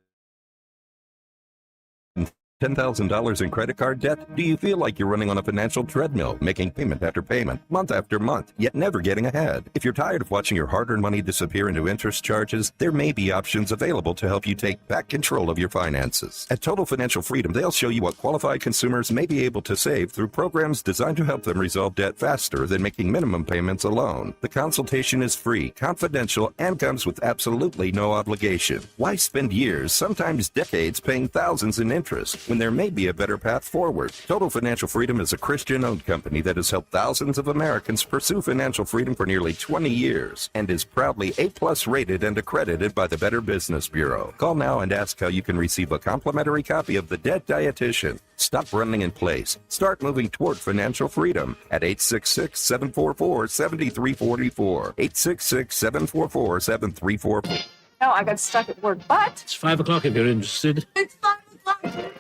$10,000 in credit card debt? Do you feel like you're running on a financial treadmill, making payment after payment, month after month, yet never getting ahead? If you're tired of watching your hard-earned money disappear into interest charges, there may be options available to help you take back control of your finances. At Total Financial Freedom, they'll show you what qualified consumers may be able to save through programs designed to help them resolve debt faster than making minimum payments alone. The consultation is free, confidential, and comes with absolutely no obligation. Why spend years, sometimes decades, paying thousands in interest when there may be a better path forward? Total Financial Freedom is a Christian-owned company that has helped thousands of Americans pursue financial freedom for nearly 20 years and is proudly A+ rated and accredited by the Better Business Bureau. Call now and ask how you can receive a complimentary copy of The Debt Dietitian. Stop running in place. Start moving toward financial freedom at 866-744-7344. 866-744-7344. No, I got stuck at work, but It's 5 o'clock if you're interested. it's 5 o'clock.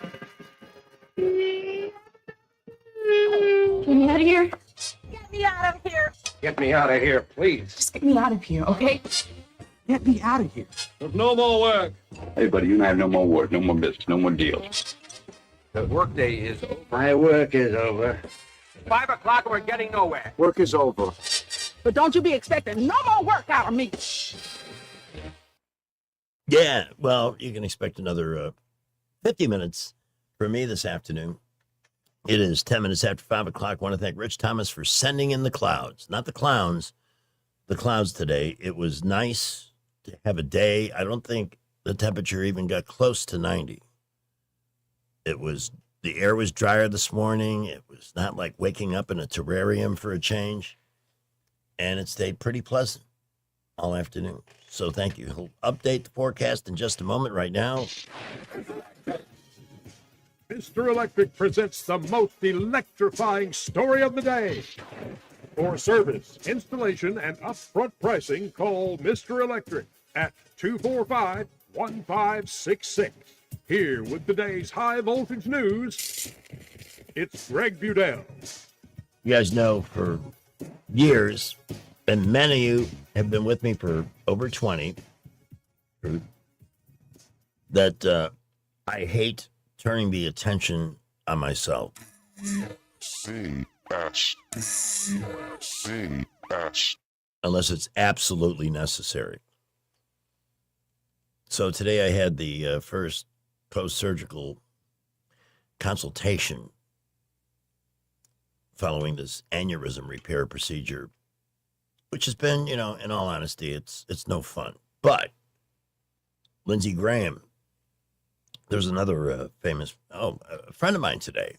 Get me out of here. Get me out of here. Get me out of here, please. Just get me out of here, okay? Get me out of here. There's no more work. Hey, buddy, you and I have no more work, no more business, no more deals. The workday is over. My work is over. 5 o'clock, we're getting nowhere. Work is over. But don't you be expecting no more work out of me. Yeah, well, you can expect another 50 minutes from me this afternoon. It is 10 minutes after 5 o'clock. I want to thank Rich Thomas for sending in the clouds. Not the clowns, the clouds today. It was nice to have a day. I don't think the temperature even got close to 90. The air was drier this morning. It was not like waking up in a terrarium for a change. And it stayed pretty pleasant all afternoon. So thank you. He'll update the forecast in just a moment. Right now, Mr. Electric presents the most electrifying story of the day. For service, installation, and upfront pricing, call Mr. Electric at 245-1566. Here with today's high voltage news, it's Greg Budell. you guys know for years, and many of you have been with me for over 20, that I hate turning the attention on myself. Unless it's absolutely necessary. So today I had the first post-surgical consultation following this aneurysm repair procedure, which has been, in all honesty, it's no fun. But Lindsey Graham, there's another famous, a friend of mine today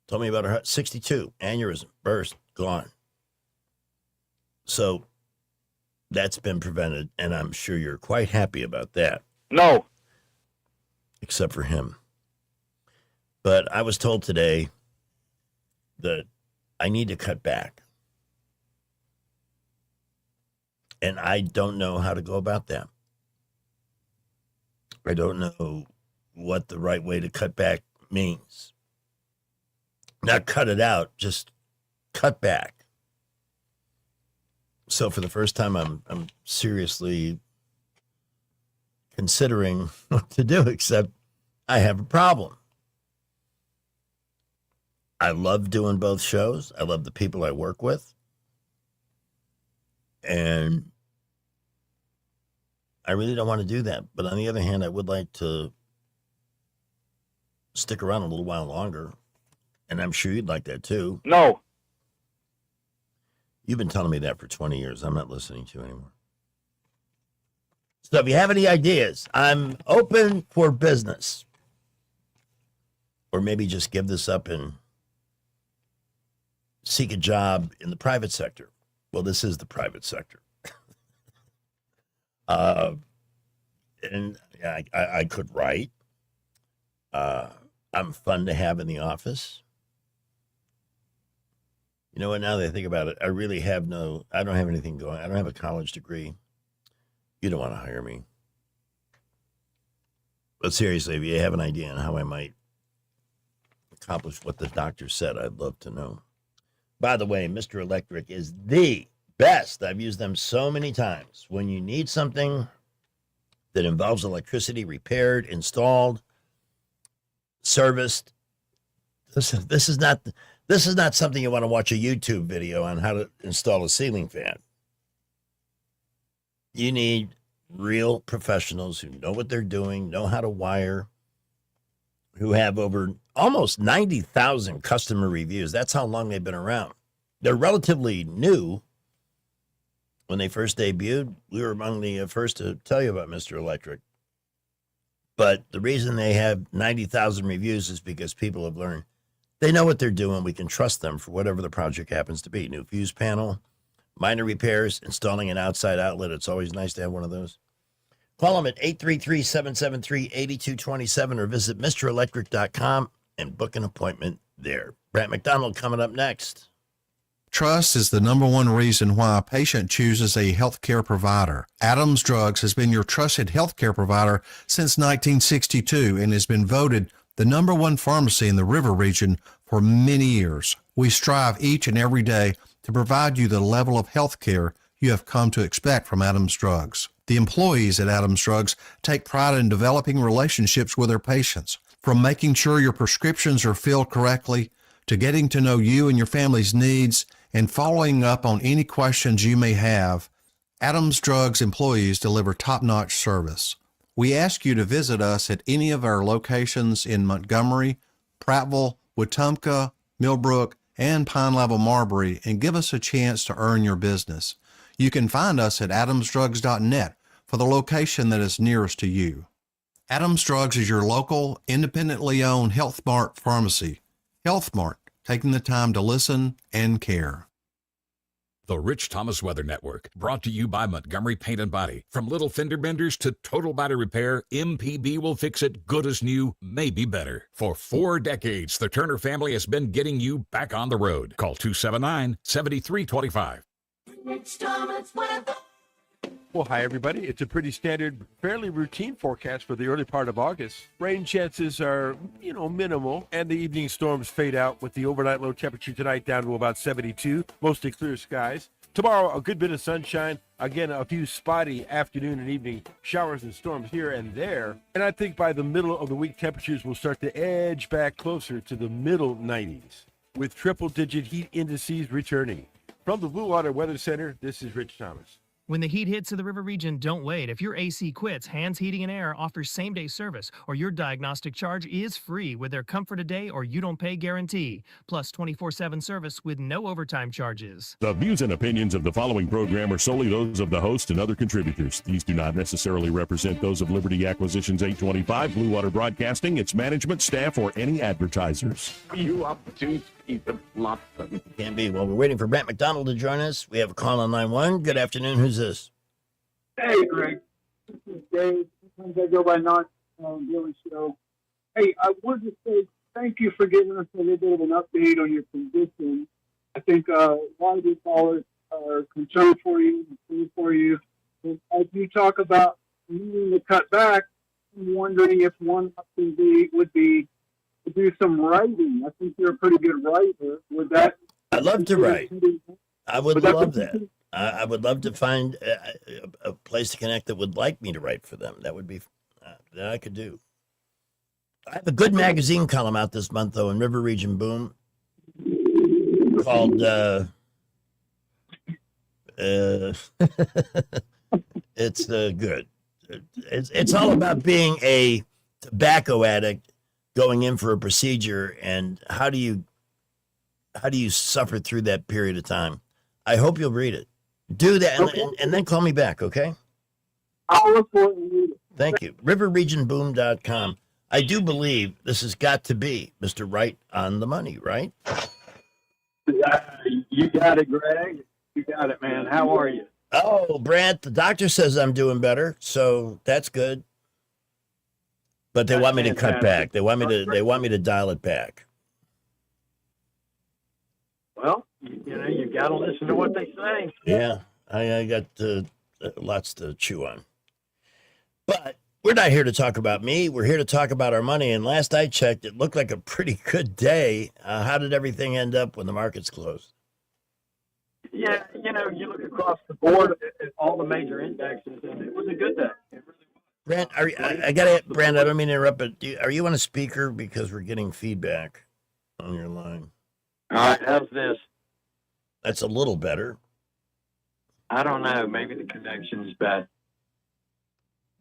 told me about her 62, aneurysm, burst, gone. So that's been prevented, and I'm sure you're quite happy about that. No. Except for him. But I was told today that I need to cut back. And I don't know how to go about that. I don't know what the right way to cut back means. Not cut it out, just cut back. So for the first time, I'm seriously considering what to do, except I have a problem. I love doing both shows. I love the people I work with. And I really don't want to do that. But on the other hand, I would like to stick around a little while longer. And I'm sure you'd like that too. No. You've been telling me that for 20 years. I'm not listening to you anymore. So if you have any ideas, I'm open for business. Or maybe just give this up and seek a job in the private sector. Well, this is the private sector. And I could write. I'm fun to have in the office. You know what, now that I think about it, I don't have anything going. I don't have a college degree. You don't want to hire me. But seriously, if you have an idea on how I might accomplish what the doctor said, I'd love to know. By the way, Mr. Electric is the best. I've used them so many times. When you need something that involves electricity repaired, installed, serviced. This is not something you want to watch a YouTube video on how to install a ceiling fan. You need real professionals who know what they're doing, know how to wire, who have over almost 90,000 customer reviews. That's how long they've been around. They're relatively new. When they first debuted, we were among the first to tell you about Mr. Electric. But the reason they have 90,000 reviews is because people have learned they know what they're doing. We can trust them for whatever the project happens to be. New fuse panel, minor repairs, installing an outside outlet. It's always nice to have one of those. Call them at 833-773-8227 or visit MrElectric.com and book an appointment there. Brant McDonald coming up next. Trust is the number one reason why a patient chooses a healthcare provider. Adams Drugs has been your trusted healthcare provider since 1962 and has been voted the number one pharmacy in the River region for many years. We strive each and every day to provide you the level of healthcare you have come to expect from Adams Drugs. The employees at Adams Drugs take pride in developing relationships with their patients, from making sure your prescriptions are filled correctly to getting to know you and your family's needs and following up on any questions you may have. Adams Drugs employees deliver top-notch service. We ask you to visit us at any of our locations in Montgomery, Prattville, Wetumpka, Millbrook, and Pine Level Marbury and give us a chance to earn your business. You can find us at adamsdrugs.net for the location that is nearest to you. Adams Drugs is your local, independently owned Health Mart pharmacy. Health Mart, taking the time to listen and care. The Rich Thomas Weather Network, brought to you by Montgomery Paint and Body. From little fender benders to total body repair, MPB will fix it good as new, maybe better. For 4 decades, the Turner family has been getting you back on the road. Call 279-7325. Rich Thomas Weather. Well, hi, everybody. It's a pretty standard, fairly routine forecast for the early part of August. Rain chances are, minimal, and the evening storms fade out with the overnight low temperature tonight down to about 72, mostly clear skies. Tomorrow, a good bit of sunshine. Again, a few spotty afternoon and evening showers and storms here and there. And I think by the middle of the week, temperatures will start to edge back closer to the middle 90s, with triple-digit heat indices returning. From the Blue Water Weather Center, this is Rich Thomas. When the heat hits to the River region, don't wait. If your AC quits, Hands Heating and Air offers same-day service, or your diagnostic charge is free with their Comfort a Day or You Don't Pay guarantee, plus 24/7 service with no overtime charges. The views and opinions of the following program are solely those of the host and other contributors. These do not necessarily represent those of Liberty Acquisitions 825, Blue Water Broadcasting, its management, staff, or any advertisers. You up to Can't be. Well, we're waiting for Brant McDonald to join us. We have a call on line 1. Good afternoon. Who's this? Hey, Greg. This is Dave. Sometimes I go by not Billy Show. Hey, I wanted to say thank you for giving us a little bit of an update on your position. I think a lot of your callers are concerned for you, and for you. And as you talk about needing to cut back, I'm wondering if one option would be to do some writing. I think you're a pretty good writer. Would that? I'd love to write. I would love that. I would love to find a place to connect that would like me to write for them. That would be that I could do. I have a good magazine column out this month, though, in River Region Boom called it's good. It's all about being a tobacco addict going in for a procedure, and how do you suffer through that period of time. I hope you'll read it. Do that, and then call me back, okay? I'll look for it and read it. Thank you. RiverRegionBoom.com. I do believe this has got to be Mr. Right on the money, right? You got it, Greg. You got it, man. How are you? Oh, Brant, the doctor says I'm doing better, so that's good. But they want me to cut back. They want me to dial it back. Well, you got to listen to what they say. Yeah, I got lots to chew on. But we're not here to talk about me. We're here to talk about our money. And last I checked, it looked like a pretty good day. How did everything end up when the markets closed? Yeah, you look across the board at all the major indexes, and it was a good day. Brent, I got to, Brent, I don't mean to interrupt, but are you on a speaker? Because we're getting feedback on your line. All right, how's this? That's a little better. I don't know. Maybe the connection's bad.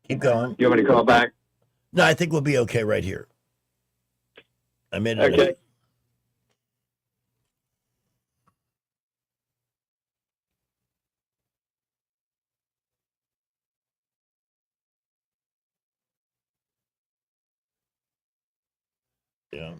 Keep going. You want me to call back? No, I think we'll be okay right here. I made it. Okay. Yeah.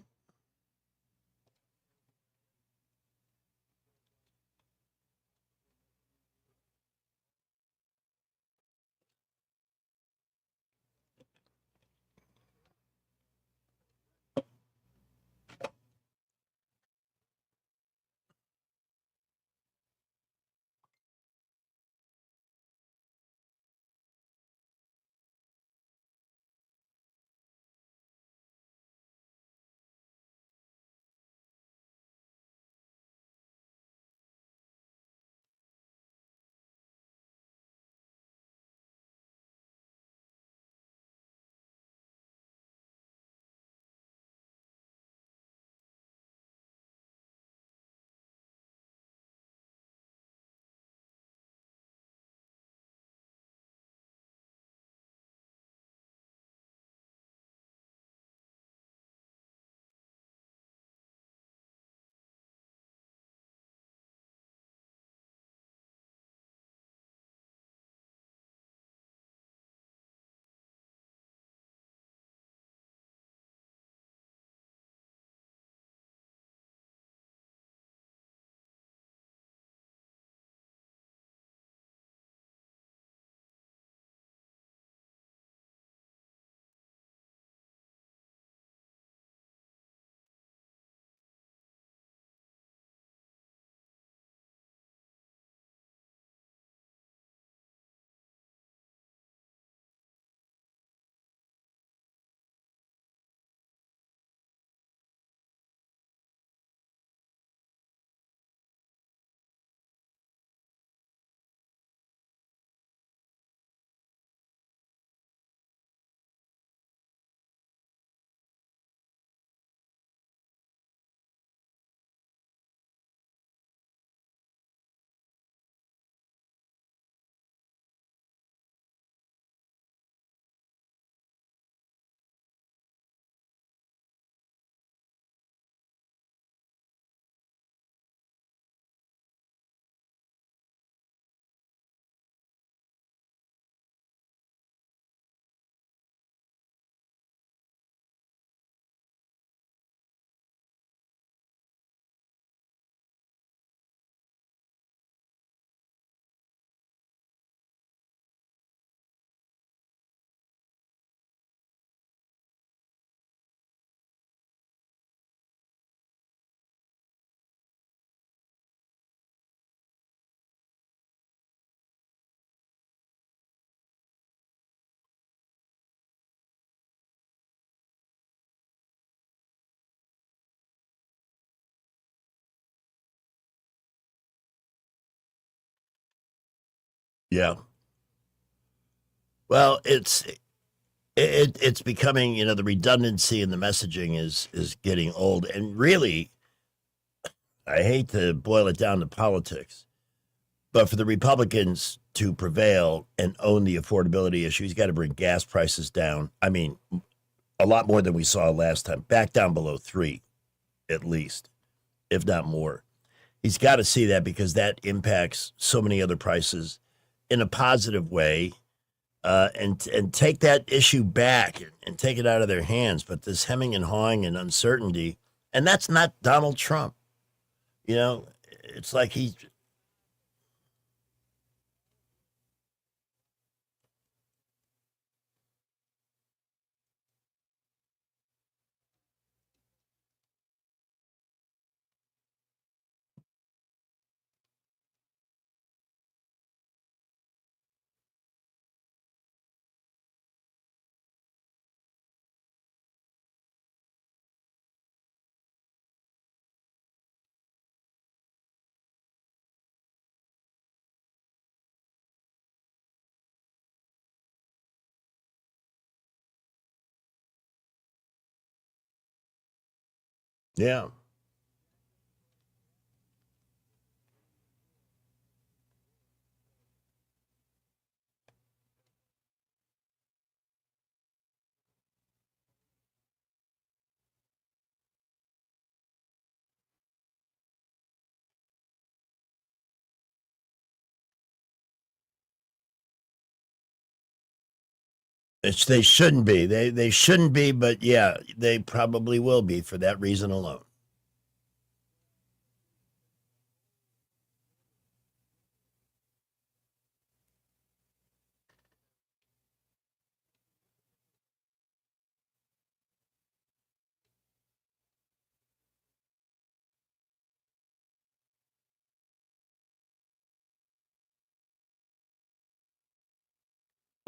Yeah. Well, it's becoming, the redundancy in the messaging is getting old. And really, I hate to boil it down to politics, but for the Republicans to prevail and own the affordability issue, he's got to bring gas prices down. I mean, a lot more than we saw last time, back down below 3, at least, if not more. He's got to see that because that impacts so many other prices in a positive way, and take that issue back and take it out of their hands. But this hemming and hawing and uncertainty, and that's not Donald Trump. It's like he Yeah. They shouldn't be. They shouldn't be, but yeah, they probably will be for that reason alone.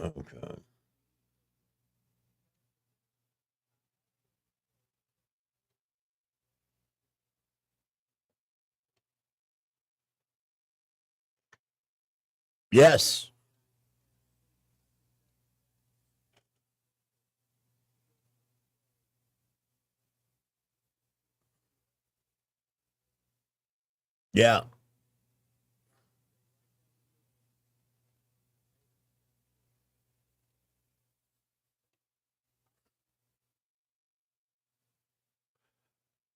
Oh, God. Yes. Yeah.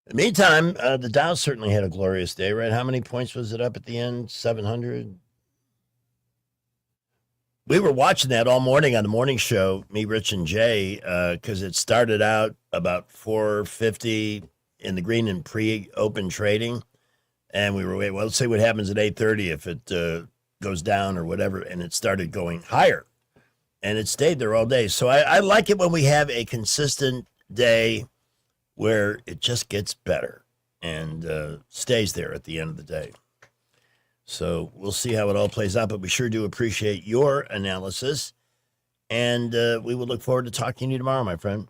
In the meantime, the Dow certainly had a glorious day, right? How many points was it up at the end? 700? We were watching that all morning on the morning show, me, Rich, and Jay, because it started out about 450 in the green in pre-open trading. And we were waiting, well, let's see what happens at 8:30 if it goes down or whatever. And it started going higher. And it stayed there all day. So I like it when we have a consistent day where it just gets better and stays there at the end of the day. So we'll see how it all plays out, but we sure do appreciate your analysis. And we will look forward to talking to you tomorrow, my friend.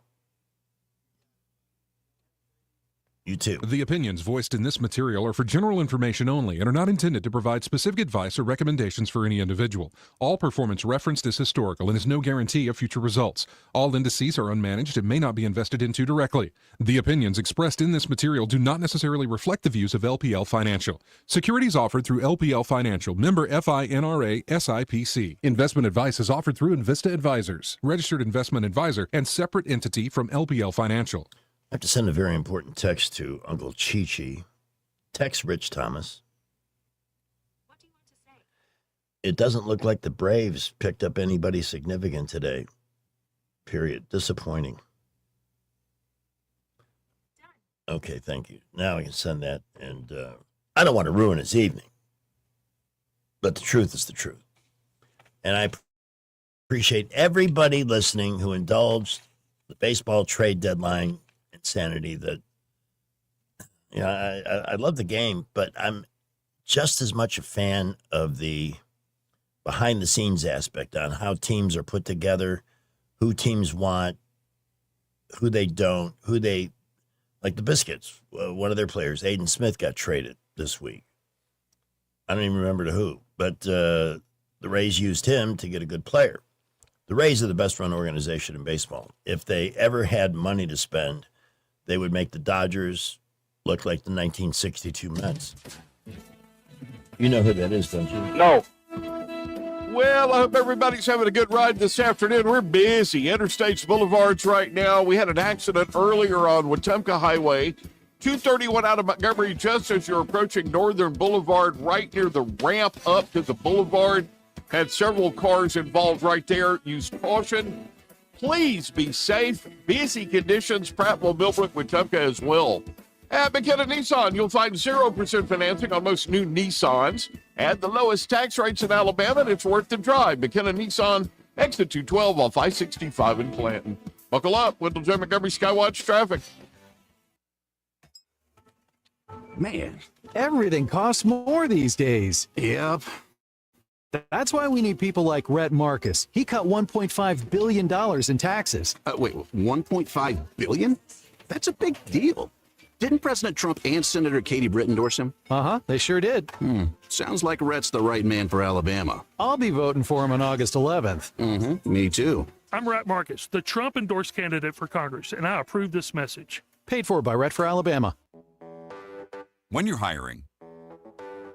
You too. The opinions voiced in this material are for general information only and are not intended to provide specific advice or recommendations for any individual. All performance referenced is historical and is no guarantee of future results. All indices are unmanaged and may not be invested into directly. The opinions expressed in this material do not necessarily reflect the views of LPL Financial. Securities offered through LPL Financial, member FINRA SIPC. Investment advice is offered through Invista Advisors, registered investment advisor, and separate entity from LPL Financial. I have to send a very important text to Uncle Chi-Chi. Text Rich Thomas. What do you want to say? It doesn't look like the Braves picked up anybody significant today. Period. Disappointing. Done. Okay, thank you. Now I can send that. And I don't want to ruin his evening. But the truth is the truth. And I appreciate everybody listening who indulged the baseball trade deadline insanity that, you know, I love the game, but I'm just as much a fan of the behind the scenes aspect on how teams are put together, who teams want, who they don't, who they, like the Biscuits, one of their players, Aiden Smith, got traded this week. I don't even remember to who, but the Rays used him to get a good player. The Rays are the best run organization in baseball. If they ever had money to spend, they would make the Dodgers look like the 1962 Mets. You know who that is, don't you? No. Well, I hope everybody's having a good ride this afternoon. We're busy. Interstates, boulevards right now. We had an accident earlier on Wetumpka Highway. 231 out of Montgomery, just as you're approaching Northern Boulevard, right near the ramp up to the boulevard. Had several cars involved right there. Use caution. Please be safe. Busy conditions, Prattville, Millbrook, Wetumpka as well. At McKenna Nissan, you'll find 0% financing on most new Nissans at the lowest tax rates in Alabama, and it's worth the drive. McKenna Nissan, exit 212 off I-65 in Clanton. Buckle up. Wendell J. Montgomery Skywatch traffic. Man, everything costs more these days. Yep. That's why we need people like Rhett Marcus. He cut $1.5 billion in taxes. Wait, $1.5 billion? That's a big deal. Didn't President Trump and Senator Katie Britt endorse him? Uh-huh, they sure did. Sounds like Rhett's the right man for Alabama. I'll be voting for him on August 11th. Mm-hmm, me too. I'm Rhett Marcus, the Trump-endorsed candidate for Congress, and I approve this message. Paid for by Rhett for Alabama. When you're hiring,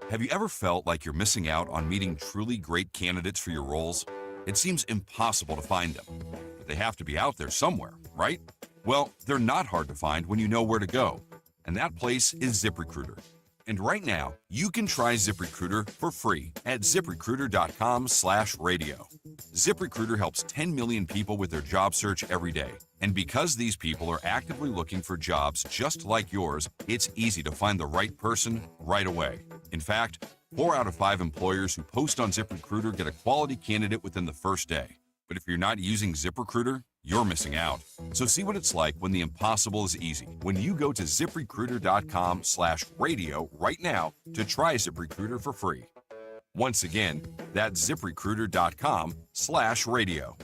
have you ever felt like you're missing out on meeting truly great candidates for your roles? It seems impossible to find them, but they have to be out there somewhere, right? Well, they're not hard to find when you know where to go, and that place is ZipRecruiter. And right now, you can try ZipRecruiter for free at ZipRecruiter.com/radio. ZipRecruiter helps 10 million people with their job search every day. And because these people are actively looking for jobs just like yours, it's easy to find the right person right away. In fact, 4 out of 5 employers who post on ZipRecruiter get a quality candidate within the first day. But if you're not using ZipRecruiter, you're missing out. So see what it's like when the impossible is easy. When you go to ZipRecruiter.com/radio right now to try ZipRecruiter for free. Once again, that's ZipRecruiter.com/radio.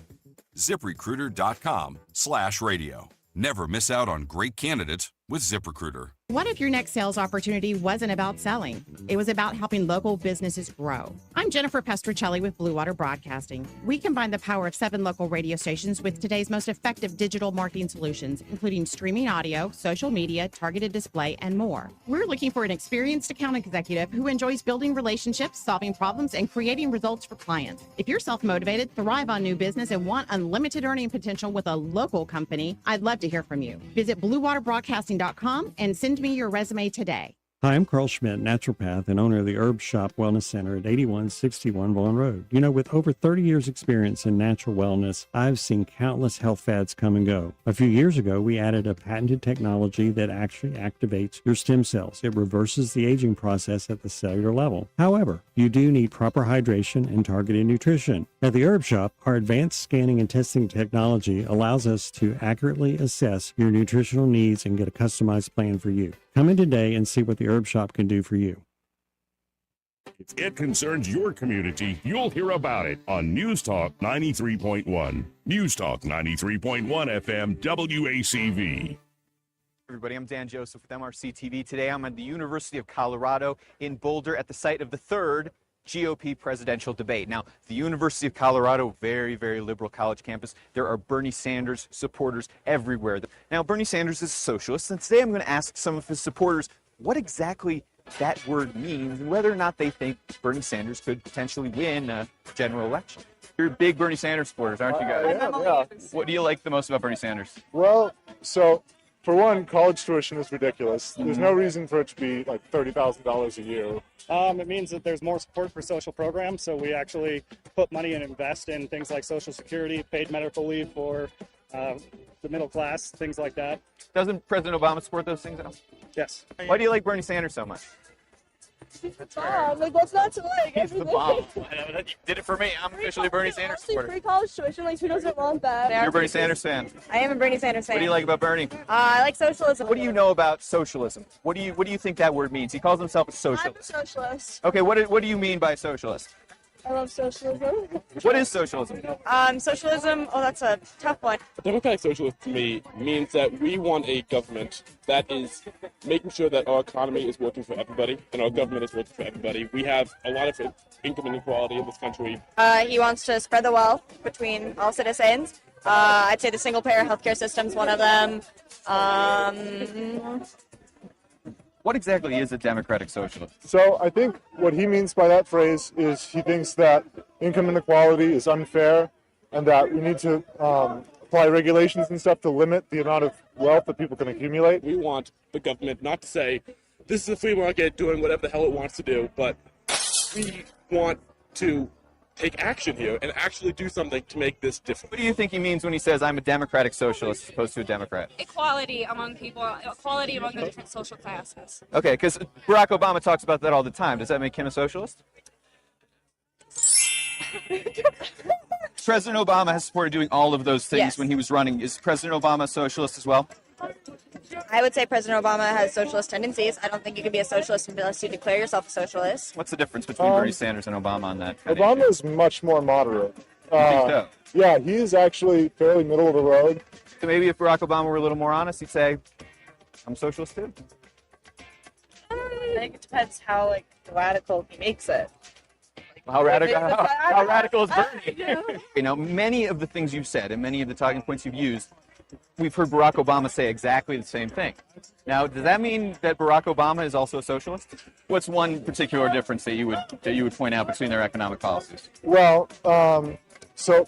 ZipRecruiter.com/radio. Never miss out on great candidates with ZipRecruiter. What if your next sales opportunity wasn't about selling? It was about helping local businesses grow. I'm Jennifer Pestricelli with Blue Water Broadcasting. We combine the power of 7 local radio stations with today's most effective digital marketing solutions, including streaming audio, social media, targeted display, and more. We're looking for an experienced account executive who enjoys building relationships, solving problems, and creating results for clients. If you're self-motivated, thrive on new business, and want unlimited earning potential with a local company, I'd love to hear from you. Visit BlueWaterBroadcasting.com and send me your resume today. Hi, I'm Carl Schmidt, naturopath and owner of the Herb Shop Wellness Center at 8161 Vaughan Road. You know, with over 30 years experience in natural wellness, I've seen countless health fads come and go. A few years ago, we added a patented technology that actually activates your stem cells. It reverses the aging process at the cellular level. However, you do need proper hydration and targeted nutrition. At the Herb Shop, our advanced scanning and testing technology allows us to accurately assess your nutritional needs and get a customized plan for you. Come in today and see what the Herb Shop can do for you. If it concerns your community, you'll hear about it on News Talk 93.1. News Talk 93.1 FM WACV. Everybody, I'm Dan Joseph with MRC TV. Today I'm at the University of Colorado in Boulder at the site of the 3rd GOP presidential debate. Now, the University of Colorado, very, very liberal college campus. There are Bernie Sanders supporters everywhere. Now, Bernie Sanders is a socialist, and today I'm going to ask some of his supporters what exactly that word means and whether or not they think Bernie Sanders could potentially win a general election. You're big Bernie Sanders supporters, aren't you guys? Yeah. What do you like the most about Bernie Sanders? Well, so for one, college tuition is ridiculous. There's no reason for it to be like $30,000 a year. It means that there's more support for social programs, so we actually put money and invest in things like Social Security, paid medical leave for the middle class, things like that. Doesn't President Obama support those things? Yes. Why do you like Bernie Sanders so much? He's the bomb. Like, what's not to like? He's the bomb. You did it for me. I'm officially Bernie Sanders supporter. Free college tuition, like, who doesn't want that? You're a Bernie Sanders fan. I am a Bernie Sanders fan. What do you like about Bernie? I like socialism. What do you know about socialism? What do you think that word means? He calls himself a socialist. I'm a socialist. Okay, what do you mean by socialist? I love socialism. What is socialism? Socialism, that's a tough one. Democratic socialist to me means that we want a government that is making sure that our economy is working for everybody and our government is working for everybody. We have a lot of income inequality in this country. He wants to spread the wealth between all citizens. I'd say the single-payer healthcare system is one of them. What exactly is a democratic socialist? So I think what he means by that phrase is he thinks that income inequality is unfair and that we need to apply regulations and stuff to limit the amount of wealth that people can accumulate. We want the government not to say, this is a free market doing whatever the hell it wants to do, but we want to take action here and actually do something to make this different. What do you think he means when he says I'm a democratic socialist as opposed to a Democrat? Equality among people, equality among the different social classes. Okay, because Barack Obama talks about that all the time. Does that make him a socialist? President Obama has supported doing all of those things when he was running. Is President Obama a socialist as well? I would say President Obama has socialist tendencies. I don't think you can be a socialist unless you declare yourself a socialist. What's the difference between Bernie Sanders and Obama on that? Obama is much more moderate. You think so? Yeah, he is actually fairly middle of the road. So maybe if Barack Obama were a little more honest, he'd say, I'm a socialist too. I think it depends how radical he makes it. How radical is Bernie? You know, many of the things you've said and many of the talking points you've used we've heard Barack Obama say exactly the same thing. Now, does that mean that Barack Obama is also a socialist? What's one particular difference that you would point out between their economic policies? Well, so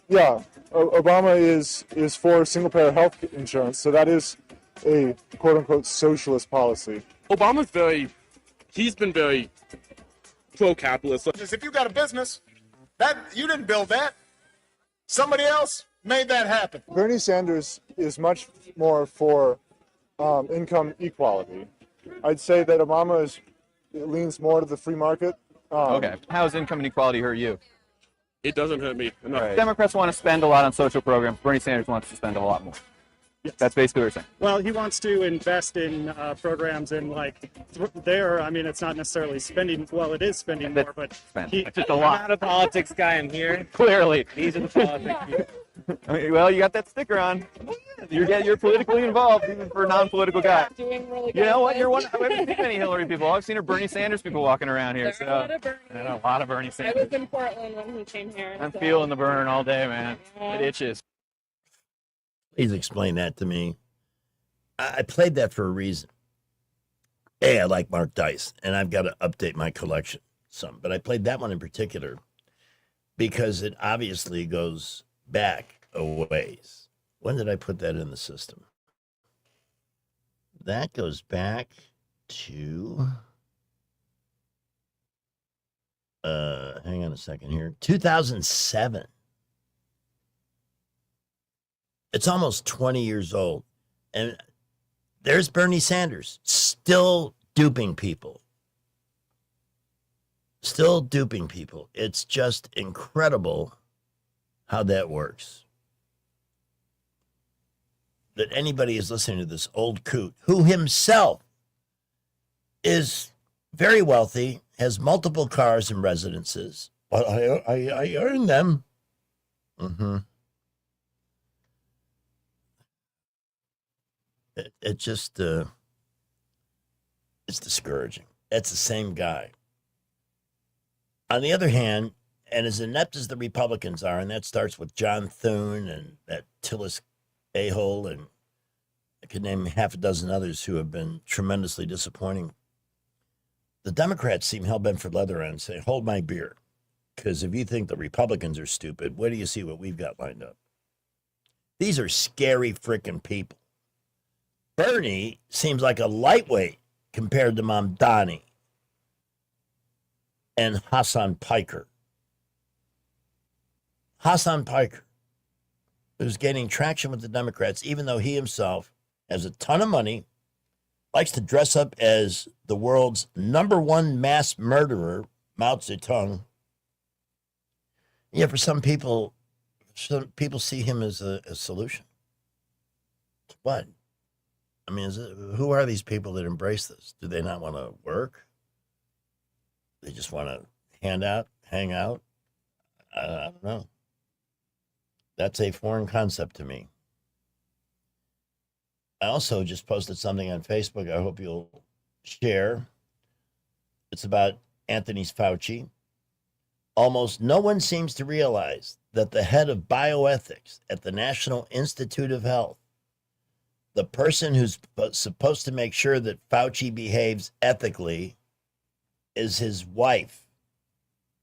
yeah, Obama is for single-payer health insurance, so that is a quote-unquote socialist policy. He's been very pro-capitalist. If you got a business, that you didn't build that. Somebody else made that happen. Bernie Sanders is much more for income equality. I'd say that Obama leans more to the free market. Okay. How does income inequality hurt you? It doesn't hurt me. Right. Democrats want to spend a lot on social programs. Bernie Sanders wants to spend a lot more. Yes. That's basically what you're saying. Well, he wants to invest in programs and I mean, it's not necessarily spending. Well, it is spending more, but It's just a lot. I'm not a politics guy in here. Clearly. These are the politics. I mean, well, you got that sticker on. You're politically involved, even for a non-political guy. Doing really good. You know what? You're one. I haven't seen many Hillary people. I've seen Bernie Sanders people walking around here. There are a lot of Bernie. And a lot of Bernie I Sanders. was in Portland when he came here. I'm feeling the burn all day, man. It itches. Please explain that to me. I played that for a reason. I like Mark Dice, and I've got to update my collection some. But I played that one in particular because it obviously goes back a ways. When did I put that in the system? That goes back to, hang on a second here, 2007. It's almost 20 years old. And there's Bernie Sanders still duping people. Still duping people. It's just incredible how that works. That anybody is listening to this old coot who himself is very wealthy, has multiple cars and residences. Well, I earned them. Mm-hmm. It just, it's discouraging. It's the same guy. On the other hand, and as inept as the Republicans are, and that starts with John Thune and that Tillis a-hole, and I could name half a dozen others who have been tremendously disappointing. The Democrats seem hell-bent for leather and say, hold my beer. Because if you think the Republicans are stupid, wait till you see what we've got lined up. These are scary freaking people. Bernie seems like a lightweight compared to Mamdani and Hassan Piker. Hassan Piker, who's gaining traction with the Democrats, even though he himself has a ton of money, likes to dress up as the world's #1 mass murderer, Mao Zedong. Yeah, for some people see him as a solution. What? I mean, who are these people that embrace this? Do they not want to work? They just want to hang out? I don't know. That's a foreign concept to me. I also just posted something on Facebook I hope you'll share. It's about Anthony Fauci. Almost no one seems to realize that the head of bioethics at the National Institute of Health, the person who's supposed to make sure that Fauci behaves ethically, is his wife,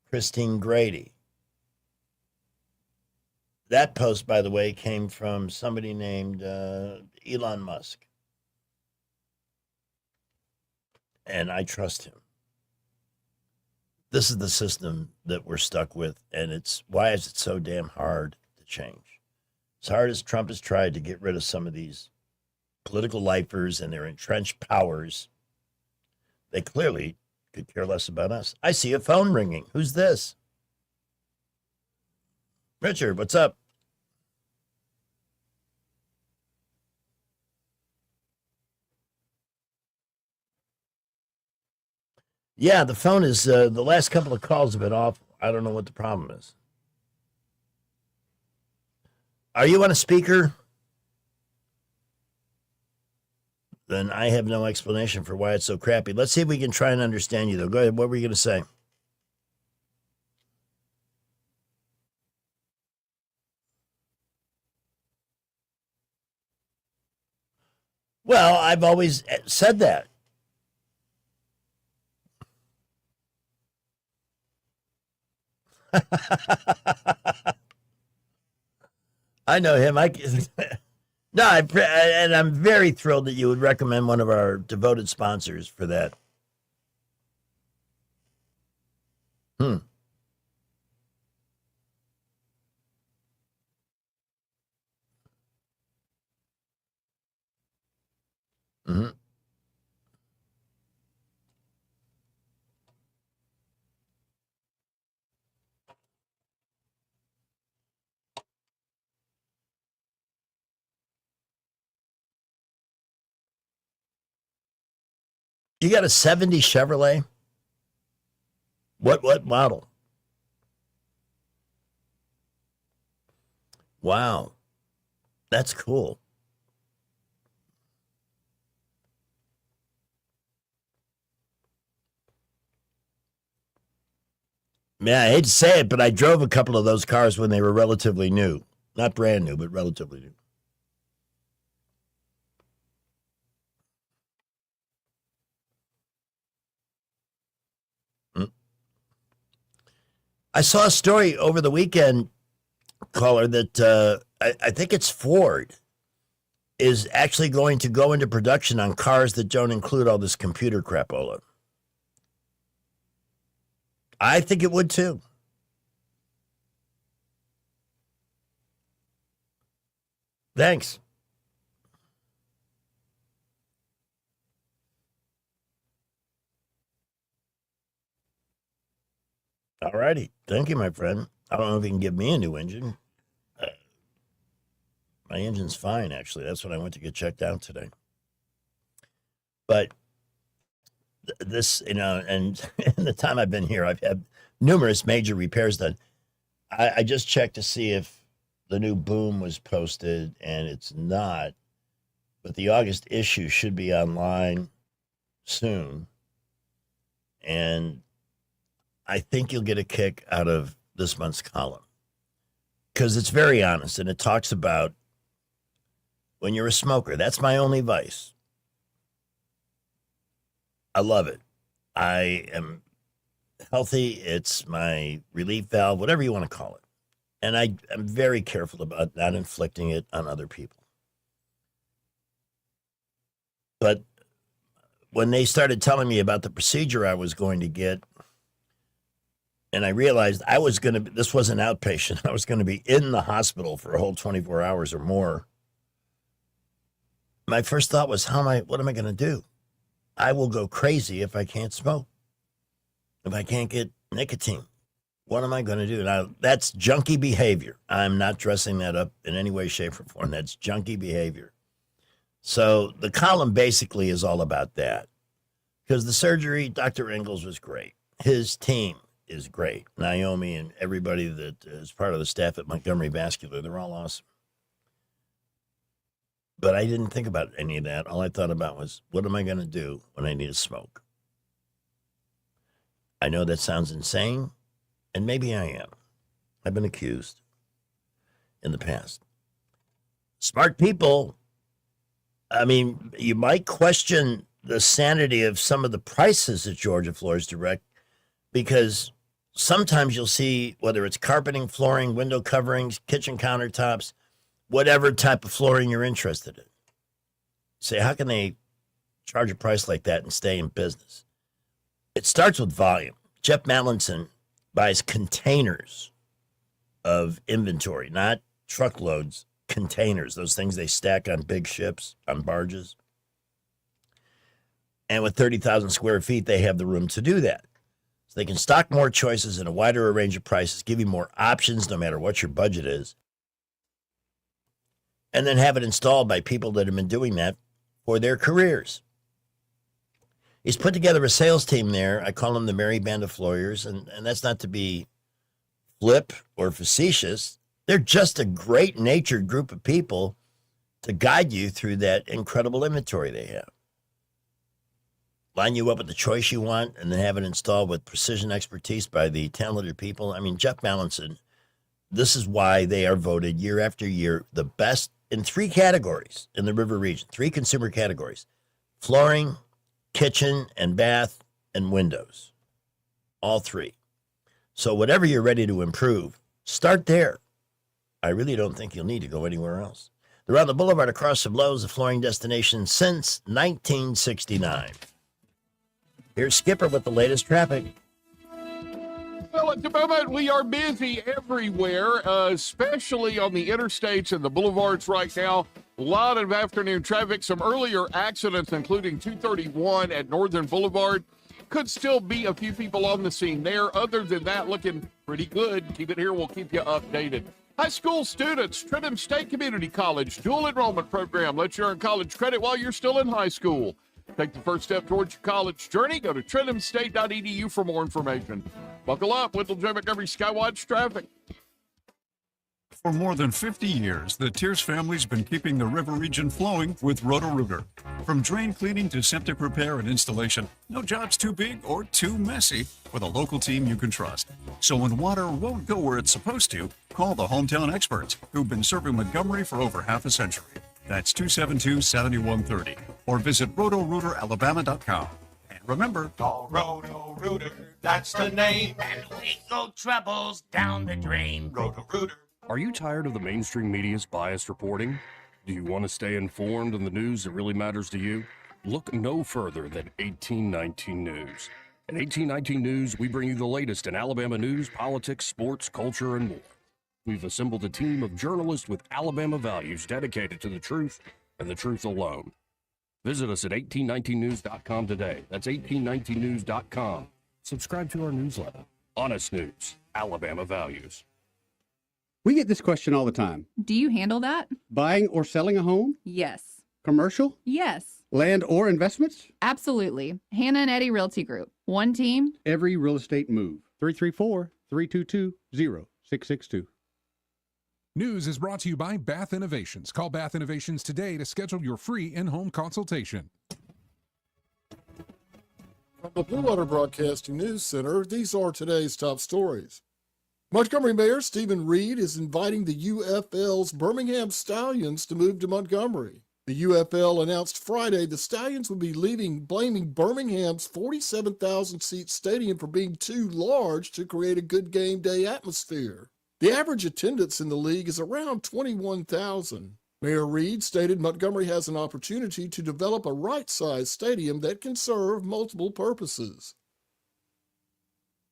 Christine Grady. That post, by the way, came from somebody named Elon Musk. And I trust him. This is the system that we're stuck with, and why is it so damn hard to change? As hard as Trump has tried to get rid of some of these political lifers and their entrenched powers, they clearly could care less about us. I see a phone ringing. Who's this? Richard, what's up? Yeah, the phone is, the last couple of calls have been off. I don't know what the problem is. Are you on a speaker? Then I have no explanation for why it's so crappy. Let's see if we can try and understand you, though. Go ahead. What were you going to say? Well, I've always said that. I know him. And I'm very thrilled that you would recommend one of our devoted sponsors for that. Mm-hmm. You got a 70 Chevrolet? What model? Wow. That's cool. Man, I hate to say it, but I drove a couple of those cars when they were relatively new. Not brand new, but relatively new. I saw a story over the weekend, caller, that I think it's Ford is actually going to go into production on cars that don't include all this computer crapola. I think it would too. Thanks. All righty. Thank you, my friend. I don't know if you can give me a new engine. My engine's fine, actually. That's what I went to get checked out today. But this, and in the time I've been here, I've had numerous major repairs done. I just checked to see if the new boom was posted, and it's not. But the August issue should be online soon. And I think you'll get a kick out of this month's column because it's very honest, and it talks about when you're a smoker. That's my only vice. I love it. I am healthy. It's my relief valve, whatever you want to call it. And I am very careful about not inflicting it on other people. But when they started telling me about the procedure I was going to get, and I realized this was an outpatient. I was going to be in the hospital for a whole 24 hours or more. My first thought was, what am I going to do? I will go crazy if I can't smoke. If I can't get nicotine, what am I going to do? Now, that's junkie behavior. I'm not dressing that up in any way, shape, or form. That's junkie behavior. So the column basically is all about that. Because the surgery, Dr. Ingalls was great. His team is great. Naomi and everybody that is part of the staff at Montgomery Vascular, they're all awesome. But I didn't think about any of that. All I thought about was, what am I going to do when I need to smoke? I know that sounds insane, and maybe I am. I've been accused in the past. Smart people, I mean, you might question the sanity of some of the prices at Georgia Floors Direct, because sometimes you'll see, whether it's carpeting, flooring, window coverings, kitchen countertops, whatever type of flooring you're interested in. Say, how can they charge a price like that and stay in business? It starts with volume. Jeff Mallinson buys containers of inventory, not truckloads, containers, those things they stack on big ships, on barges. And with 30,000 square feet, they have the room to do that. So they can stock more choices in a wider range of prices, give you more options no matter what your budget is, and then have it installed by people that have been doing that for their careers. He's put together a sales team there. I call them the Merry Band of Floyers, and that's not to be flip or facetious. They're just a great-natured group of people to guide you through that incredible inventory they have. Line you up with the choice you want, and then have it installed with precision expertise by the talented people. I mean, Jeff Mallinson, this is why they are voted year after year the best in 3 categories in the river region, 3 consumer categories: flooring, kitchen and bath, and windows. All 3. So whatever you're ready to improve, start there. I really don't think you'll need to go anywhere else. They're on the boulevard across from Lowe's, the flooring destination since 1969. Here's Skipper with the latest traffic. Well, at the moment, we are busy everywhere, especially on the interstates and the boulevards right now. A lot of afternoon traffic, some earlier accidents, including 231 at Northern Boulevard. Could still be a few people on the scene there. Other than that, looking pretty good. Keep it here. We'll keep you updated. High school students, Trenton State Community College dual enrollment program lets you earn college credit while you're still in high school. Take the first step towards your college journey. Go to TrentonState.edu for more information. Buckle up. Wendell J. Montgomery Skywatch Traffic. For more than 50 years, the Tears family's been keeping the river region flowing with Roto-Rooter. From drain cleaning to septic repair and installation, no job's too big or too messy with a local team you can trust. So when water won't go where it's supposed to, call the hometown experts who've been serving Montgomery for over half a century. That's 272-7130. Or visit rotorooteralabama.com. And remember, call Roto-Rooter, that's the name. And we go troubles down the drain. Roto-Rooter. Are you tired of the mainstream media's biased reporting? Do you want to stay informed on the news that really matters to you? Look no further than 1819 News. At 1819 News, we bring you the latest in Alabama news, politics, sports, culture, and more. We've assembled a team of journalists with Alabama values dedicated to the truth and the truth alone. Visit us at 1819news.com today. That's 1819news.com. Subscribe to our newsletter. Honest News, Alabama Values. We get this question all the time. Do you handle that? Buying or selling a home? Yes. Commercial? Yes. Land or investments? Absolutely. Hannah and Eddie Realty Group. One team. Every real estate move. 334-322-0662. News is brought to you by Bath Innovations. Call Bath Innovations today to schedule your free in-home consultation. From the Blue Water Broadcasting News Center, these are today's top stories. Montgomery Mayor Stephen Reed is inviting the UFL's Birmingham Stallions to move to Montgomery. The UFL announced Friday the Stallions would be leaving, blaming Birmingham's 47,000-seat stadium for being too large to create a good game day atmosphere. The average attendance in the league is around 21,000. Mayor Reed stated Montgomery has an opportunity to develop a right-sized stadium that can serve multiple purposes.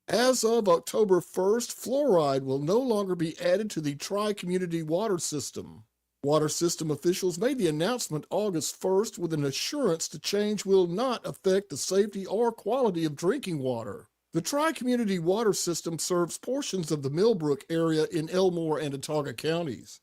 As of October 1st, fluoride will no longer be added to the Tri-Community Water System. Water system officials made the announcement August 1st with an assurance the change will not affect the safety or quality of drinking water. The Tri-Community Water System serves portions of the Millbrook area in Elmore and Autauga counties.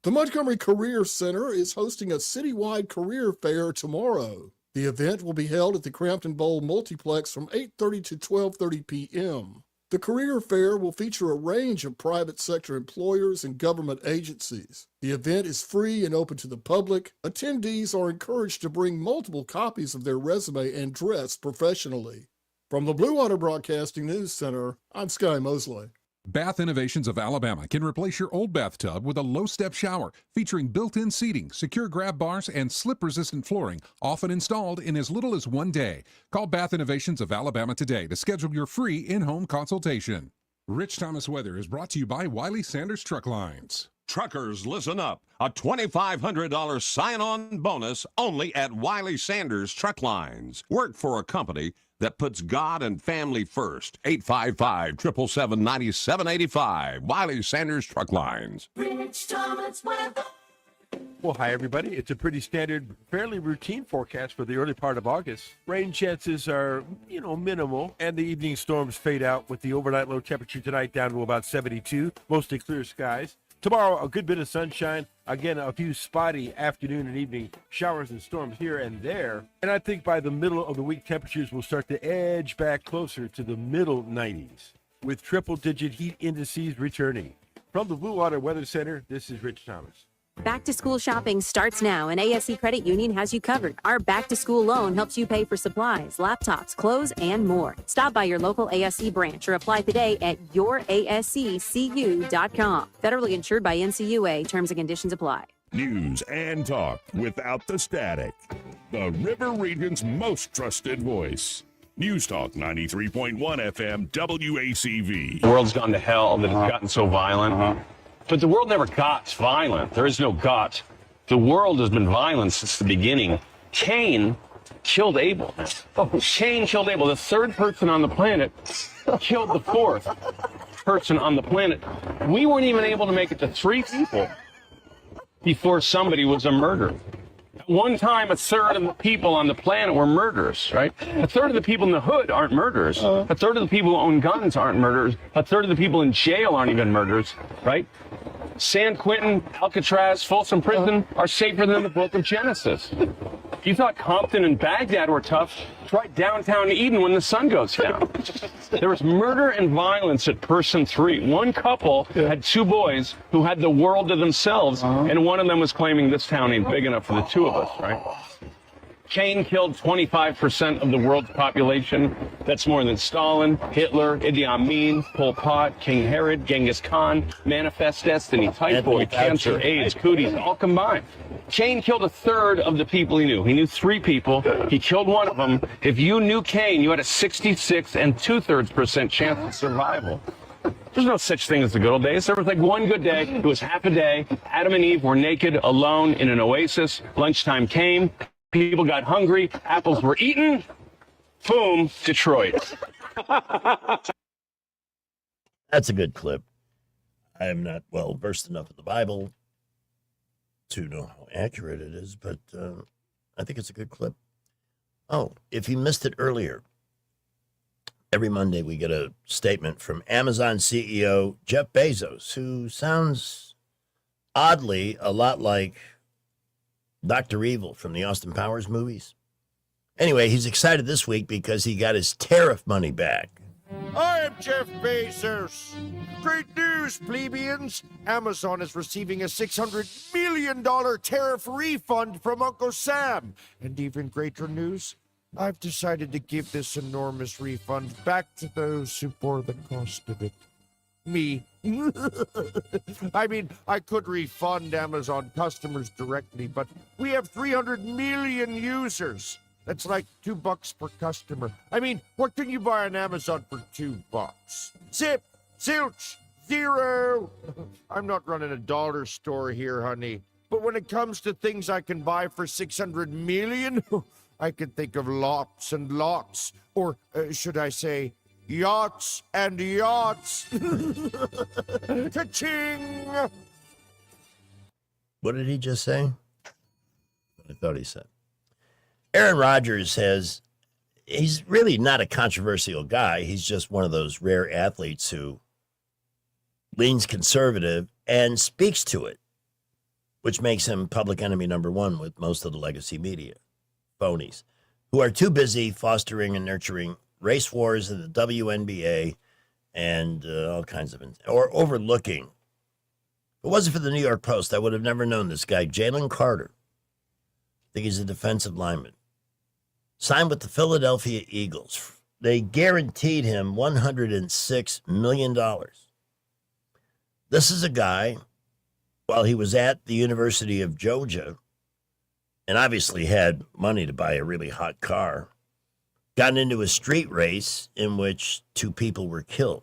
The Montgomery Career Center is hosting a citywide career fair tomorrow. The event will be held at the Crampton Bowl Multiplex from 8:30 to 12:30 p.m. The career fair will feature a range of private sector employers and government agencies. The event is free and open to the public. Attendees are encouraged to bring multiple copies of their resume and dress professionally. From the Blue Water Broadcasting News Center, I'm Sky Mosley. Bath Innovations of Alabama can replace your old bathtub with a low-step shower featuring built-in seating, secure grab bars, and slip-resistant flooring, often installed in as little as 1 day. Call Bath Innovations of Alabama today to schedule your free in-home consultation. Rich Thomas Weather is brought to you by Wiley Sanders Truck Lines. Truckers, listen up. A $2,500 sign-on bonus only at Wiley Sanders Truck Lines. Work for a company that puts God and family first. 855-777-9785. Wiley Sanders Truck Lines. Rich Thomas Weather. Well, hi, everybody. It's a pretty standard, fairly routine forecast for the early part of August. Rain chances are, minimal, and the evening storms fade out with the overnight low temperature tonight down to about 72, mostly clear skies. Tomorrow, a good bit of sunshine. Again, a few spotty afternoon and evening showers and storms here and there. And I think by the middle of the week, temperatures will start to edge back closer to the middle 90s, with triple-digit heat indices returning. From the Blue Water Weather Center, this is Rich Thomas. Back to school shopping starts now, and ASC Credit Union has you covered. Our back to school loan helps you pay for supplies, laptops, clothes, and more. Stop by your local ASC branch or apply today at yourasccu.com. Federally insured by NCUA. Terms and conditions apply. News and talk without the static. The River Region's most trusted voice. News Talk 93.1 FM WACV. The world's gone to hell, that it's gotten so violent. But the world never got violent. There is no God. The world has been violent since the beginning. Cain killed Abel. Cain killed Abel. The third person on the planet killed the fourth person on the planet. We weren't even able to make it to 3 people before somebody was a murderer. At one time, a third of the people on the planet were murderers, right? A third of the people in the hood aren't murderers. A third of the people who own guns aren't murderers. A third of the people in jail aren't even murderers, right? San Quentin, Alcatraz, Folsom Prison are safer than the book of Genesis. You thought Compton and Baghdad were tough? Try downtown Eden when the sun goes down. There was murder and violence at person 3. One couple had 2 boys who had the world to themselves, and one of them was claiming this town ain't big enough for the 2 of us, right? Cain killed 25% of the world's population. That's more than Stalin, Hitler, Idi Amin, Pol Pot, King Herod, Genghis Khan, Manifest Destiny, typhoid, cancer, AIDS, cooties, all combined. Cain killed a third of the people he knew. He knew 3 people. He killed one of them. If you knew Cain, you had a 66 2/3% chance of survival. There's no such thing as the good old days. There was like one good day. It was half a day. Adam and Eve were naked, alone in an oasis. Lunchtime came. People got hungry. Apples were eaten. Boom, Detroit. That's a good clip. I am not well versed enough in the Bible to know how accurate it is, but I think it's a good clip. Oh, if you missed it earlier, every Monday we get a statement from Amazon CEO Jeff Bezos, who sounds oddly a lot like Dr. Evil from the Austin Powers movies. Anyway, he's excited this week because he got his tariff money back. I am Jeff Bezos. Great news, plebeians. Amazon is receiving a $600 million tariff refund from Uncle Sam. And even greater news, I've decided to give this enormous refund back to those who bore the cost of it. Me. I mean, I could refund Amazon customers directly, but we have 300 million users. That's like $2 per customer. I mean, what can you buy on Amazon for $2? Zip, zilch, zero. I'm not running a dollar store here, honey. But when it comes to things I can buy for 600 million, I can think of lots and lots. Or should I say, yachts and yachts. Ka-ching! What did he just say? I thought he said. Aaron Rodgers says he's really not a controversial guy. He's just one of those rare athletes who leans conservative and speaks to it, which makes him public enemy number 1 with most of the legacy media, phonies, who are too busy fostering and nurturing race wars in the WNBA and all kinds of, or overlooking. If it wasn't for the New York Post, I would have never known this guy, Jalen Carter. I think he's a defensive lineman. Signed with the Philadelphia Eagles. They guaranteed him $106 million. This is a guy, while he was at the University of Georgia, and obviously had money to buy a really hot car, got into a street race in which 2 people were killed.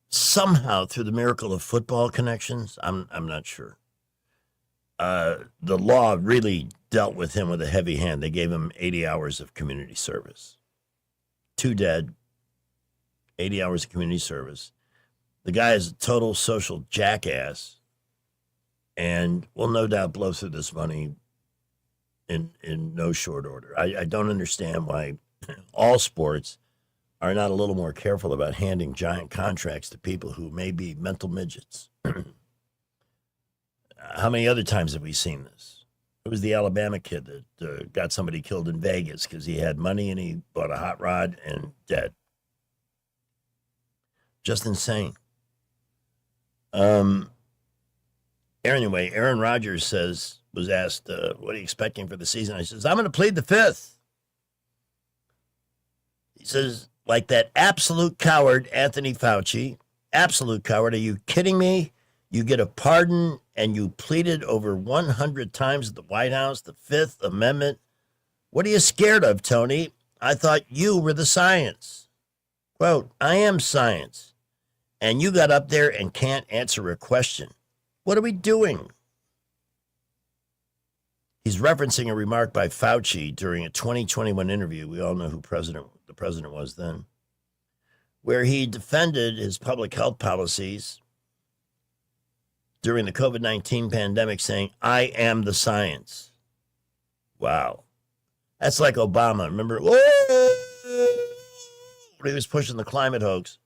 Somehow, through the miracle of football connections, I'm not sure. The law really dealt with him with a heavy hand. They gave him 80 hours of community service. 2 dead, 80 hours of community service. The guy is a total social jackass and will no doubt blow through this money in no short order. I don't understand why all sports are not a little more careful about handing giant contracts to people who may be mental midgets. How many other times have we seen this? It was the Alabama kid that got somebody killed in Vegas because he had money and he bought a hot rod and dead. Just insane. Anyway, Aaron Rodgers was asked, what are you expecting for the season? He says, I'm going to plead the fifth. He says, like that absolute coward, Anthony Fauci, absolute coward. Are you kidding me? You get a pardon and you pleaded over 100 times at the White House, the Fifth Amendment. What are you scared of, Tony? I thought you were the science. Quote, I am science. And you got up there and can't answer a question. What are we doing? He's referencing a remark by Fauci during a 2021 interview. We all know who the president was then, where he defended his public health policies during the COVID-19 pandemic, saying, I am the science. Wow. That's like Obama. Remember, when he was pushing the climate hoax?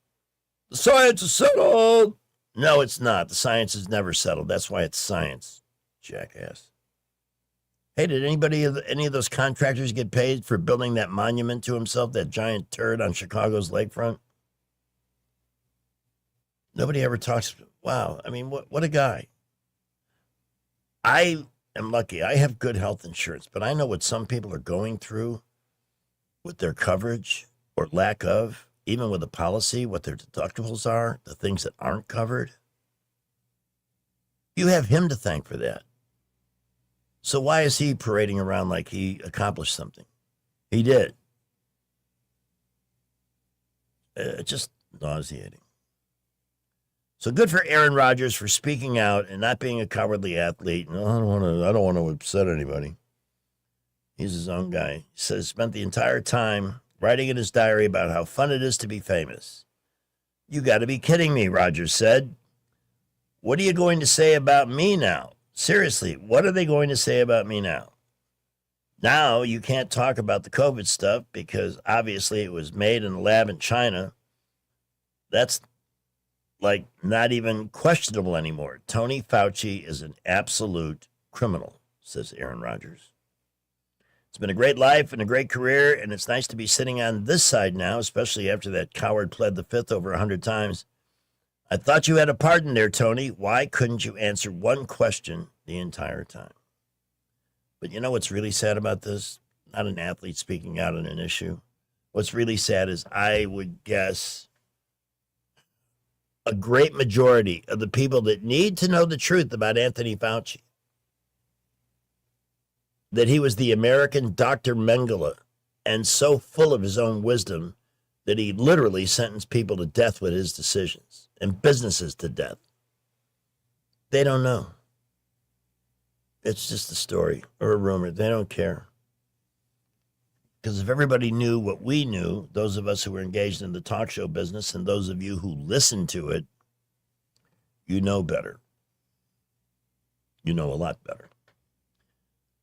The science is settled. No, it's not. The science is never settled. That's why it's science, jackass. Hey, did any of those contractors get paid for building that monument to himself, that giant turd on Chicago's lakefront? Nobody ever talks. Wow. I mean, what a guy. I am lucky. I have good health insurance, but I know what some people are going through with their coverage or lack of, even with a policy, what their deductibles are, the things that aren't covered. You have him to thank for that. So why is he parading around like he accomplished something? He did. Just nauseating. So good for Aaron Rodgers for speaking out and not being a cowardly athlete. No, I don't want to upset anybody. He's his own guy. He says spent the entire time writing in his diary about how fun it is to be famous. You got to be kidding me, Rodgers said. What are you going to say about me now? Seriously, what are they going to say about me now? Now you can't talk about the COVID stuff because obviously it was made in a lab in China. That's like not even questionable anymore. Tony Fauci is an absolute criminal, says Aaron Rodgers. It's been a great life and a great career, and it's nice to be sitting on this side now, especially after that coward pled the fifth over 100 times. I thought you had a pardon there, Tony. Why couldn't you answer one question the entire time? But you know what's really sad about this? Not an athlete speaking out on an issue. What's really sad is I would guess a great majority of the people that need to know the truth about Anthony Fauci, that he was the American Dr. Mengele and so full of his own wisdom that he literally sentenced people to death with his decisions and businesses to death. They don't know. It's just a story or a rumor. They don't care. Because if everybody knew what we knew, those of us who were engaged in the talk show business and those of you who listen to it, you know better. You know a lot better.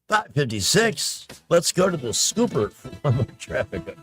5:56. Let's go to the scooper for one more traffic update.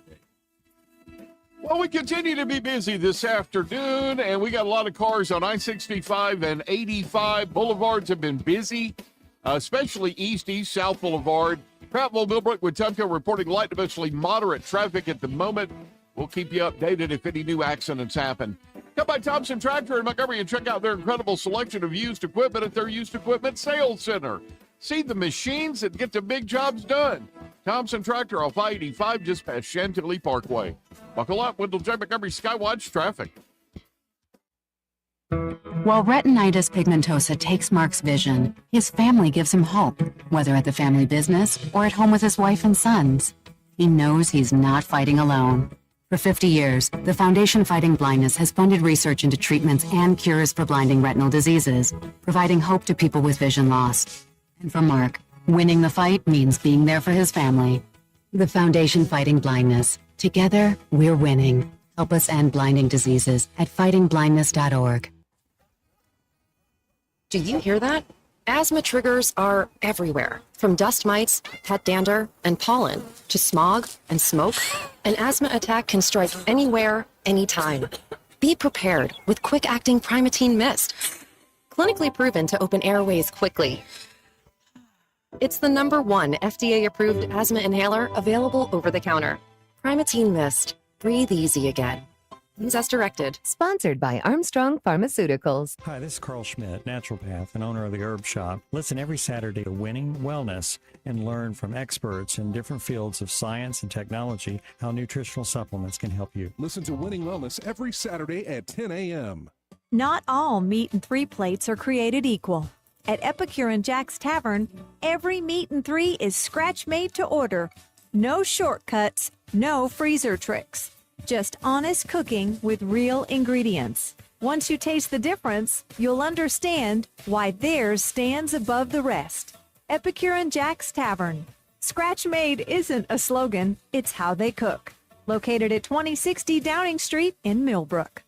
Well, we continue to be busy this afternoon, and we got a lot of cars on I-65 and 85. Boulevards have been busy, especially East South Boulevard. Prattville, Millbrook, Wetumpka reporting light to mostly moderate traffic at the moment. We'll keep you updated if any new accidents happen. Come by Thompson Tractor in Montgomery and check out their incredible selection of used equipment at their used equipment sales center. See the machines that get the big jobs done. Thompson Tractor off I-85 just past Chantilly Parkway. Buckle up, Wendell J. Montgomery Skywatch traffic. While retinitis pigmentosa takes Mark's vision, his family gives him hope, whether at the family business or at home with his wife and sons. He knows he's not fighting alone. For 50 years, the Foundation Fighting Blindness has funded research into treatments and cures for blinding retinal diseases, providing hope to people with vision loss. And for Mark, winning the fight means being there for his family. The Foundation Fighting Blindness. Together, we're winning. Help us end blinding diseases at fightingblindness.org. Do you hear that? Asthma triggers are everywhere, from dust mites, pet dander, and pollen, to smog and smoke. An asthma attack can strike anywhere, anytime. Be prepared with quick-acting Primatene Mist. Clinically proven to open airways quickly. It's the #1 FDA-approved asthma inhaler available over the counter. Primatene Mist. Breathe easy again. Use as directed. Sponsored by Armstrong Pharmaceuticals. Hi, this is Carl Schmidt, naturopath and owner of the Herb Shop. Listen every Saturday to Winning Wellness and learn from experts in different fields of science and technology how nutritional supplements can help you. Listen to Winning Wellness every Saturday at 10 a.m. Not all meat in 3 plates are created equal. At Epicure and Jack's Tavern, every meat in 3 is scratch made to order. No shortcuts, no freezer tricks. Just honest cooking with real ingredients. Once you taste the difference, you'll understand why theirs stands above the rest. Epicure and Jack's Tavern. Scratch made isn't a slogan, it's how they cook. Located at 2060 Downing Street in Millbrook.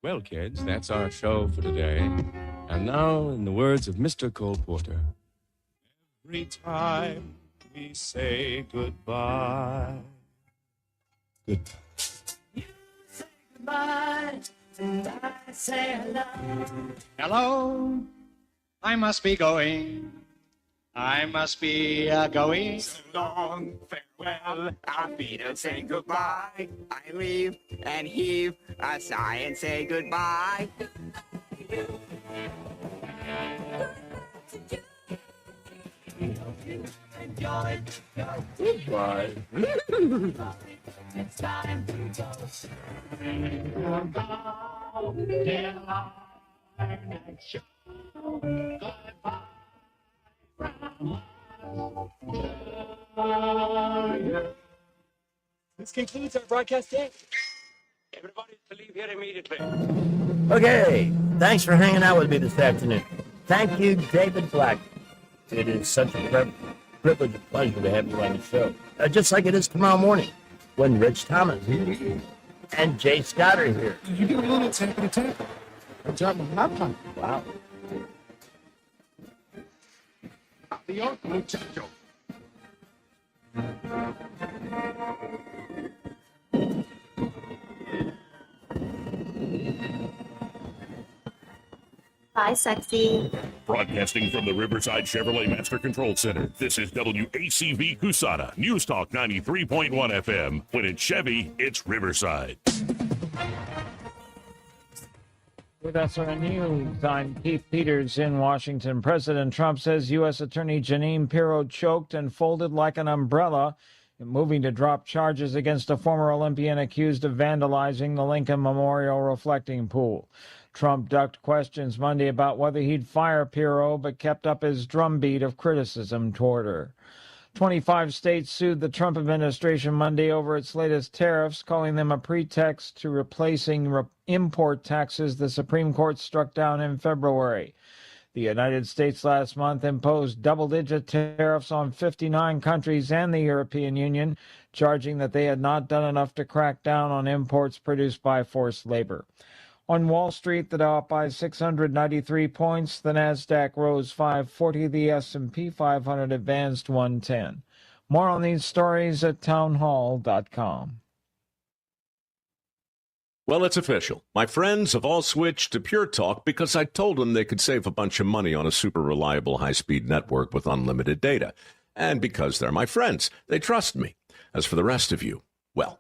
Well, kids, that's our show for today. And now, in the words of Mr. Cole Porter. Every time we say goodbye. Good. You say goodbye, and I say hello. Hello, I must be going. I must be going. So long, farewell. I'll be to say goodbye. I leave and heave a sigh and say goodbye. Goodbye. It's time to go. Goodbye, night show. Goodbye. This concludes our broadcast day. Everybody to leave here immediately. Okay, thanks for hanging out with me this afternoon. Thank you, David Black. It is such a privilege and pleasure to have you on the show. Just like it is tomorrow morning when Rich Thomas and Jay Scott are here. Did you get a little tappity-tap? I dropped my laptop. Wow. Adios, muchacho. Bye, sexy. Broadcasting from the Riverside Chevrolet Master Control Center, this is WACV Cusana, News Talk 93.1 FM. When it's Chevy, it's Riverside. With SRN News, I'm Keith Peters in Washington. President Trump says U.S. Attorney Jeanine Pirro choked and folded like an umbrella in moving to drop charges against a former Olympian accused of vandalizing the Lincoln Memorial reflecting pool. Trump ducked questions Monday about whether he'd fire Pirro, but kept up his drumbeat of criticism toward her. 25 states sued the Trump administration Monday over its latest tariffs, calling them a pretext to replacing import taxes the Supreme Court struck down in February. The United States last month imposed double-digit tariffs on 59 countries and the European Union, charging that they had not done enough to crack down on imports produced by forced labor. On Wall Street, the Dow up by 693 points, the Nasdaq rose 540, the S&P 500 advanced 110. More on these stories at townhall.com. Well, it's official. My friends have all switched to Pure Talk because I told them they could save a bunch of money on a super reliable high-speed network with unlimited data. And because they're my friends, they trust me. As for the rest of you, well,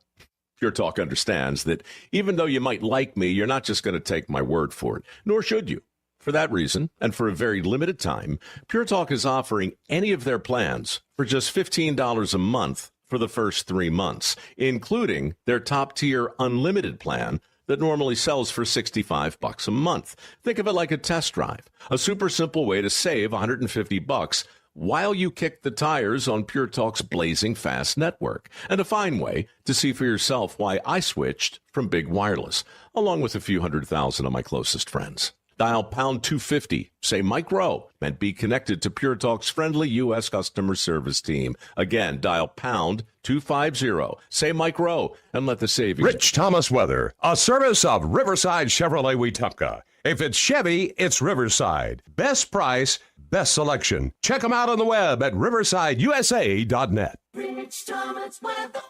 Pure Talk understands that even though you might like me, you're not just going to take my word for it, nor should you. For that reason, and for a very limited time, Pure Talk is offering any of their plans for just $15 a month for the first 3 months, including their top-tier unlimited plan that normally sells for $65 a month. Think of it like a test drive, a super simple way to save $150 while you kick the tires on Pure Talk's blazing fast network, and a fine way to see for yourself why I switched from big wireless, along with a few 100,000 of my closest friends. Dial pound 250, say Mike Rowe, and be connected to Pure Talk's friendly U.S. customer service team. Again, dial pound 250, say Mike Rowe, and let the savings... Rich Thomas Weather, a service of Riverside Chevrolet Wetumpka. If it's Chevy, it's Riverside. Best price, best selection. Check them out on the web at riversideusa.net. Rich Thomas Weather.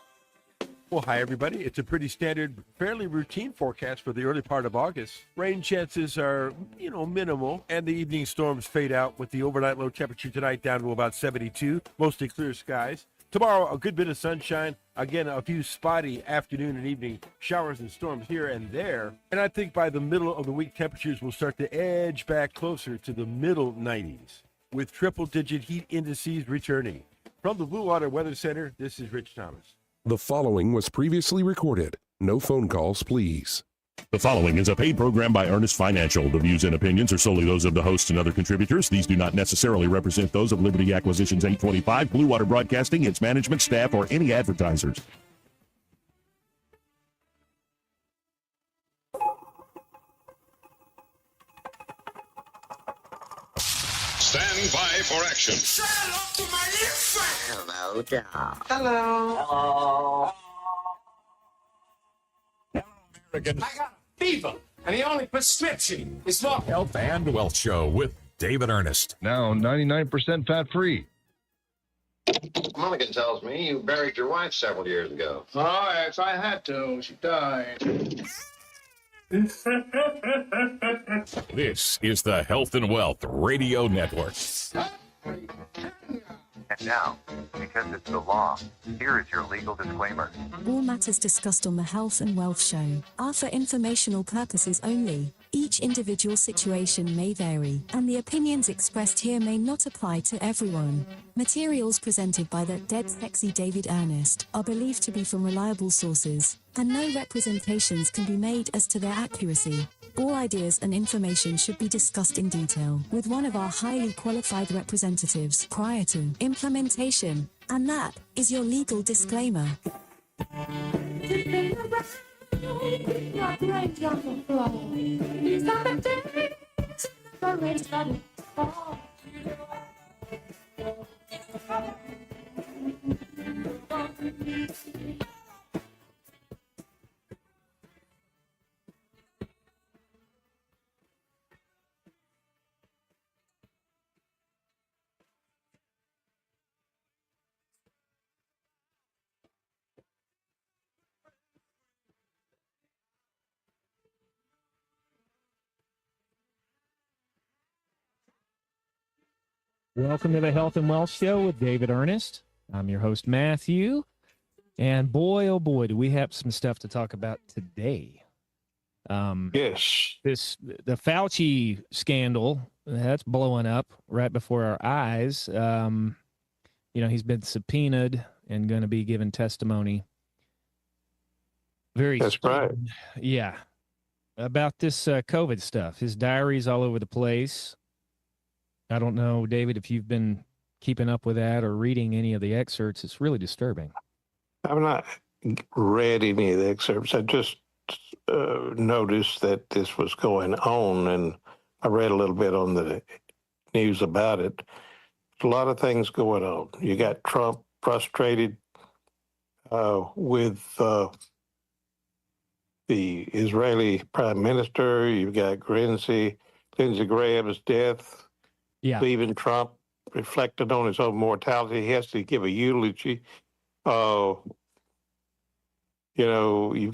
Well, hi, everybody. It's a pretty standard, fairly routine forecast for the early part of August. Rain chances are, minimal, and the evening storms fade out with the overnight low temperature tonight down to about 72, mostly clear skies. Tomorrow, a good bit of sunshine. Again, a few spotty afternoon and evening showers and storms here and there. And I think by the middle of the week, temperatures will start to edge back closer to the middle 90s, with triple-digit heat indices returning. From the Blue Water Weather Center, this is Rich Thomas. The following was previously recorded. No phone calls, please. The following is a paid program by Earnest Financial. The views and opinions are solely those of the host and other contributors. These do not necessarily represent those of Liberty Acquisitions 825, Blue Water Broadcasting, its management, staff, or any advertisers. Stand by for action. Hello, Doc. Hello. American. I got a fever, and the only prescription is for Health and Wealth Show with David Ernest. Now 99% fat-free. Mulligan tells me you buried your wife several years ago. Oh, yes, I had to. She died. This is the Health and Wealth Radio Network. And now, because it's the law, here is your legal disclaimer. All matters discussed on the Health and Wealth Show are for informational purposes only. Each individual situation may vary, and the opinions expressed here may not apply to everyone. Materials presented by the Dead Sexy David Ernest are believed to be from reliable sources, and no representations can be made as to their accuracy. All ideas and information should be discussed in detail with one of our highly qualified representatives prior to implementation, and that is your legal disclaimer. Welcome to the Health and Wealth Show with David Ernest. I'm your host, Matthew. And boy, oh boy, do we have some stuff to talk about today. Yes. The Fauci scandal, that's blowing up right before our eyes. He's been subpoenaed and going to be given testimony That's right. Yeah. About this COVID stuff. His diary's all over the place. I don't know, David, if you've been keeping up with that or reading any of the excerpts. It's really disturbing. I've not read any of the excerpts. I just noticed that this was going on, and I read a little bit on the news about it. There's a lot of things going on. You got Trump frustrated with the Israeli prime minister. You've got Lindsey Graham's death. Yeah. Leaving Trump, reflected on his own mortality. He has to give a eulogy. You've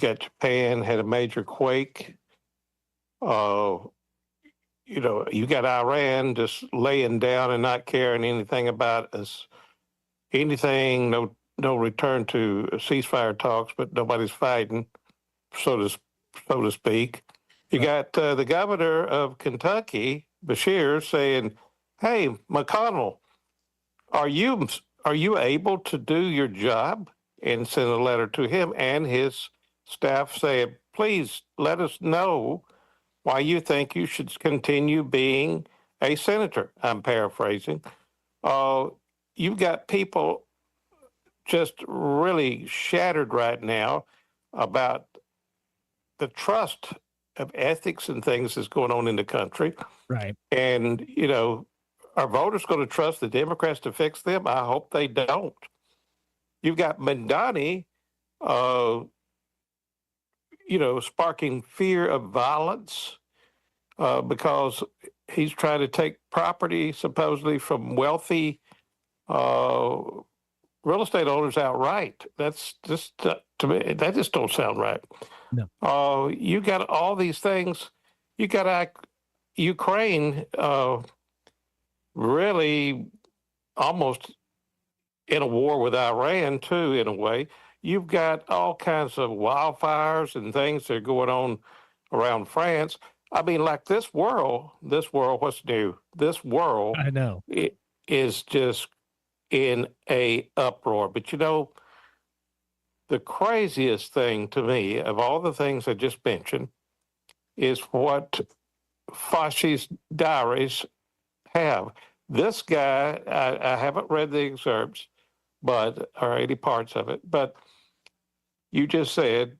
got Japan had a major quake. You got Iran just laying down and not caring anything about us. Anything, no return to ceasefire talks, but nobody's fighting, so to speak. You got the governor of Kentucky, Beshear, saying, "Hey, McConnell, are you able to do your job?" And send a letter to him and his staff saying, "Please let us know why you think you should continue being a senator." I'm paraphrasing. You've got people just really shattered right now about the trust of ethics and things that's going on in the country. Right. And, are voters going to trust the Democrats to fix them? I hope they don't. You've got Mamdani, sparking fear of violence because he's trying to take property supposedly from wealthy real estate owners outright. That's just, to me, that just don't sound right. No. You got all these things. You got Ukraine really almost in a war with Iran, too, in a way. You've got all kinds of wildfires and things that are going on around France. I mean, like this world, what's new? This world I know. it is just in a uproar. But you know, the craziest thing to me of all the things I just mentioned is what Fauci's diaries have. This guy, I haven't read the excerpts, or any parts of it, but you just said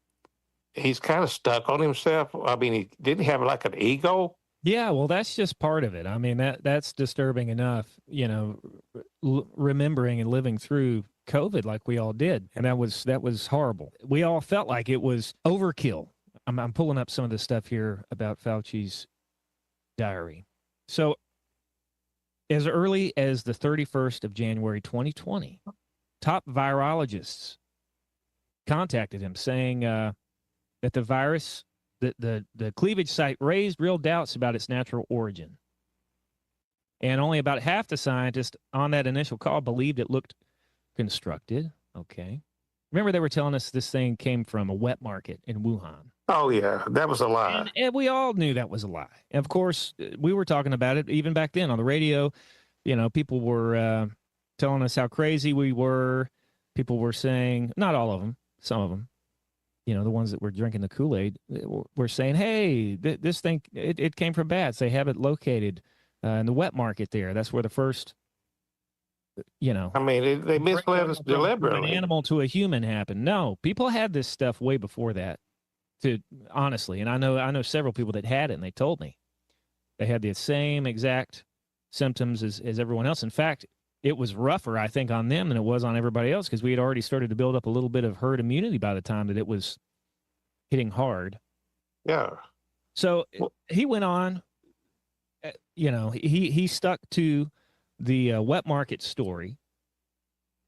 he's kind of stuck on himself. I mean, he didn't have like an ego. Yeah, well, that's just part of it. I mean, that's disturbing enough, you know, remembering and living through COVID like we all did. And that was horrible. We all felt like it was overkill. I'm pulling up some of the stuff here about Fauci's diary. So as early as the 31st of January 2020, top virologists contacted him saying that the virus, the cleavage site raised real doubts about its natural origin. And only about half the scientists on that initial call believed it looked constructed. Okay. Remember, they were telling us this thing came from a wet market in Wuhan. Oh, yeah, that was a lie. And we all knew that was a lie. And of course, we were talking about it even back then on the radio. You know, people were telling us how crazy we were. People were saying, not all of them, some of them, you know, the ones that were drinking the Kool-Aid, were saying, hey, this thing, it came from bats. They have it located in the wet market there. That's where the first, you know. I mean, they misled us deliberately. From an animal to a human happened. No, people had this stuff way before that. Honestly, and I know several people that had it, and they told me they had the same exact symptoms as everyone else. In fact, it was rougher, I think, on them than it was on everybody else, because we had already started to build up a little bit of herd immunity by the time that it was hitting hard. Yeah. So he went on, you know, he stuck to the wet market story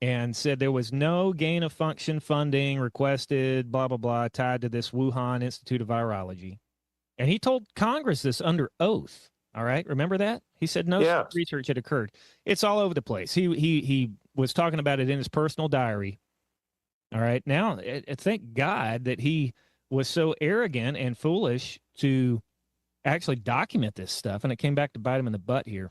and said there was no gain of function funding requested, blah, blah, blah, tied to this Wuhan Institute of Virology. And he told Congress this under oath. All right. Remember that? He said no such research had occurred. It's all over the place. He was talking about it in his personal diary. All right. Now, thank God that he was so arrogant and foolish to actually document this stuff. And it came back to bite him in the butt here.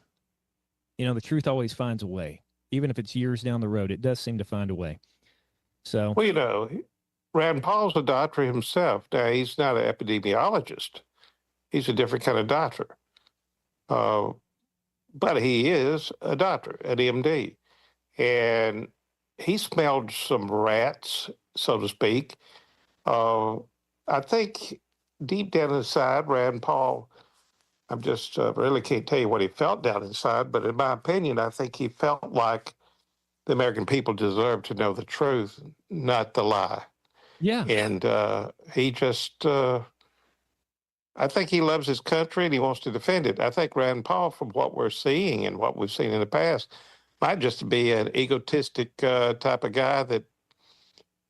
You know, the truth always finds a way. Even if it's years down the road, it does seem to find a way. So, well, you know, Rand Paul's a doctor himself. Now, he's not an epidemiologist. He's a different kind of doctor. But he is a doctor, an MD. And he smelled some rats, so to speak. I think deep down inside, Rand Paul, I'm just really can't tell you what he felt down inside, but in my opinion, I think he felt like the American people deserve to know the truth, not the lie. Yeah. And he just, I think he loves his country and he wants to defend it. I think Rand Paul, from what we're seeing and what we've seen in the past, might just be an egotistic type of guy that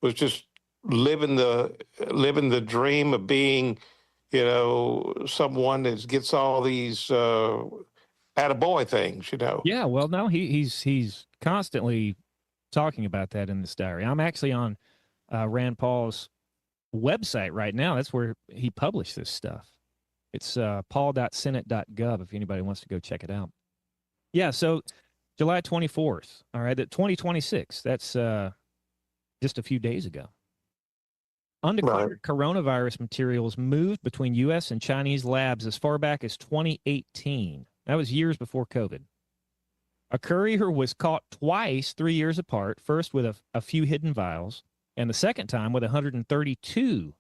was just living the dream of being, you know, someone that gets all these attaboy things, you know. Yeah, well, no, he's constantly talking about that in this diary. I'm actually on Rand Paul's website right now. That's where he published this stuff. It's paul.senate.gov if anybody wants to go check it out. Yeah, so July 24th, all right, 2026, that's just a few days ago. Undeclared coronavirus materials moved between U.S. and Chinese labs as far back as 2018. That was years before COVID. A courier was caught twice 3 years apart, first with a few hidden vials, and the second time with 132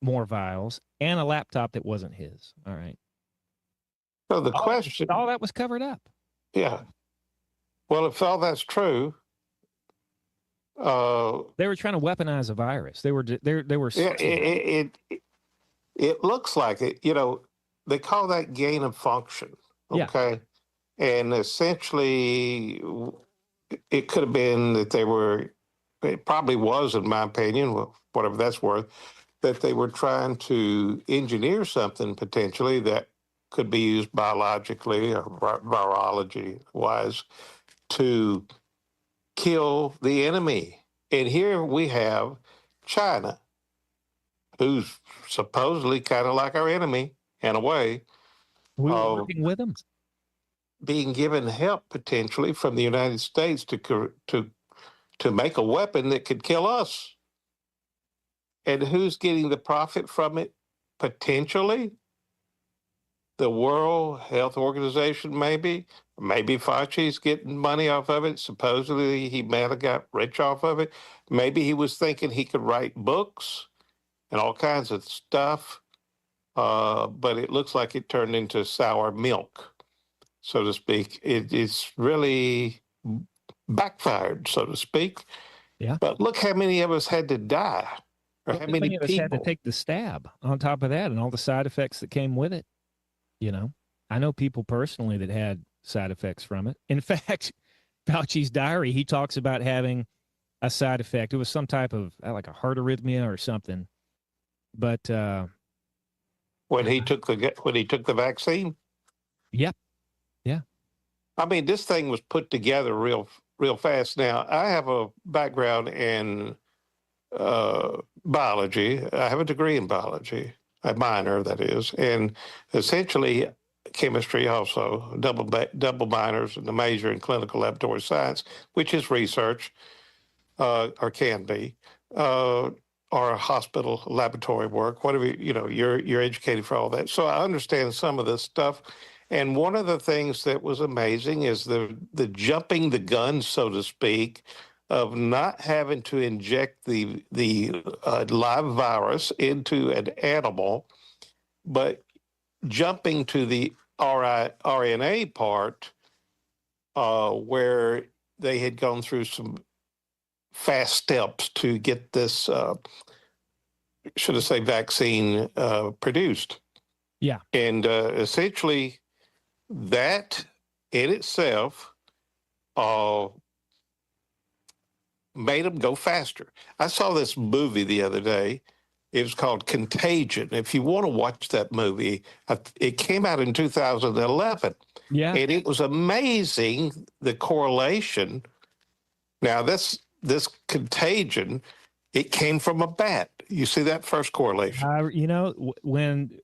more vials and a laptop that wasn't his. All right. So the question... All that was covered up. Yeah. Well, if all that's true... they were trying to weaponize a virus. They were. It looks like it. You know, they call that gain of function. Okay, and essentially, it could have been that they were. It probably was, in my opinion, whatever that's worth, that they were trying to engineer something potentially that could be used biologically or virology wise to kill the enemy. And here we have China, who's supposedly kind of like our enemy in a way. We're working with them. Being given help potentially from the United States to make a weapon that could kill us. And who's getting the profit from it? Potentially the World Health Organization, maybe. Maybe Fauci's getting money off of it. Supposedly he might have got rich off of it. Maybe he was thinking he could write books and all kinds of stuff. But it looks like it turned into sour milk, so to speak. It's really backfired, so to speak. Yeah. But look how many of us had to die, or how many of us had to people. take the stab on top of that, and all the side effects that came with it. You know, I know people personally that had side effects from it. In fact, Fauci's diary, he talks about having a side effect. It was some type of like a heart arrhythmia or something. But when he took the vaccine. Yep. Yeah. I mean, this thing was put together real fast. Now, I have a background in biology. I have a degree in biology, a minor, that is, and essentially chemistry also, double minors, and the major in clinical laboratory science, which is research, or can be, or hospital laboratory work, whatever, you're educated for all that. So I understand some of this stuff. And one of the things that was amazing is the jumping the gun, so to speak, of not having to inject the live virus into an animal, but jumping to the RNA part, where they had gone through some fast steps to get this, should I say, vaccine produced. Yeah. And essentially, that in itself made them go faster. I saw this movie the other day. It was called Contagion. If you want to watch that movie, it came out in 2011. Yeah. And it was amazing, the correlation. Now, this contagion, it came from a bat. You see that first correlation? When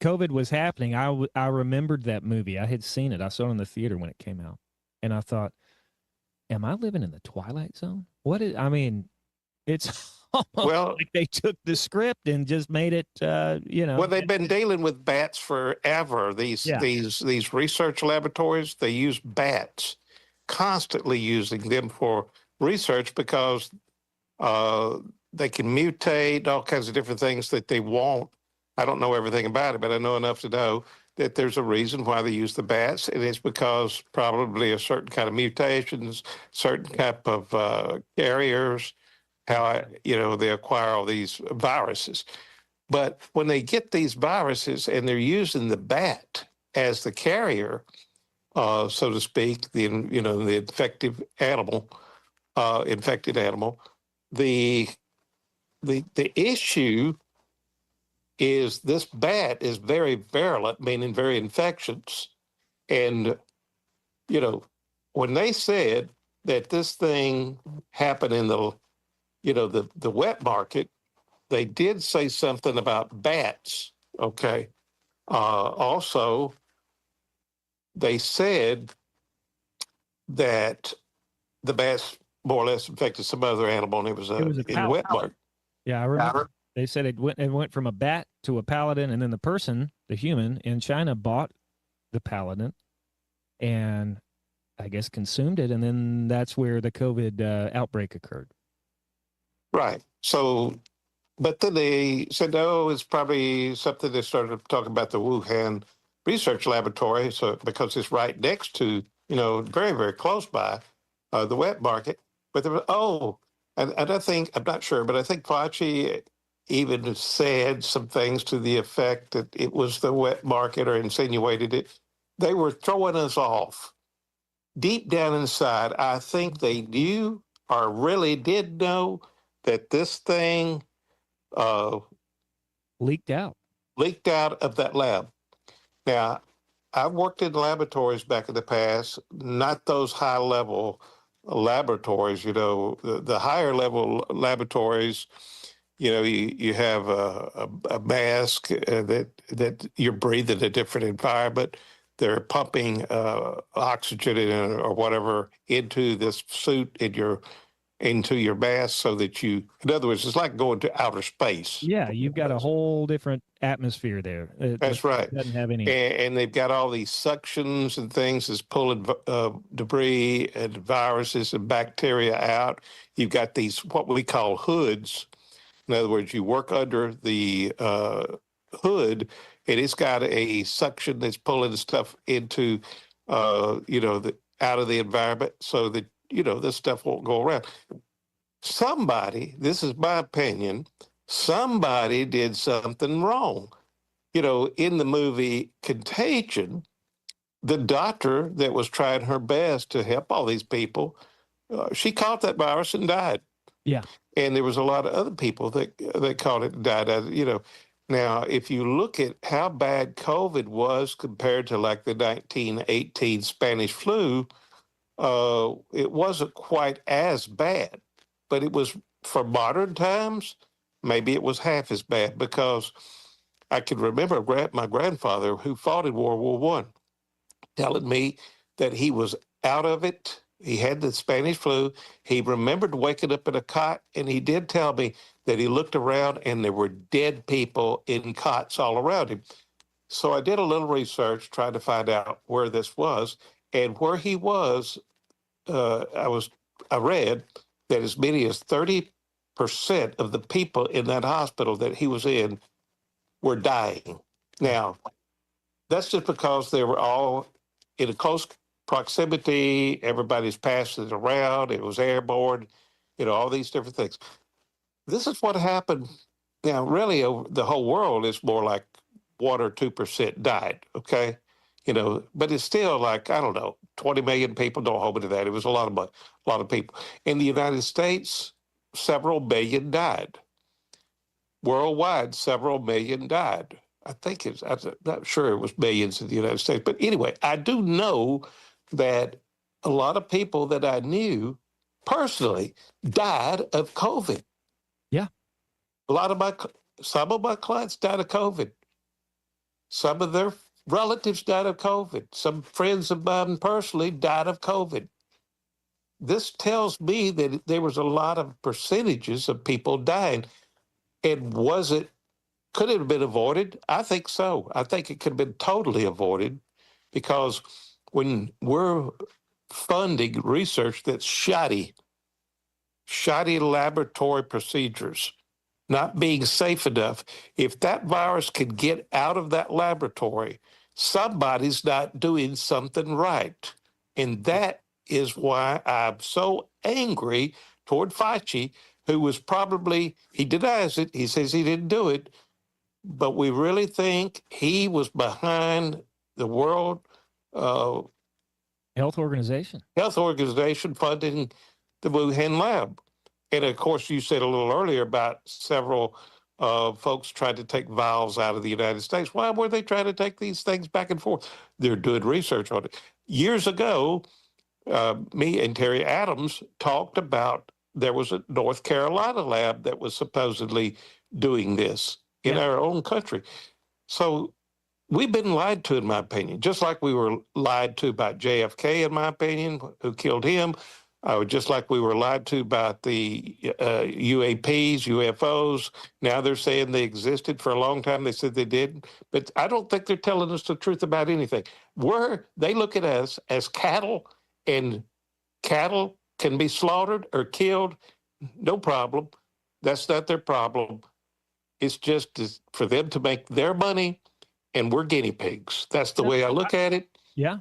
COVID was happening, I remembered that movie. I had seen it. I saw it in the theater when it came out. And I thought, am I living in the Twilight Zone? It's almost like they took the script and just made it, Well, they've been dealing with bats forever. These research laboratories, they use bats, constantly using them for research because they can mutate, all kinds of different things that they want. I don't know everything about it, but I know enough to know that there's a reason why they use the bats, and it's because probably a certain kind of mutations, certain type of carriers, how they acquire all these viruses. But when they get these viruses and they're using the bat as the carrier, so to speak, the infected animal, the issue is this bat is very virulent, meaning very infectious. And, when they said that this thing happened in the wet market, they did say something about bats, okay? Also, they said that the bats more or less infected some other animal, and it was in the wet market. Yeah, I remember. They said it went from a bat to a paladin, and then the person, the human in China, bought the paladin and I guess consumed it, and then that's where the COVID outbreak occurred. Right. So, but then they said, oh, it's probably something they started talking about the Wuhan Research Laboratory, so because it's right next to, very, very close by the wet market. But there was, and I think, I'm not sure, but I think Fauci even said some things to the effect that it was the wet market or insinuated it. They were throwing us off. Deep down inside, I think they knew or really did know that this thing leaked out of that lab. Now, I've worked in laboratories back in the past, not those high level laboratories. The higher level laboratories, you have a mask that you're breathing a different environment. They're pumping oxygen or whatever into this suit into your mask so that in other words, it's like going to outer space. Yeah, you've got a whole different atmosphere there. That's right. Doesn't have any. And they've got all these suctions and things that's pulling debris and viruses and bacteria out. You've got these what we call hoods. In other words, you work under the hood, and it's got a suction that's pulling the stuff into, out of the environment so that, this stuff won't go around. Somebody, this is my opinion, somebody did something wrong. In the movie Contagion, the doctor that was trying her best to help all these people, she caught that virus and died. Yeah. And there was a lot of other people that caught it and died. Now, if you look at how bad COVID was compared to like the 1918 Spanish flu, it wasn't quite as bad. But it was, for modern times, maybe it was half as bad, because I can remember my grandfather, who fought in World War I, telling me that he was out of it. He had the Spanish flu. He remembered waking up in a cot, and he did tell me that he looked around and there were dead people in cots all around him. So I did a little research trying to find out where this was, and where he was, I read that as many as 30% of the people in that hospital that he was in were dying. Now, that's just because they were all in a close proximity, everybody's passing it around, it was airborne, all these different things. This is what happened. Now, really, the whole world is more like 1 or 2% died, okay? But it's still like, I don't know, 20 million people. Don't hold me to that. It was a lot of people. In the United States, several million died. Worldwide, several million died. I'm not sure it was millions in the United States. But anyway, I do know that a lot of people that I knew personally died of COVID. Yeah. Some of my clients died of COVID. Some of their relatives died of COVID. Some friends of mine personally died of COVID. This tells me that there was a lot of percentages of people dying. And could it have been avoided? I think so. I think it could have been totally avoided, because when we're funding research that's shoddy laboratory procedures, not being safe enough, if that virus could get out of that laboratory, somebody's not doing something right. And that is why I'm so angry toward Fauci, who was he denies it, he says he didn't do it, but we really think he was behind the World Health Organization funding the Wuhan lab. And of course, you said a little earlier about several folks trying to take vials out of the United States. Why were they trying to take these things back and forth? They're doing research on it. Years ago, me and Terry Adams talked about there was a North Carolina lab that was supposedly doing this in our own country. So we've been lied to, in my opinion, just like we were lied to about JFK, in my opinion, who killed him. Just like we were lied to about the UAPs, UFOs. Now they're saying they existed for a long time. They said they didn't. But I don't think they're telling us the truth about anything. They look at us as cattle, and cattle can be slaughtered or killed, no problem. That's not their problem. It's just for them to make their money, and we're guinea pigs. That's the way I look at it. Yeah.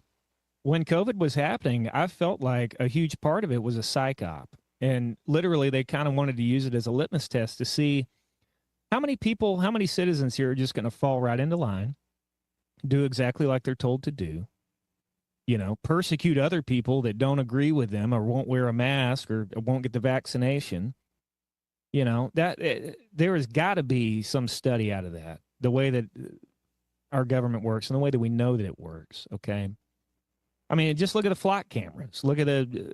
When COVID was happening, I felt like a huge part of it was a psych op. And literally, they kind of wanted to use it as a litmus test to see how many citizens here are just going to fall right into line, do exactly like they're told to do, persecute other people that don't agree with them or won't wear a mask or won't get the vaccination. There has got to be some study out of that, the way that our government works and the way that we know that it works. Okay. I mean, just look at the flock cameras. Look at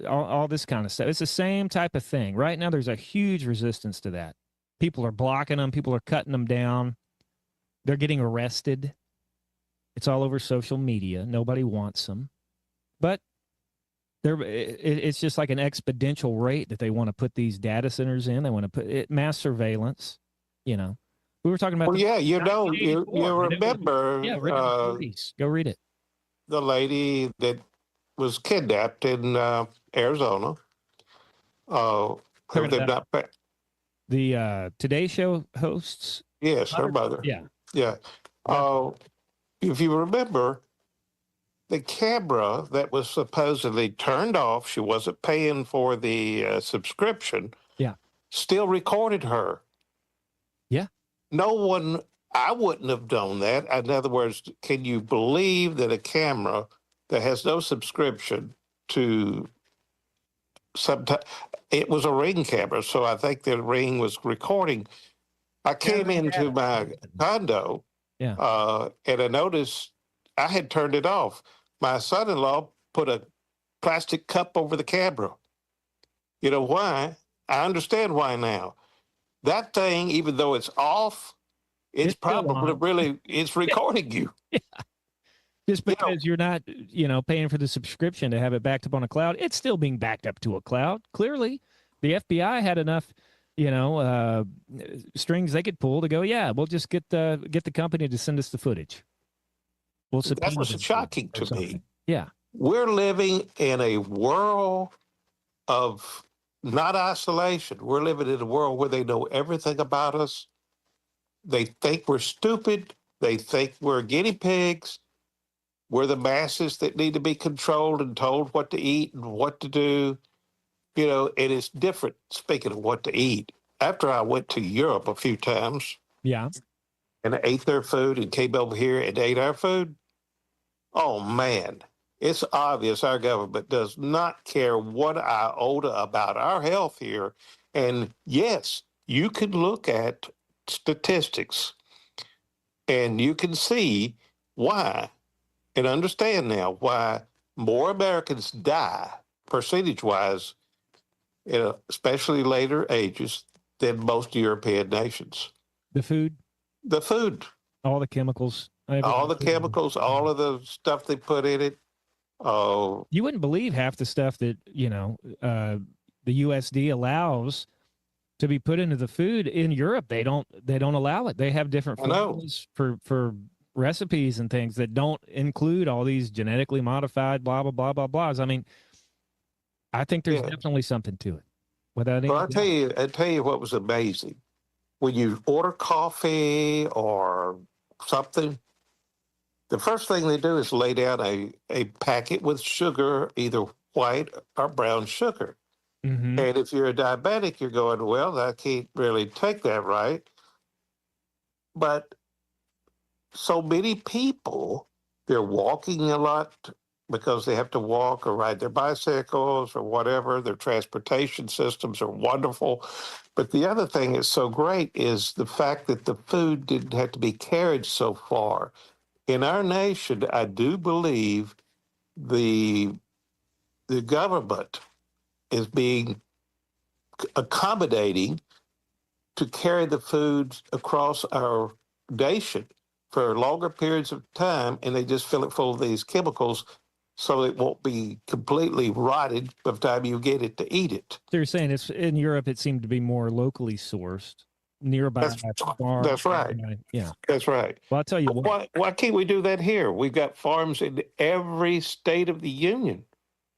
all this kind of stuff. It's the same type of thing. Right now, there's a huge resistance to that. People are blocking them. People are cutting them down. They're getting arrested. It's all over social media. Nobody wants them. But it's just like an exponential rate that they want to put these data centers in. They want to put it, mass surveillance. You know, we were talking about. Well, yeah, you remember. Yeah, go read it. The lady that was kidnapped in Arizona. The Today Show hosts. Yes, her mother. Yeah. Yeah. If you remember, the camera that was supposedly turned off, she wasn't paying for the subscription. Yeah. Still recorded her. Yeah. No one, I wouldn't have done that. In other words, can you believe that a camera that has no subscription to it was a Ring camera, so I think the Ring was recording. I came into my condo, and I noticed I had turned it off. My son-in-law put a plastic cup over the camera. You know why? I understand why now. That thing, even though it's off, it's probably it's recording you. Yeah. Just because you're not, paying for the subscription to have it backed up on a cloud, it's still being backed up to a cloud. Clearly, the FBI had enough, strings they could pull to go, yeah, we'll just get the company to send us the footage. That was shocking to me. Yeah. We're living in a world of not isolation. We're living in a world where they know everything about us. They think we're stupid. They think we're guinea pigs. We're the masses that need to be controlled and told what to eat and what to do. And it's different, speaking of what to eat. After I went to Europe a few times. Yeah. And I ate their food and came over here and ate our food. Oh, man. It's obvious our government does not care one iota about our health here. And yes, you can look at statistics and you can see why and understand now why more Americans die percentage-wise, especially later ages, than most European nations. The food? The food. All the chemicals. All the chemicals, all of the stuff they put in it. Oh, you wouldn't believe half the stuff that the USD allows to be put into the food in Europe. They don't allow it. They have different formulas for recipes and things that don't include all these genetically modified blah blah blah blah blahs. I mean, I think there's definitely something to it. Without I tell you what was amazing. When you order coffee or something, the first thing they do is lay down a packet with sugar, either white or brown sugar. Mm-hmm. And if you're a diabetic, you're going, well, I can't really take that, right? But so many people, they're walking a lot because they have to walk or ride their bicycles or whatever. Their transportation systems are wonderful. But the other thing that's so great is the fact that the food didn't have to be carried so far. In our nation, I do believe the government is being accommodating to carry the foods across our nation for longer periods of time, and they just fill it full of these chemicals so it won't be completely rotted by the time you get it to eat it. So you're saying it's in Europe, it seemed to be more locally sourced, nearby. That's right. Yeah. That's right. Well, I'll tell you what. Why can't we do that here? We've got farms in every state of the union.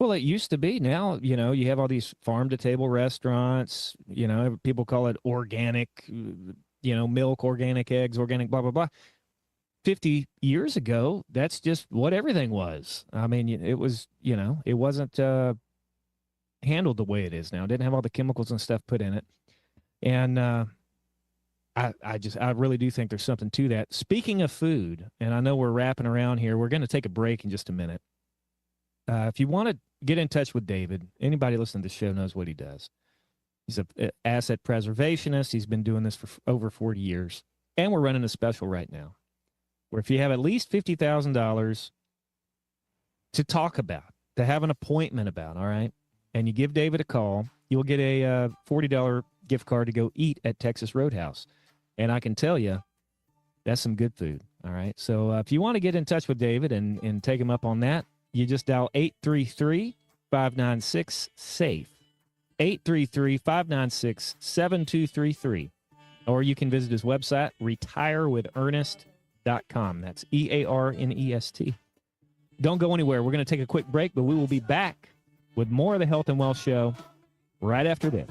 Well, it used to be. Now, you have all these farm-to-table restaurants. People call it organic, milk, organic eggs, organic blah, blah, blah. 50 years ago, that's just what everything was. I mean, it was, it wasn't handled the way it is now. It didn't have all the chemicals and stuff put in it. And I really do think there's something to that. Speaking of food, and I know we're wrapping around here, we're going to take a break in just a minute. If you want to get in touch with David, anybody listening to the show knows what he does. He's an asset preservationist. He's been doing this for over 40 years. And we're running a special right now where if you have at least $50,000 to talk about, to have an appointment about, all right? And you give David a call, you'll get a $40 gift card to go eat at Texas Roadhouse. And I can tell you, that's some good food, all right? So if you want to get in touch with David and take him up on that, you just dial 833-596-SAFE, 833-596-7233. Or you can visit his website, retirewithernest.com. That's EARNEST. Don't go anywhere. We're going to take a quick break, but we will be back with more of the Health and Wealth Show right after this.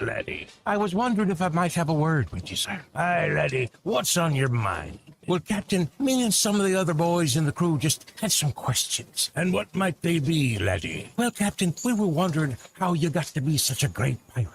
Laddie, I was wondering if I might have a word with you, sir. Aye, laddie, what's on your mind? Well, Captain, me and some of the other boys in the crew just had some questions. And what might they be, laddie? Well, Captain, we were wondering how you got to be such a great pirate.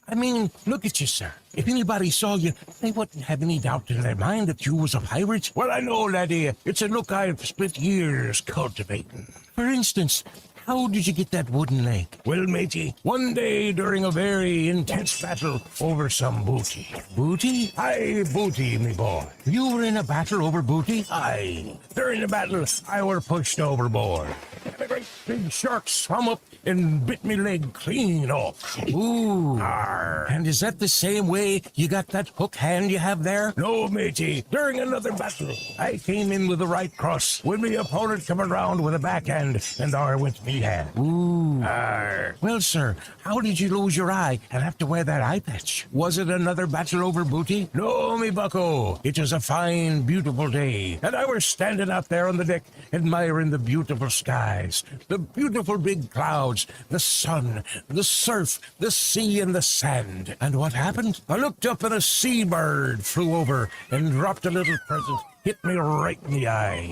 I mean, look at you, sir. If anybody saw you, they wouldn't have any doubt in their mind that you was a pirate. Well, I know, laddie. It's a look I've spent years cultivating. For instance, how did you get that wooden leg? Well, matey, one day during a very intense battle over some booty. Booty? Aye, booty, me boy. You were in a battle over booty? Aye. During the battle, I were pushed overboard. And a great big shark swam up and bit me leg clean off. Ooh. Arr. And is that the same way you got that hook hand you have there? No, matey. During another battle, I came in with the right cross when my opponent come around with a backhand, and there went me hand. Ooh. Arr. Well, sir, how did you lose your eye and have to wear that eye patch? Was it another battle over booty? No, me bucko. It was a fine, beautiful day, and I was standing out there on the deck admiring the beautiful skies, the beautiful big clouds, the sun, the surf, the sea, and the sand. And what happened? I looked up and a seabird flew over and dropped a little present. Hit me right in the eye.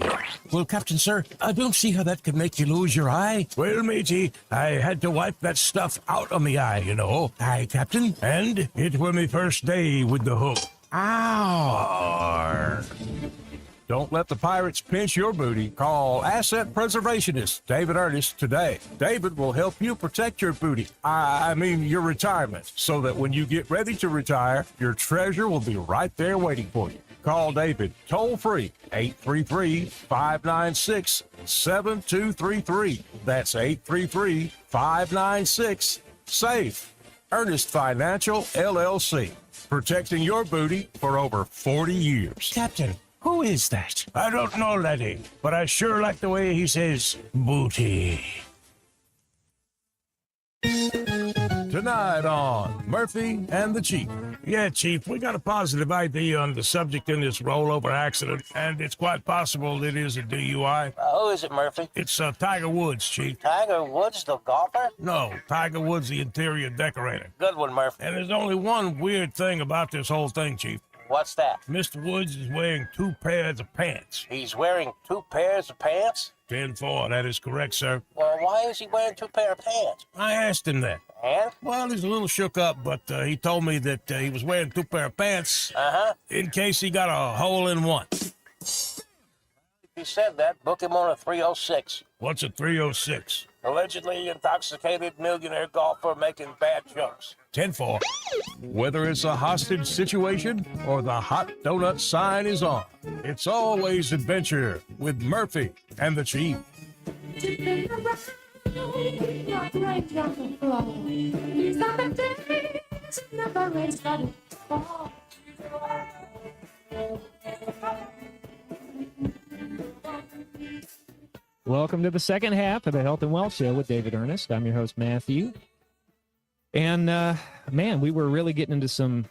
Well, Captain, sir, I don't see how that could make you lose your eye. Well, matey, I had to wipe that stuff out of me eye, you know. Aye, Captain. And it was my first day with the hook. Ow! Don't let the pirates pinch your booty. Call Asset Preservationist David Ernest today. David will help you protect your booty. I mean your retirement, so that when you get ready to retire, your treasure will be right there waiting for you. Call David toll free 833-596-7233. That's 833-596-SAFE. Ernest Financial LLC, protecting your booty for over 40 years. Captain, who is that? I don't know, laddie, but I sure like the way he says booty. Tonight on Murphy and the Chief. Yeah, Chief, we got a positive ID on the subject in this rollover accident, and it's quite possible it is a DUI. Who is it, Murphy? It's Tiger Woods, Chief. Tiger Woods, the golfer? No, Tiger Woods, the interior decorator. Good one, Murphy. And there's only one weird thing about this whole thing, Chief. What's that? Mr. Woods is wearing 2 pairs of pants. He's wearing 2 pairs of pants? 10-4, that is correct, sir. Well, why is he wearing 2 pairs of pants? I asked him that. And? Well, he's a little shook up, but he told me that he was wearing 2 pairs of pants in case he got a hole in one. If he said that, book him on a 306. What's a 306? Allegedly intoxicated millionaire golfer making bad jokes. 10-4. Whether it's a hostage situation or the hot donut sign is on, it's always adventure with Murphy and the Chief. Welcome to the second half of the Health and Wealth Show with David Ernest. I'm your host, Matthew. And, man, we were really getting into some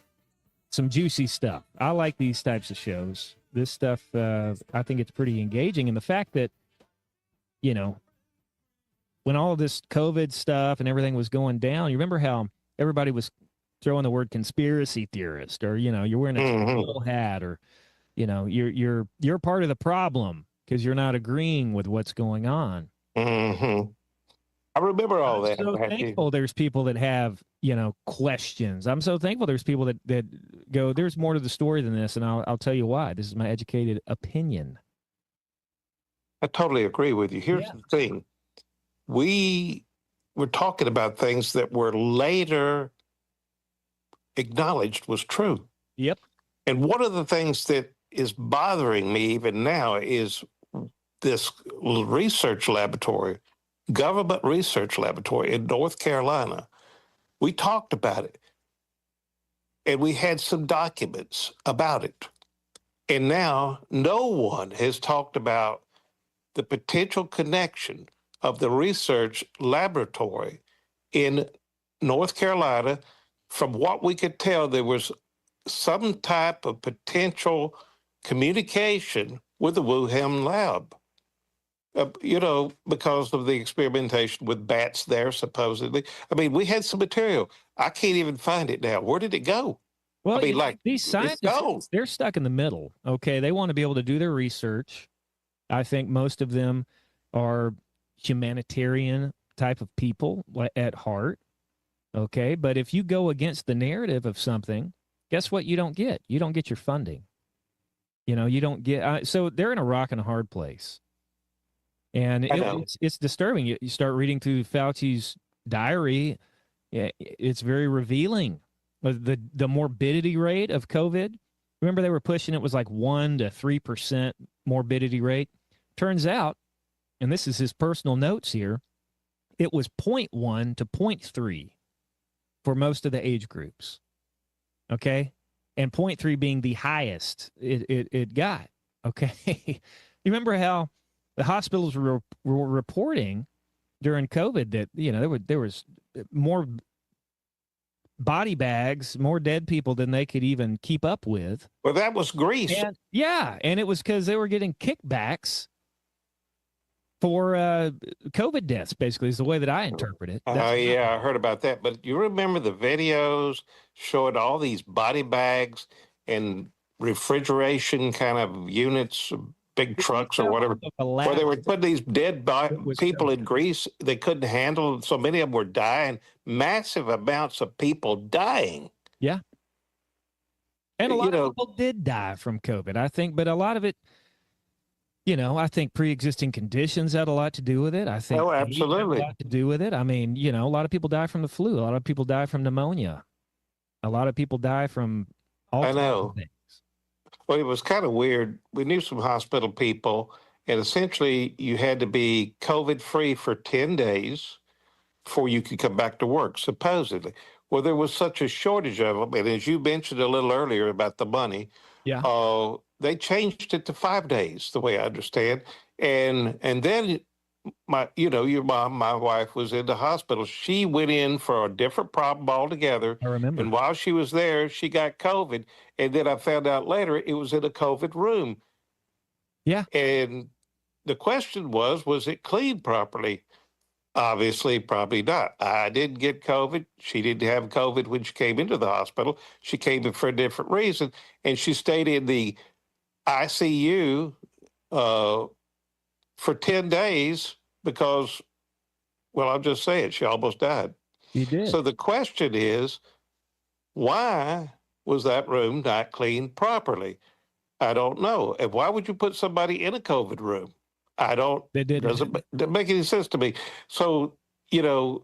juicy stuff. I like these types of shows. This stuff, I think it's pretty engaging. And the fact that, you know, when all of this COVID stuff and everything was going down, you remember how everybody was throwing the word conspiracy theorist, or, you know, you're wearing a cool hat, or, you know, you're part of the problem because you're not agreeing with what's going on. Mm-hmm. I remember all that. I'm so thankful there's people that have, you know, questions. I'm so thankful there's people that go, there's more to the story than this, and I'll tell you why. This is my educated opinion. I totally agree with you. Here's the thing. We were talking about things that were later acknowledged was true. Yep. And one of the things that is bothering me even now is this research laboratory, government research laboratory in North Carolina. We talked about it, and we had some documents about it. And now no one has talked about the potential connection of the research laboratory in North Carolina. From what we could tell, there was some type of potential communication with the Wuhan lab, because of the experimentation with bats there, supposedly. I mean, we had some material. I can't even find it now. Where did it go? Well, I mean, like, these scientists, they're stuck in the middle. Okay, they want to be able to do their research. I think most of them are humanitarian type of people at heart. Okay, but if you go against the narrative of something, guess what you don't get? You don't get your funding. You don't get, so they're in a rock and a hard place. And it's disturbing. You start reading through Fauci's diary, it's very revealing. The morbidity rate of COVID, remember they were pushing it was like 1 to 3% morbidity rate. Turns out, and this is his personal notes here, it was 0.1 to 0.3 for most of the age groups. Okay? And 0.3 being the highest it got. Okay? You remember how the hospitals were reporting during COVID that, there was more body bags, more dead people than they could even keep up with. Well, that was Greece. And it was because they were getting kickbacks for COVID deaths, basically, is the way that I interpret it. I heard about that. But you remember the videos showing all these body bags and refrigeration kind of units, big trucks or whatever, where they were putting these dead people in Greece. They couldn't handle, so many of them were dying, massive amounts of people dying. Yeah. And a lot of people did die from COVID, I think, but a lot of it, I think pre-existing conditions had a lot to do with it. I think absolutely had a lot to do with it. I mean, a lot of people die from the flu. A lot of people die from pneumonia. A lot of people die from all kinds of things. Well, it was kind of weird. We knew some hospital people, and essentially you had to be COVID-free for 10 days before you could come back to work, supposedly. Well, there was such a shortage of them, and as you mentioned a little earlier about the money, they changed it to 5 days, the way I understand. And then your mom, my wife, was in the hospital. She went in for a different problem altogether. I remember. And while she was there, she got COVID. And then I found out later it was in a COVID room. Yeah. And the question was it cleaned properly? Obviously, probably not. I didn't get COVID. She didn't have COVID when she came into the hospital. She came in for a different reason. And she stayed in the ICU for 10 days because, well, I'll just say it, she almost died. You did. So the question is, why was that room not cleaned properly? I don't know. And why would you put somebody in a COVID room? Doesn't make any sense to me. So,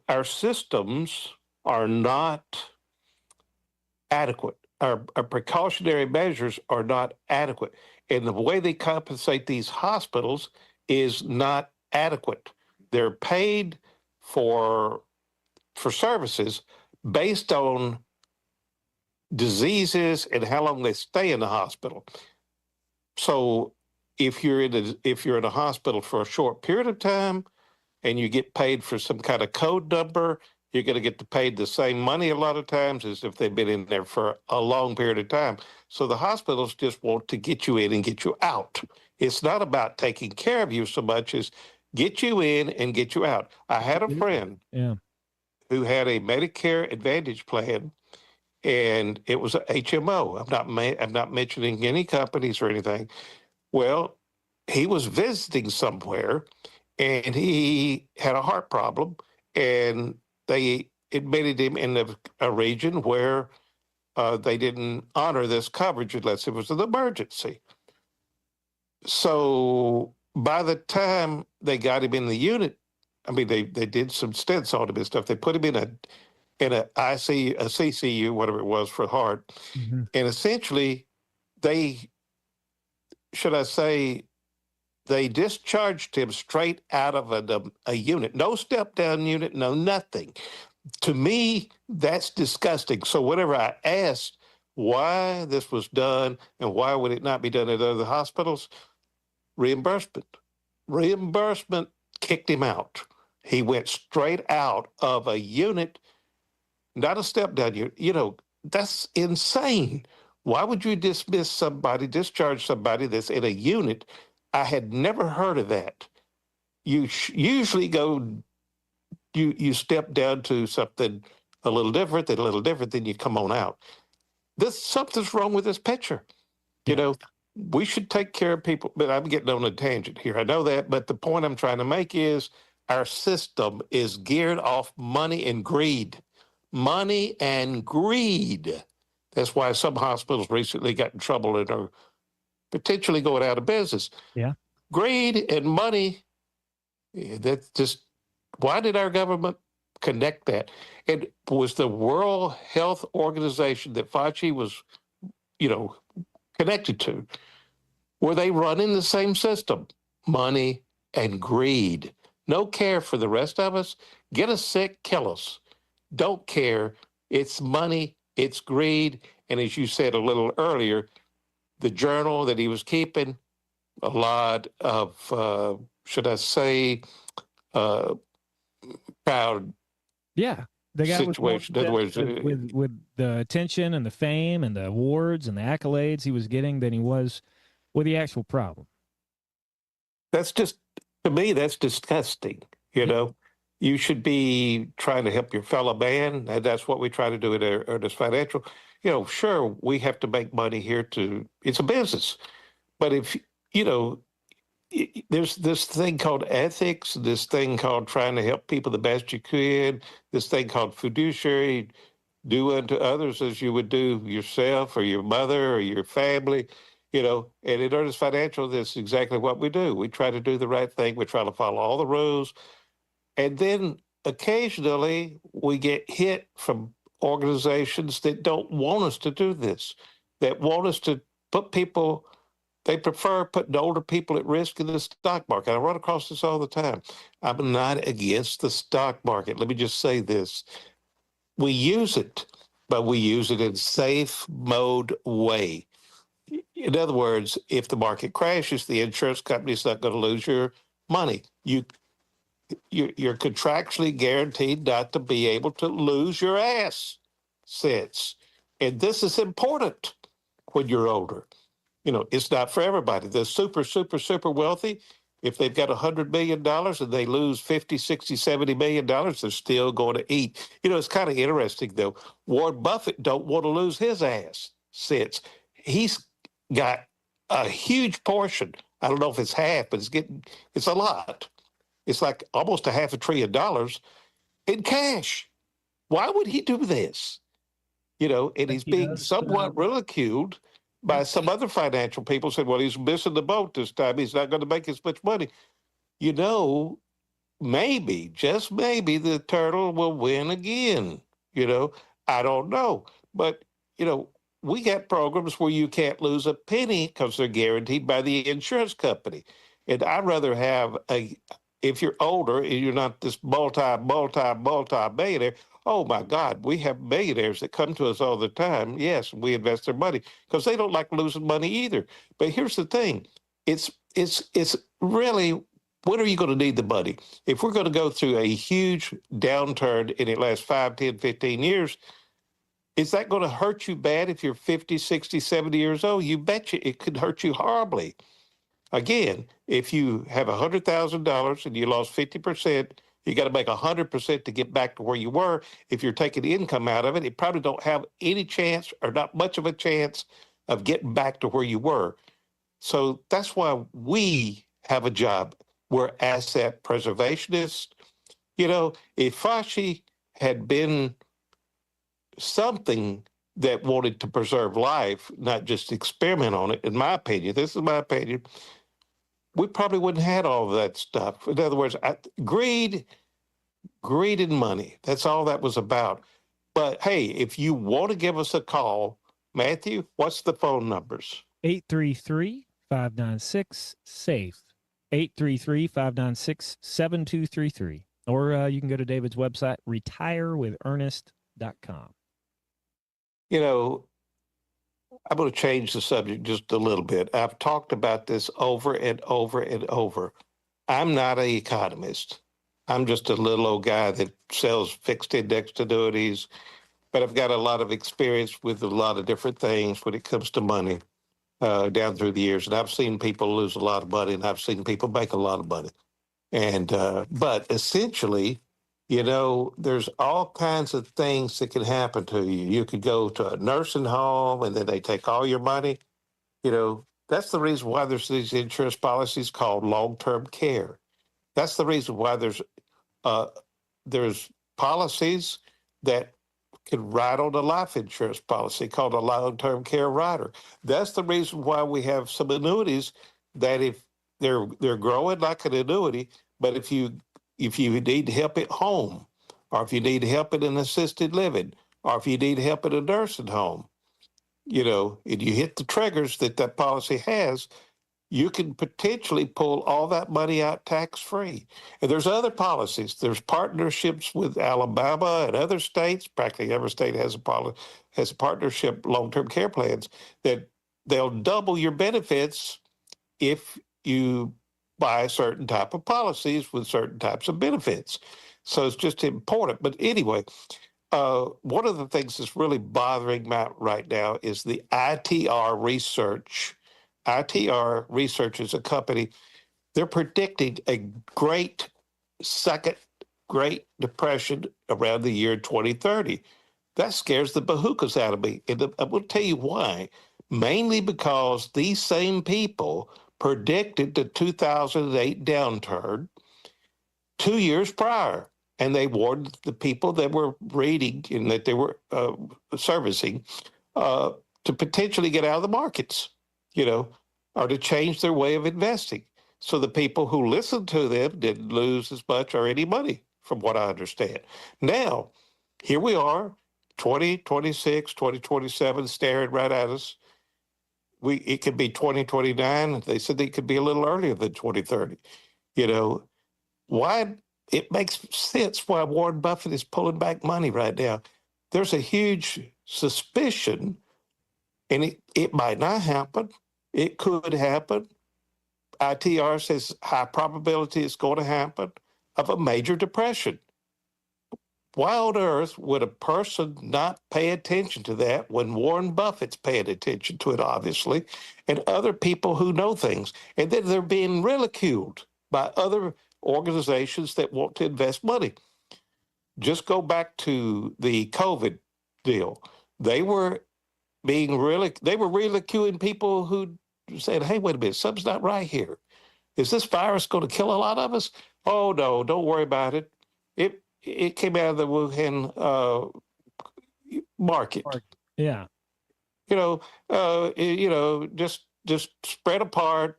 our systems are not adequate. Our precautionary measures are not adequate. And the way they compensate these hospitals is not adequate. They're paid for services based on diseases and how long they stay in the hospital. So if you're in a hospital for a short period of time and you get paid for some kind of code number, you're going to get paid the same money a lot of times as if they've been in there for a long period of time. So the hospitals just want to get you in and get you out. It's not about taking care of you so much as get you in and get you out. I had a friend who had a Medicare Advantage plan, and it was a HMO. I'm not mentioning any companies or anything. Well, he was visiting somewhere, and he had a heart problem, and they admitted him in a region where they didn't honor this coverage unless it was an emergency. So by the time they got him in the unit, I mean, they did some stents on him and stuff. They put him in a ICU, a CCU, whatever it was for heart, and essentially they discharged him straight out of a unit, no step down unit, no nothing. To me, that's disgusting. So whenever I asked why this was done and why would it not be done at other hospitals, reimbursement kicked him out. He went straight out of a unit, not a step down unit. You know, that's insane. Why would you discharge somebody that's in a unit? I had never heard of that. You usually you step down to something a little different, then you come on out. Something's wrong with this picture. You know, we should take care of people, but I'm getting on a tangent here. I know that, but the point I'm trying to make is our system is geared off money and greed. Money and greed. That's why some hospitals recently got in trouble and are potentially going out of business. Yeah. Greed and money, that's just, why did our government connect that? It was the World Health Organization that Fauci was, connected to. Were they running the same system? Money and greed. No care for the rest of us. Get us sick, kill us. Don't care. It's money, it's greed. And as you said a little earlier, the journal that he was keeping, a lot of, proud Yeah. The guy situation. In other words, with the attention and the fame and the awards and the accolades he was getting than he was with the actual problem. That's just, to me, that's disgusting. You know, you should be trying to help your fellow man. And that's what we try to do at Ernest Financial. Sure, we have to make money here it's a business. But if, there's this thing called ethics, this thing called trying to help people the best you could, this thing called fiduciary, do unto others as you would do yourself or your mother or your family, and at Ernest Financial, that's exactly what we do. We try to do the right thing. We try to follow all the rules. And then occasionally we get hit from organizations that don't want us to do this, that want us to put people, they prefer putting older people at risk in the stock market. I run across this all the time. I'm not against the stock market. Let me just say this. We use it, but we use it in safe mode way. In other words, if the market crashes, the insurance company's not going to lose your money. You're contractually guaranteed not to be able to lose your assets. And this is important when you're older. It's not for everybody. The super, super, super wealthy, if they've got $100 million and they lose $50, $60, $70 million, they're still going to eat. It's kind of interesting, though. Warren Buffett don't want to lose his assets. He's got a huge portion. I don't know if it's half, but it's a lot. It's like almost $500 billion in cash. Why would he do this? And he's being somewhat ridiculed by some other financial people. Said, well, he's missing the boat this time. He's not going to make as much money. Maybe, just maybe, the turtle will win again. I don't know. But, we got programs where you can't lose a penny because they're guaranteed by the insurance company. And I'd rather have if you're older and you're not this multi-millionaire, oh my God, we have millionaires that come to us all the time. Yes, we invest their money because they don't like losing money either. But here's the thing. It's really, when are you going to need the money? If we're going to go through a huge downturn and it lasts 5, 10, 15 years, is that going to hurt you bad if you're 50, 60, 70 years old? You betcha it could hurt you horribly. Again, if you have $100,000 and you lost 50%, you got to make 100% to get back to where you were. If you're taking income out of it, it probably don't have any chance or not much of a chance of getting back to where you were. So that's why we have a job. We're asset preservationists. If Fauci had been something that wanted to preserve life, not just experiment on it, in my opinion, this is my opinion, we probably wouldn't have had all of that stuff. In other words, greed and money. That's all that was about. But hey, if you want to give us a call, Matthew, what's the phone numbers? 833-596-SAFE. 833-596-7233. Or you can go to David's website, retirewithernest.com. You know, I'm going to change the subject just a little bit. I've talked about this over and over and over. I'm not an economist. I'm just a little old guy that sells fixed index annuities, but I've got a lot of experience with a lot of different things when it comes to money down through the years. And I've seen people lose a lot of money, and I've seen people make a lot of money. And but essentially, you know, there's all kinds of things that can happen to you. You could go to a nursing home and then they take all your money. You know, that's the reason why there's these insurance policies called long-term care. That's the reason why there's policies that can ride on a life insurance policy called a long-term care rider. That's the reason why we have some annuities that if they're growing like an annuity, but if you need help at home, or if you need help in an assisted living, or if you need help in a nursing home, you know, and you hit the triggers that policy has, you can potentially pull all that money out tax-free. And there's other policies. There's partnerships with Alabama and other states. Practically every state has a partnership long-term care plans that they'll double your benefits if you buy certain type of policies with certain types of benefits. So it's just important. But anyway, one of the things that's really bothering me right now is the ITR research. ITR Research is a company. They're predicting a second Great Depression around the year 2030. That scares the bahookas out of me. And I will tell you why. Mainly because these same people predicted the 2008 downturn 2 years prior. And they warned the people that were reading and that they were servicing to potentially get out of the markets, you know, or to change their way of investing. So the people who listened to them didn't lose as much or any money, from what I understand. Now, here we are, 2026, 2027, staring right at us. It could be 2029. They said it could be a little earlier than 2030. You know, why? It makes sense why Warren Buffett is pulling back money right now. There's a huge suspicion, and it might not happen. It could happen. ITR says high probability it's going to happen of a major depression. Why on earth would a person not pay attention to that when Warren Buffett's paying attention to it, obviously, and other people who know things? And then they're being ridiculed by other organizations that want to invest money. Just go back to the COVID deal. They were ridiculing people who said, hey, wait a minute, something's not right here. Is this virus going to kill a lot of us? Oh, no, don't worry about it. It came out of the Wuhan market. Yeah. Just spread apart.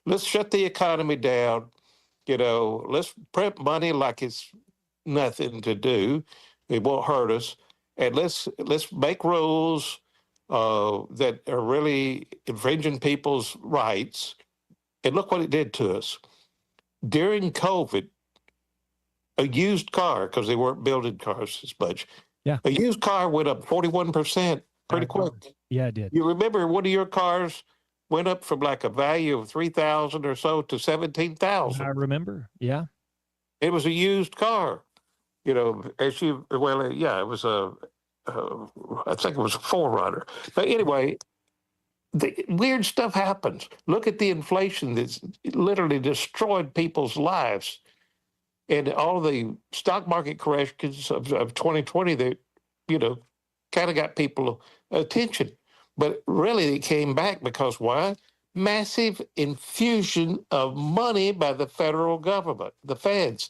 Let's shut the economy down. Let's print money like it's nothing to do. It won't hurt us. And let's make rules that are really infringing people's rights. And look what it did to us. During COVID, a used car, because they weren't building cars as much. Yeah. A used car went up 41% pretty quick. Yeah, it did. You remember one of your cars went up from like a value of $3,000 or so to $17,000. I remember. Yeah. It was a used car. It was I think it was a 4Runner. But anyway, the weird stuff happens. Look at the inflation that's literally destroyed people's lives. And all the stock market corrections of 2020 that, kind of got people attention. But really, it came back because why? Massive infusion of money by the federal government, the feds.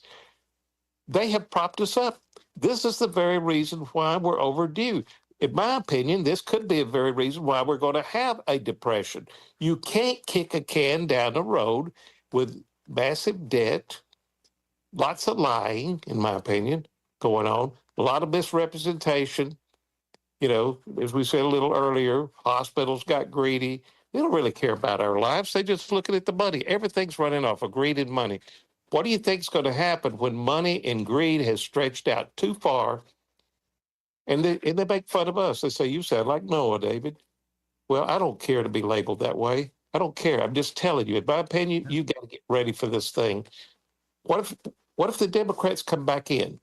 They have propped us up. This is the very reason why we're overdue. in my opinion, this could be a very reason why we're going to have a depression. You can't kick a can down the road with massive debt, lots of lying, in my opinion, going on, a lot of misrepresentation. You know, as we said a little earlier, hospitals got greedy. They don't really care about our lives. They're just looking at the money. Everything's running off of greed and money. What do you think is going to happen when money and greed has stretched out too far? And they make fun of us. They say, you sound like Noah, David. Well, I don't care to be labeled that way. I don't care. I'm just telling you, in my opinion, you got to get ready for this thing. What if the Democrats come back in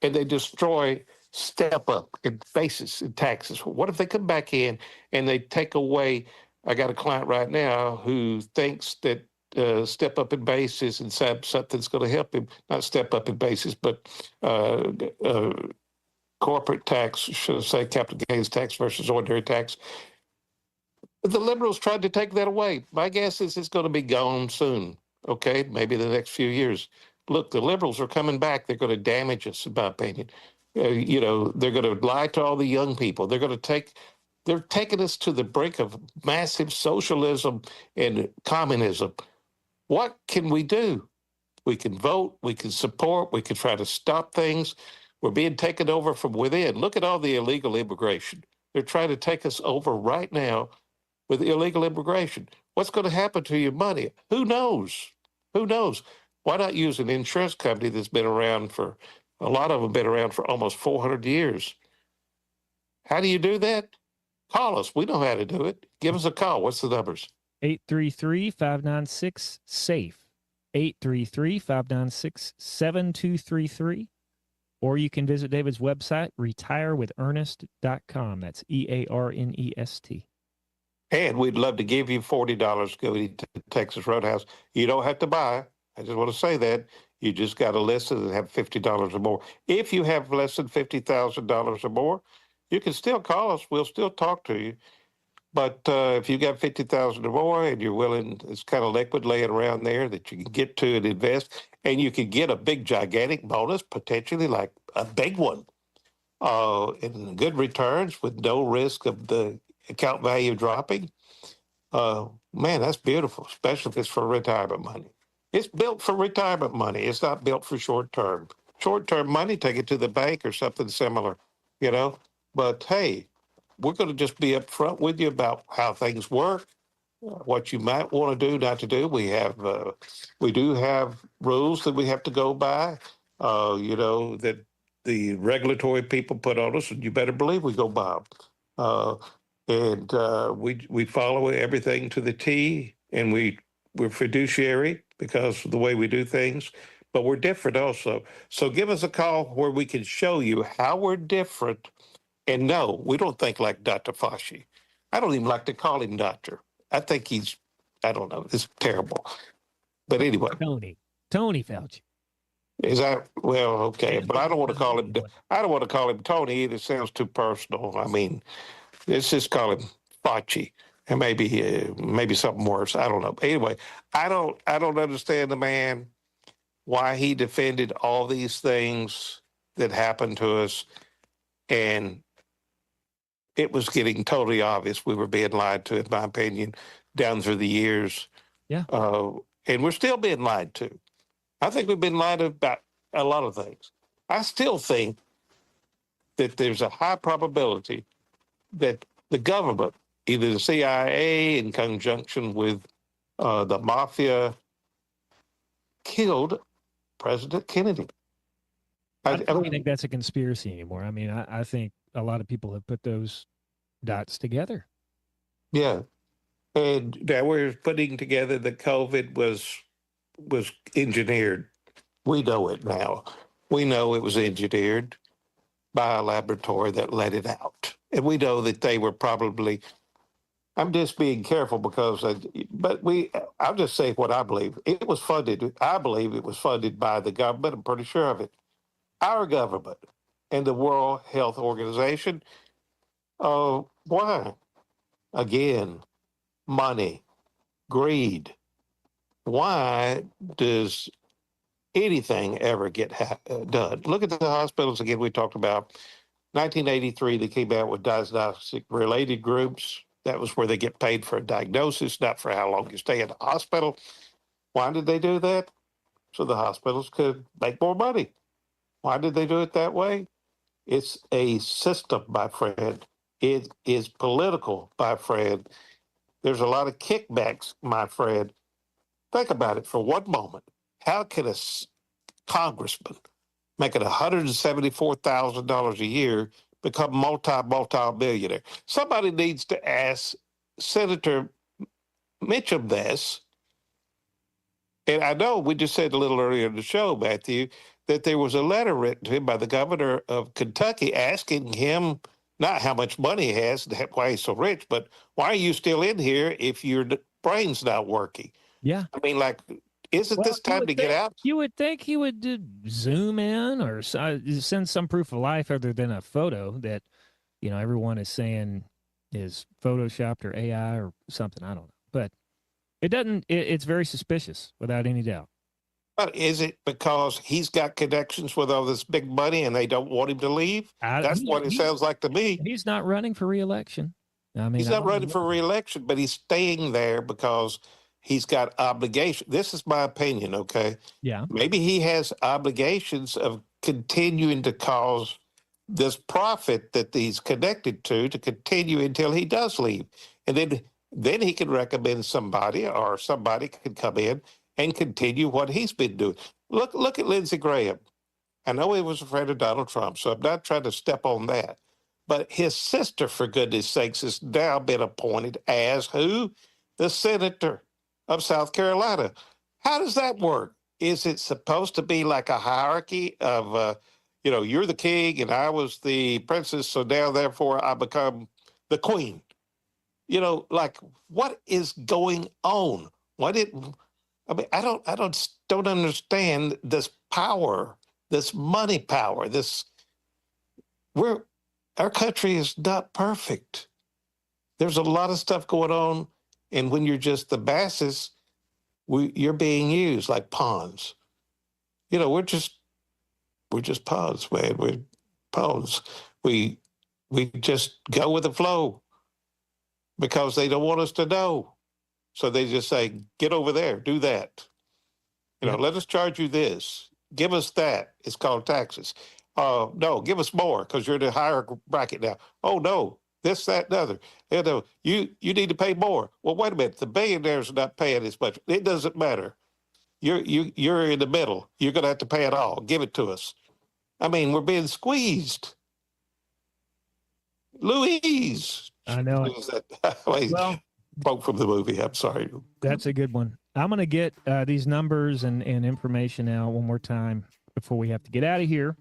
and they destroy step up in basis and taxes? What if they come back in and they take away? I got a client right now who thinks that step up in basis and something's going to help him. Not step up in basis, but corporate tax, should I say capital gains tax versus ordinary tax. The liberals tried to take that away. My guess is it's going to be gone soon. Okay, maybe the next few years. Look, the liberals are coming back. They're going to damage us, in my opinion. You know, they're going to lie to all the young people. They're taking us to the brink of massive socialism and communism. What can we do? We can vote, we can support, we can try to stop things. We're being taken over from within. Look at all the illegal immigration. They're trying to take us over right now with illegal immigration. What's going to happen to your money? Who knows? Who knows? Why not use an insurance company that's been around for, a lot of them been around for almost 400 years? How do you do that? Call us. We know how to do it. Give us a call. What's the numbers? 833-596-SAFE. 833-596-7233. Or you can visit David's website, retirewithernest.com. That's EARNEST. And we'd love to give you $40 to go to Texas Roadhouse. You don't have to buy. I just want to say that. You just got to listen and have $50 or more. If you have less than $50,000 or more, you can still call us. We'll still talk to you. But if you got $50,000 or more and you're willing, it's kind of liquid laying around there that you can get to and invest, and you can get a big, gigantic bonus, potentially like a big one, and good returns with no risk of the account value dropping. Man, that's beautiful, especially if it's for retirement money. It's built for retirement money. It's not built for short-term. Short-term money, take it to the bank or something similar, you know. But, hey, we're going to just be upfront with you about how things work, what you might want to do, not to do. We do have rules that we have to go by, you know, that the regulatory people put on us, and you better believe we go by them. We follow everything to the T, and we're fiduciary because of the way we do things, but we're different also. So give us a call where we can show you how we're different. And no, we don't think like Dr. Fauci. I don't even like to call him doctor. I think I don't know, it's terrible. But anyway. Tony Fauci. Is that, well, okay, but I don't want to call him Tony either. It sounds too personal. I mean, let's just call him Fauci, and maybe something worse. I don't know. Anyway, I don't understand the man, why he defended all these things that happened to us, and it was getting totally obvious we were being lied to, in my opinion, down through the years. Yeah. And we're still being lied to. I think we've been lied to about a lot of things. I still think that there's a high probability that the government, either the CIA in conjunction with the mafia, killed President Kennedy. I don't think that's a conspiracy anymore. I mean, I think a lot of people have put those dots together. Yeah. And now we're putting together that COVID was engineered. We know it now. We know it was engineered by a laboratory that let it out. And we know that they were probably, I'm just being careful because, I'll just say what I believe. It was funded, I believe it was funded by the government. I'm pretty sure of it. Our government and the World Health Organization. Why? Again, money, greed. Why does anything ever get done? Look at the hospitals again we talked about. 1983, they came out with diagnostic-related groups. That was where they get paid for a diagnosis, not for how long you stay in the hospital. Why did they do that? So the hospitals could make more money. Why did they do it that way? It's a system, my friend. It is political, my friend. There's a lot of kickbacks, my friend. Think about it for one moment. How can a congressman making $174,000 a year become multi-millionaire? Somebody needs to ask Senator Mitchum this. And I know we just said a little earlier in the show, Matthew, that there was a letter written to him by the governor of Kentucky asking him not how much money he has, why he's so rich, but why are you still in here if your brain's not working? Yeah. I mean, like, isn't this time to get out? You would think he would zoom in or send some proof of life other than a photo that, everyone is saying is photoshopped or AI or something. I don't know. But it doesn't, it's very suspicious without any doubt. But is it because he's got connections with all this big money and they don't want him to leave? That's what it sounds like to me. He's not running for reelection. I mean, he's not running for reelection, but he's staying there because he's got obligation. This is my opinion, okay? Yeah. Maybe he has obligations of continuing to cause this profit that he's connected to continue until he does leave. And then he can recommend somebody, or somebody can come in and continue what he's been doing. Look at Lindsey Graham. I know he was a friend of Donald Trump, so I'm not trying to step on that. But his sister, for goodness sakes, has now been appointed as who? The senator of South Carolina. How does that work? Is it supposed to be like a hierarchy of, you're the king and I was the princess, so now therefore I become the queen? Like, what is going on? I don't understand this power, this money power, our country is not perfect. There's a lot of stuff going on, and when you're just the masses, you're being used like pawns. We're just pawns, man. We're pawns. We just go with the flow because they don't want us to know. So they just say, get over there, do that. Let us charge you this. Give us that. It's called taxes. No, give us more because you're in a higher bracket now. Oh, no, this, that, and other. You need to pay more. Well, wait a minute. The billionaires are not paying as much. It doesn't matter. You're in the middle. You're going to have to pay it all. Give it to us. I mean, we're being squeezed. Louise. I know. Well, quote from the movie. I'm sorry. That's a good one. I'm going to get these numbers and information out one more time before we have to get out of here.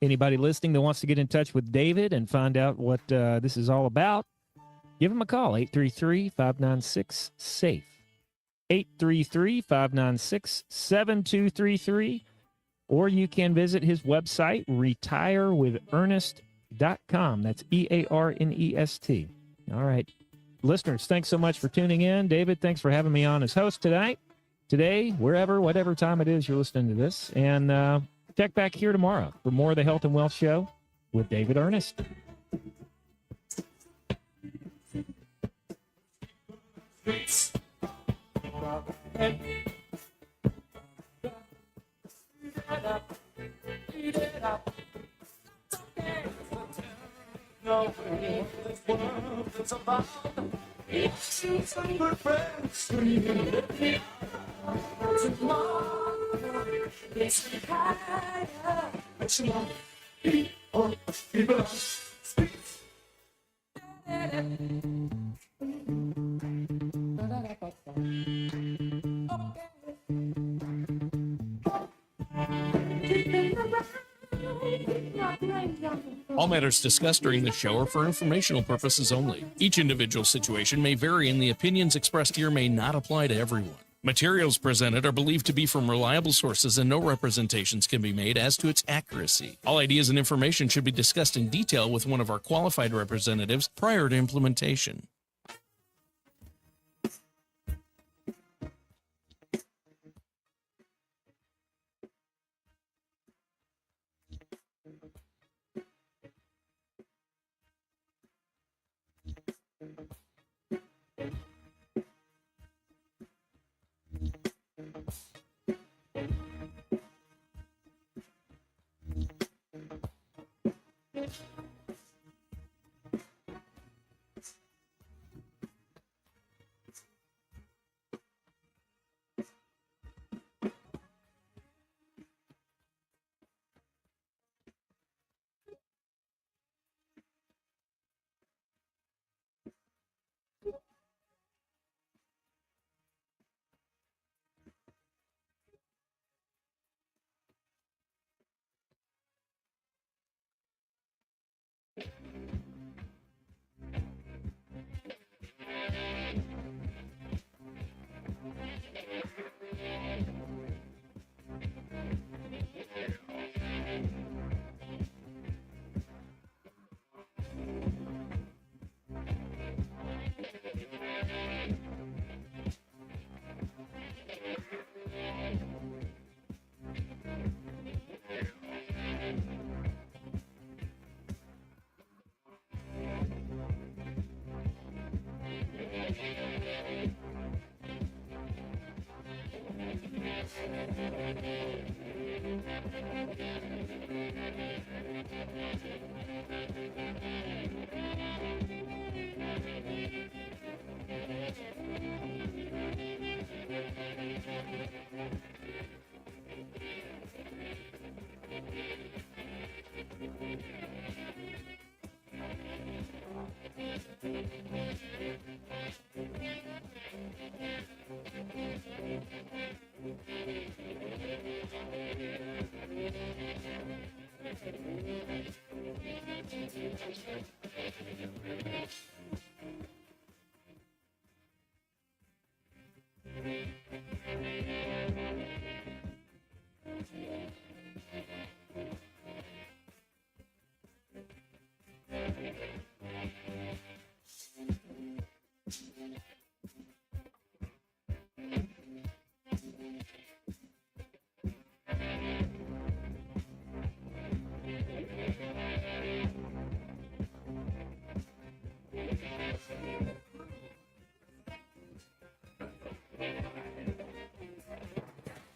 Anybody listening that wants to get in touch with David and find out what this is all about, give him a call, 833-596-SAFE, 833-596-7233, or you can visit his website, retirewithernest.com. That's EARNEST. All right. Listeners, thanks so much for tuning in. David, thanks for having me on as host today, wherever, whatever time it is you're listening to this. And check back here tomorrow for more of the Health and Wealth Show with David Ernest. All matters discussed during the show are for informational purposes only. Each individual situation may vary, and the opinions expressed here may not apply to everyone. Materials presented are believed to be from reliable sources, and no representations can be made as to its accuracy. All ideas and information should be discussed in detail with one of our qualified representatives prior to implementation.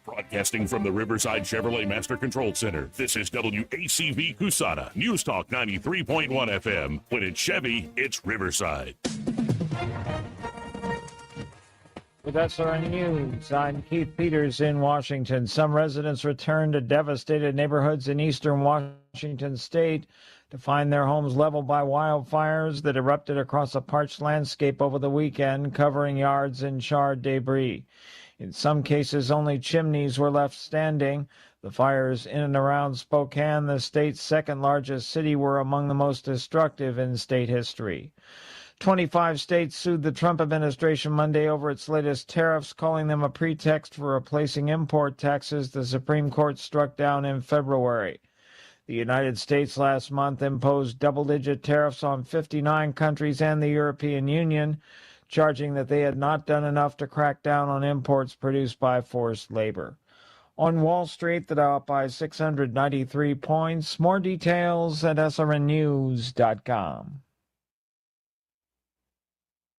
Broadcasting from the Riverside Chevrolet Master Control Center, this is WACV Cusana, News Talk 93.1 FM. When it's Chevy, it's Riverside. With SRN News, I'm Keith Peters in Washington. Some residents returned to devastated neighborhoods in eastern Washington state to find their homes leveled by wildfires that erupted across a parched landscape over the weekend, covering yards in charred debris. In some cases, only chimneys were left standing. The fires in and around Spokane, the state's second largest city, were among the most destructive in state history. 25 states sued the Trump administration Monday over its latest tariffs, calling them a pretext for replacing import taxes the Supreme Court struck down in February. The United States last month imposed double-digit tariffs on 59 countries and the European Union, charging that they had not done enough to crack down on imports produced by forced labor. On Wall Street, the Dow up by 693 points. More details at srnnews.com.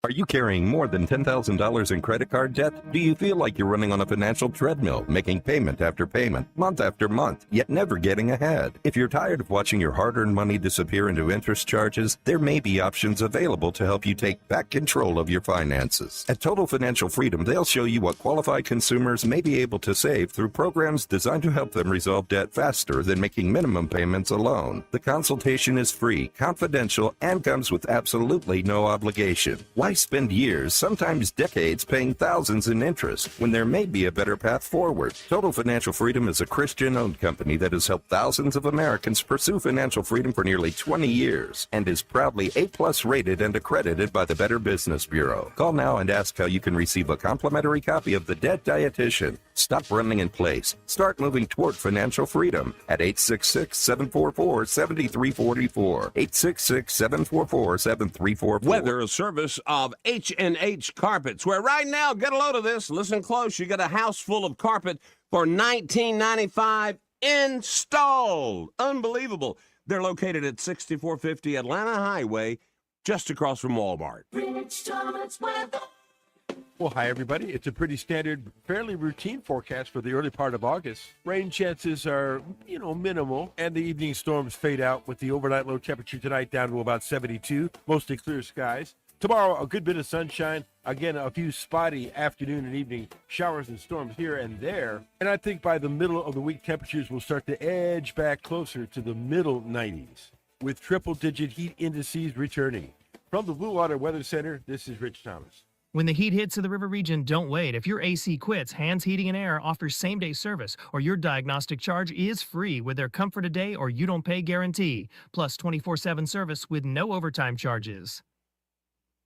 Are you carrying more than $10,000 in credit card debt? Do you feel like you're running on a financial treadmill, making payment after payment, month after month, yet never getting ahead? If you're tired of watching your hard-earned money disappear into interest charges, there may be options available to help you take back control of your finances. At Total Financial Freedom, they'll show you what qualified consumers may be able to save through programs designed to help them resolve debt faster than making minimum payments alone. The consultation is free, confidential, and comes with absolutely no obligation. Why spend years, sometimes decades, paying thousands in interest when there may be a better path forward? Total Financial Freedom is a Christian-owned company that has helped thousands of Americans pursue financial freedom for nearly 20 years and is proudly A+ rated and accredited by the Better Business Bureau. Call now and ask how you can receive a complimentary copy of The Debt Dietitian. Stop running in place. Start moving toward financial freedom at 866-744-7344. 866-744-7344. Weather service of H&H Carpets, where right now, get a load of this, listen close, you get a house full of carpet for $19.95 installed. Unbelievable. They're located at 6450 Atlanta Highway, just across from Walmart. Rich Thomas weather. Well, hi, everybody. It's a pretty standard, fairly routine forecast for the early part of August. Rain chances are, minimal, and the evening storms fade out with the overnight low temperature tonight down to about 72, mostly clear skies. Tomorrow, a good bit of sunshine. Again, a few spotty afternoon and evening showers and storms here and there. And I think by the middle of the week, temperatures will start to edge back closer to the middle 90s, with triple-digit heat indices returning. From the Blue Water Weather Center, this is Rich Thomas. When the heat hits to the river region, don't wait. If your AC quits, Hands Heating and Air offers same-day service, or your diagnostic charge is free with their Comfort a Day or You Don't Pay guarantee, plus 24/7 service with no overtime charges.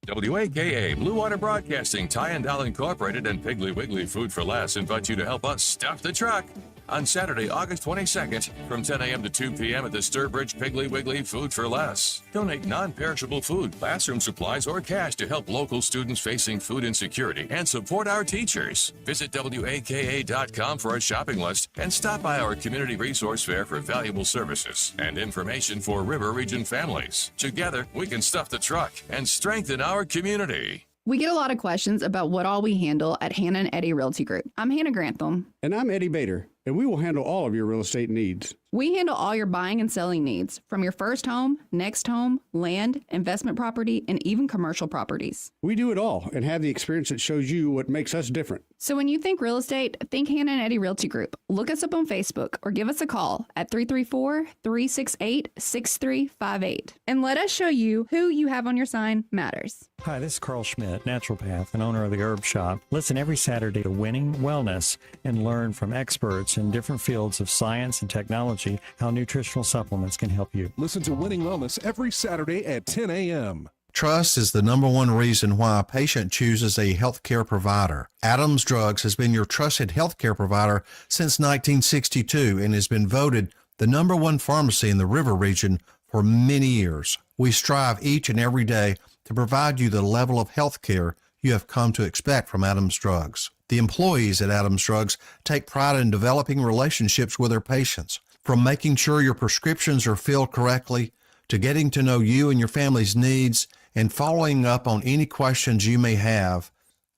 WAKA, Blue Water Broadcasting, Ty and Doll Incorporated, and Piggly Wiggly Food for Less invite you to help us stuff the truck on Saturday, August 22nd from 10 a.m. to 2 p.m. at the Sturbridge Piggly Wiggly Food for Less. Donate non-perishable food, classroom supplies, or cash to help local students facing food insecurity and support our teachers. Visit WAKA.com for a shopping list and stop by our community resource fair for valuable services and information for River Region families. Together, we can stuff the truck and strengthen our community. We get a lot of questions about what all we handle at Hannah and Eddie Realty Group. I'm Hannah Grantham. And I'm Eddie Bader, and we will handle all of your real estate needs. We handle all your buying and selling needs, from your first home, next home, land, investment property, and even commercial properties. We do it all and have the experience that shows you what makes us different. So when you think real estate, think Hannah and Eddie Realty Group. Look us up on Facebook or give us a call at 334-368-6358. And let us show you who you have on your sign matters. Hi, this is Carl Schmidt, naturopath and owner of the Herb Shop. Listen every Saturday to Winning Wellness and learn from experts in different fields of science and technology how nutritional supplements can help you. Listen to Winning Wellness every Saturday at 10 a.m. Trust is the number one reason why a patient chooses a healthcare provider. Adams Drugs has been your trusted healthcare provider since 1962 and has been voted the number one pharmacy in the River region for many years. We strive each and every day to provide you the level of healthcare you have come to expect from Adams Drugs. The employees at Adams Drugs take pride in developing relationships with their patients. From making sure your prescriptions are filled correctly, to getting to know you and your family's needs, and following up on any questions you may have,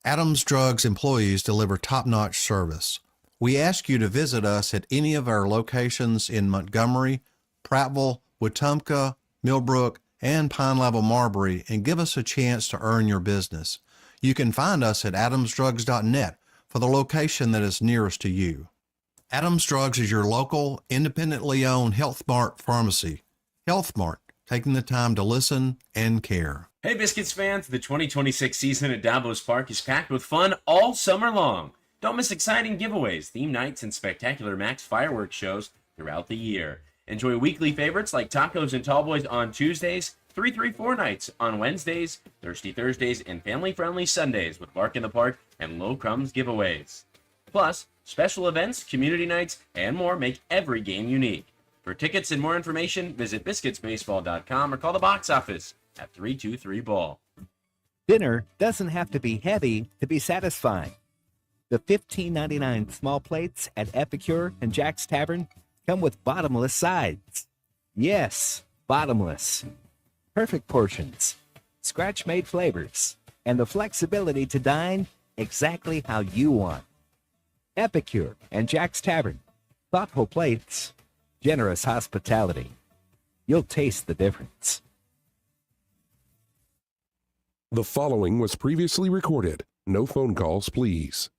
Adams Drugs employees deliver top-notch service. We ask you to visit us at any of our locations in Montgomery, Prattville, Wetumpka, Millbrook, and Pine Level Marbury and give us a chance to earn your business. You can find us at adamsdrugs.net for the location that is nearest to you. Adams Drugs is your local, independently owned Health Mart pharmacy. Health Mart, taking the time to listen and care. Hey Biscuits fans, the 2026 season at Davos Park is packed with fun all summer long. Don't miss exciting giveaways, theme nights, and spectacular Max fireworks shows throughout the year. Enjoy weekly favorites like tacos and tall boys on Tuesdays, 334 nights on Wednesdays, Thirsty Thursdays, and family-friendly Sundays with Lark in the Park and Low Crumbs giveaways. Plus, special events, community nights, and more make every game unique. For tickets and more information, visit biscuitsbaseball.com or call the box office at 323-BALL. Dinner doesn't have to be heavy to be satisfying. The $15.99 small plates at Epicure and Jack's Tavern come with bottomless sides. Yes, bottomless. Perfect portions, scratch-made flavors, and the flexibility to dine exactly how you want. Epicure and Jack's Tavern. Thoughtful plates, generous hospitality. You'll taste the difference. The following was previously recorded. No phone calls, please.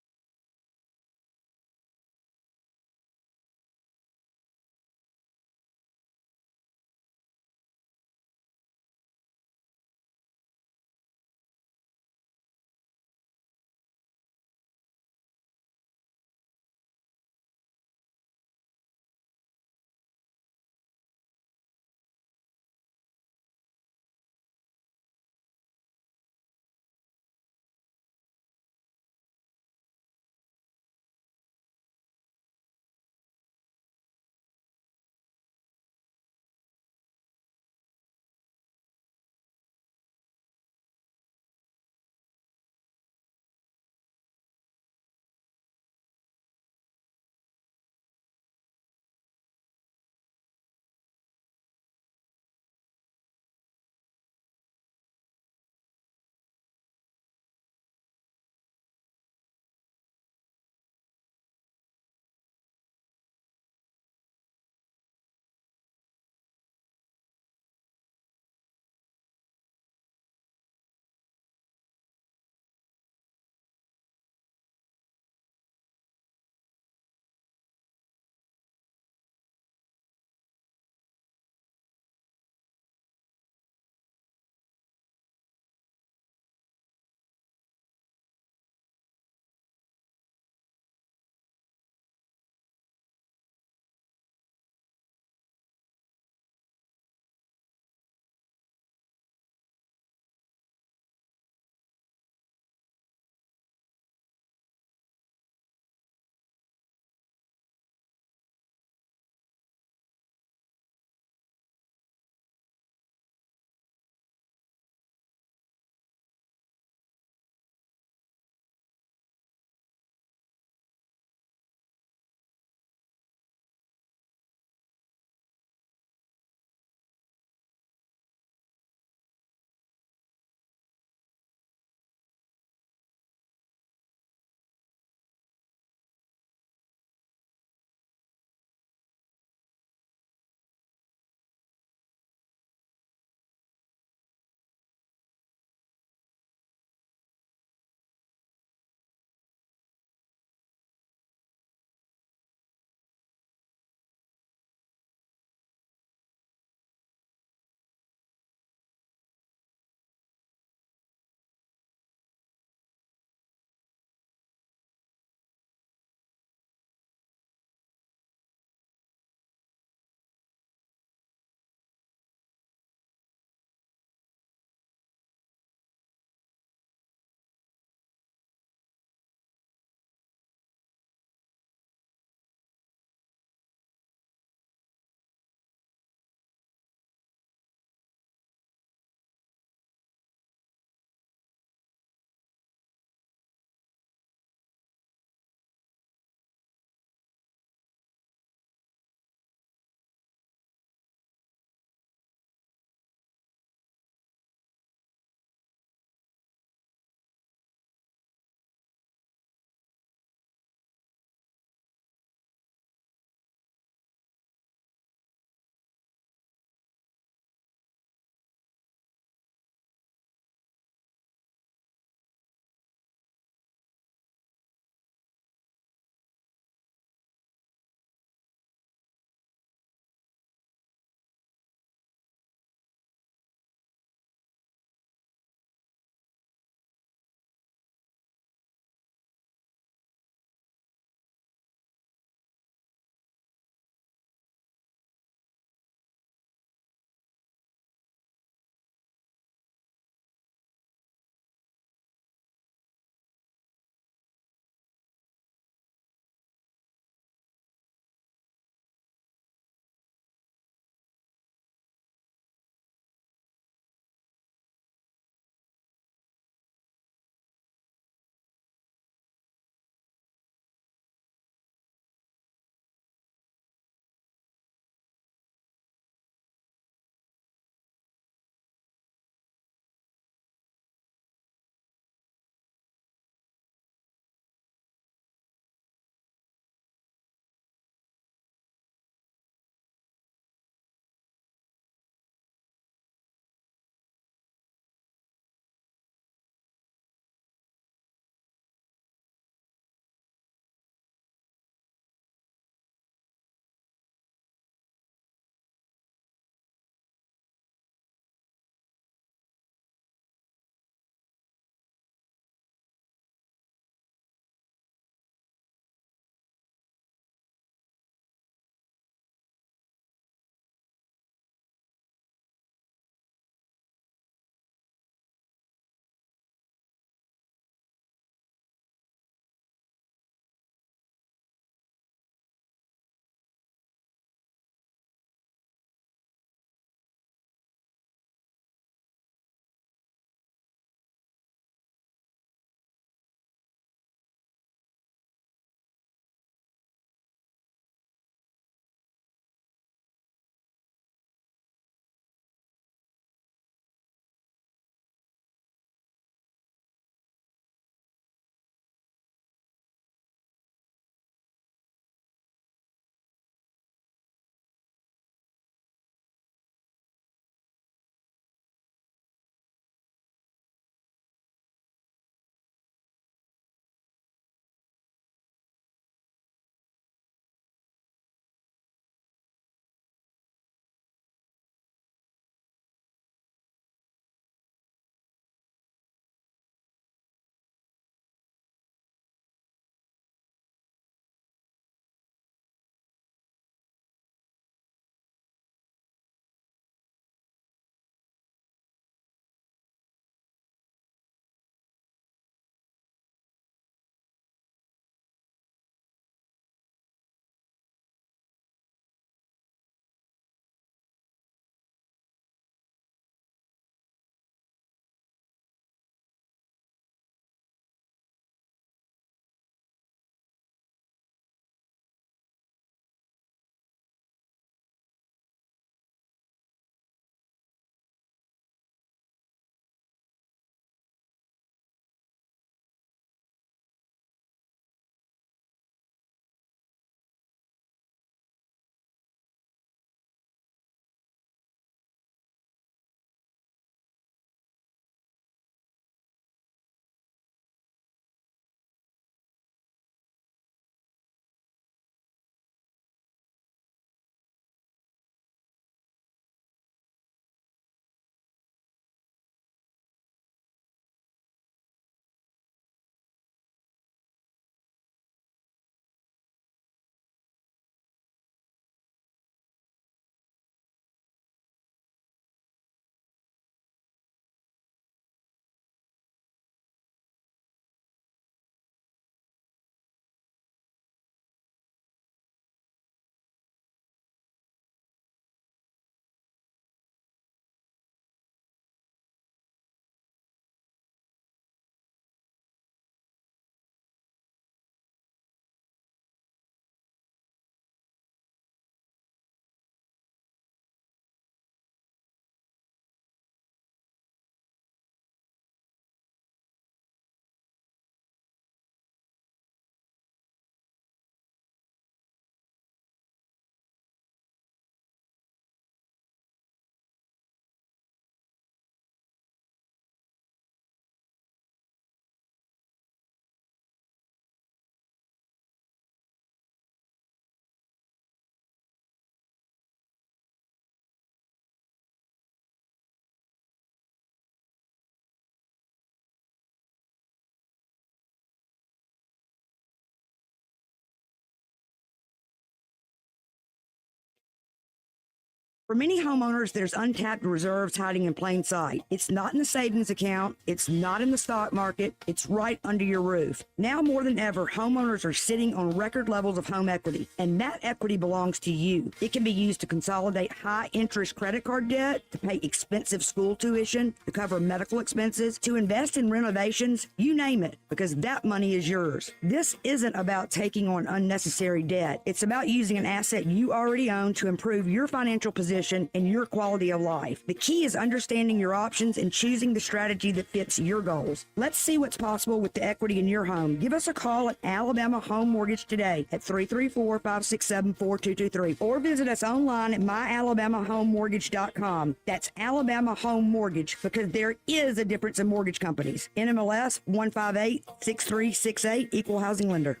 For many homeowners, there's untapped reserves hiding in plain sight. It's not in the savings account. It's not in the stock market. It's right under your roof. Now more than ever, homeowners are sitting on record levels of home equity, and that equity belongs to you. It can be used to consolidate high-interest credit card debt, to pay expensive school tuition, to cover medical expenses, to invest in renovations, you name it, because that money is yours. This isn't about taking on unnecessary debt. It's about using an asset you already own to improve your financial position and your quality of life. The key is understanding your options and choosing the strategy that fits your goals. Let's see what's possible with the equity in your home. Give us a call at Alabama Home Mortgage today at 334-567-4223 or visit us online at myalabamahomemortgage.com. That's Alabama Home Mortgage, because there is a difference in mortgage companies. NMLS 1586368, Equal Housing Lender.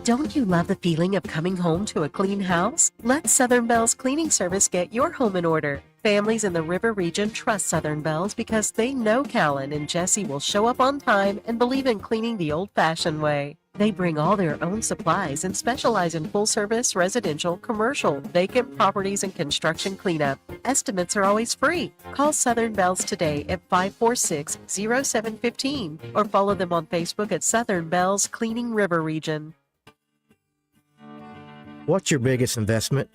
Don't you love the feeling of coming home to a clean house? Let Southern Bells Cleaning Service get your home in order. Families in the River Region trust Southern Bells because they know Callan and Jesse will show up on time and believe in cleaning the old-fashioned way. They bring all their own supplies and specialize in full-service, residential, commercial, vacant properties, and construction cleanup. Estimates are always free. Call Southern Bells today at 546-0715 or follow them on Facebook at Southern Bells Cleaning River Region. What's your biggest investment?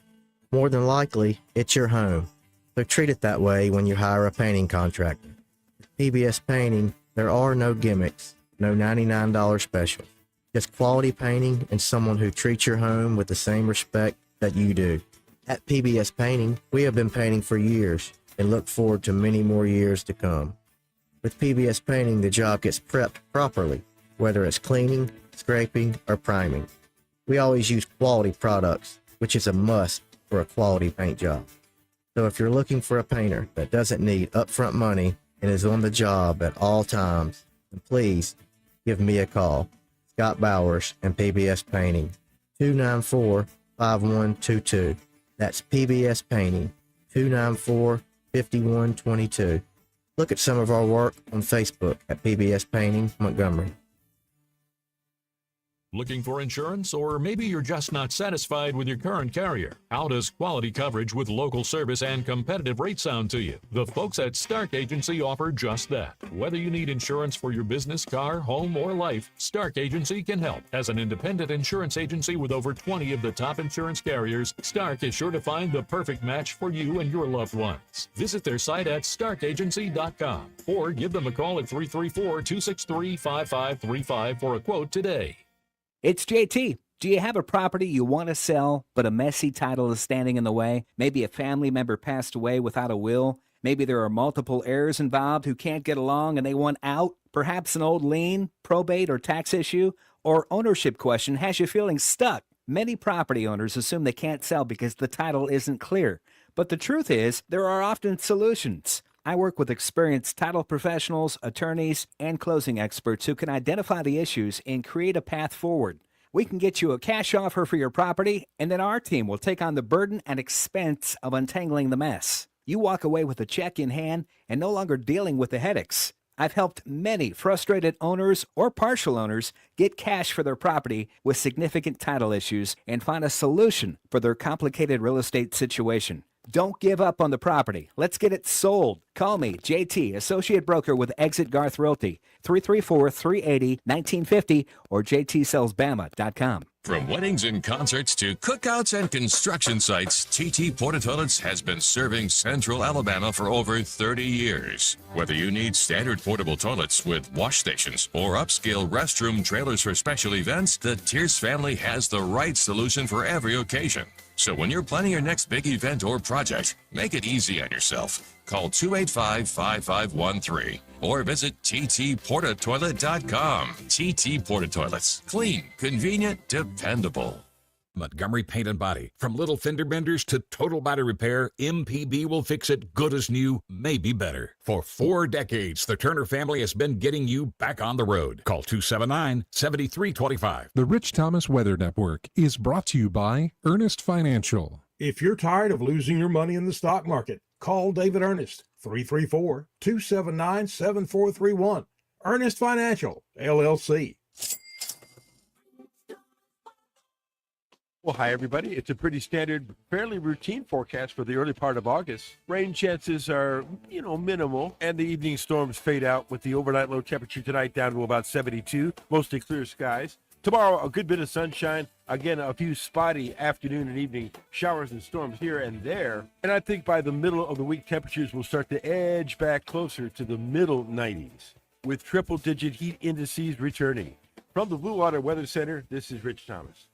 More than likely, it's your home. So treat it that way when you hire a painting contractor. With PBS Painting, there are no gimmicks, no $99 specials. Just quality painting and someone who treats your home with the same respect that you do. At PBS Painting, we have been painting for years and look forward to many more years to come. With PBS Painting, the job gets prepped properly, whether it's cleaning, scraping, or priming. We always use quality products, which is a must for a quality paint job. So if you're looking for a painter that doesn't need upfront money and is on the job at all times, then please give me a call. Scott Bowers and PBS Painting, 294-5122. That's PBS Painting, 294-5122. Look at some of our work on Facebook at PBS Painting Montgomery. Looking for insurance, or maybe you're just not satisfied with your current carrier? How does quality coverage with local service and competitive rates sound to you? The folks at Stark Agency offer just that. Whether you need insurance for your business, car, home, or life, Stark Agency can help. As an independent insurance agency with over 20 of the top insurance carriers, Stark is sure to find the perfect match for you and your loved ones. Visit their site at starkagency.com or give them a call at 334-263-5535 for a quote today. It's JT. Do you have a property you want to sell, but a messy title is standing in the way? Maybe a family member passed away without a will. Maybe there are multiple heirs involved who can't get along and they want out. Perhaps an old lien, probate, or tax issue, or ownership question has you feeling stuck. Many property owners assume they can't sell because the title isn't clear. But the truth is, there are often solutions. I work with experienced title professionals, attorneys, and closing experts who can identify the issues and create a path forward. We can get you a cash offer for your property, and then our team will take on the burden and expense of untangling the mess. You walk away with a check in hand and no longer dealing with the headaches. I've helped many frustrated owners or partial owners get cash for their property with significant title issues and find a solution for their complicated real estate situation. Don't give up on the property. Let's get it sold. Call me, JT, Associate Broker with Exit Garth Realty, 334-380-1950 or jtsellsbama.com. From weddings and concerts to cookouts and construction sites, TT Porta Toilets has been serving Central Alabama for over 30 years. Whether you need standard portable toilets with wash stations or upscale restroom trailers for special events, the Tierce family has the right solution for every occasion. So when you're planning your next big event or project, make it easy on yourself. Call 285-5513 or visit ttportatoilet.com. TT Porta Toilets. Clean, convenient, dependable. Montgomery Paint and Body. From little fender benders to total body repair, MPB will fix it good as new, maybe better. For 4 decades, the Turner family has been getting you back on the road. Call 279-7325. The Rich Thomas Weather Network is brought to you by Ernest Financial. If you're tired of losing your money in the stock market, call David Ernest, 334-279-7431. Ernest Financial, LLC. Well, hi, everybody. It's a pretty standard, fairly routine forecast for the early part of August. Rain chances are, minimal, and the evening storms fade out with the overnight low temperature tonight down to about 72, mostly clear skies. Tomorrow, a good bit of sunshine. Again, a few spotty afternoon and evening showers and storms here and there. And I think by the middle of the week, temperatures will start to edge back closer to the middle 90s, with triple-digit heat indices returning. From the Blue Water Weather Center, this is Rich Thomas.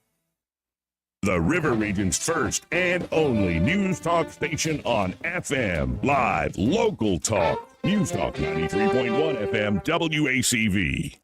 The River Region's first and only news talk station on FM. Live, local talk. News Talk 93.1 FM WACV.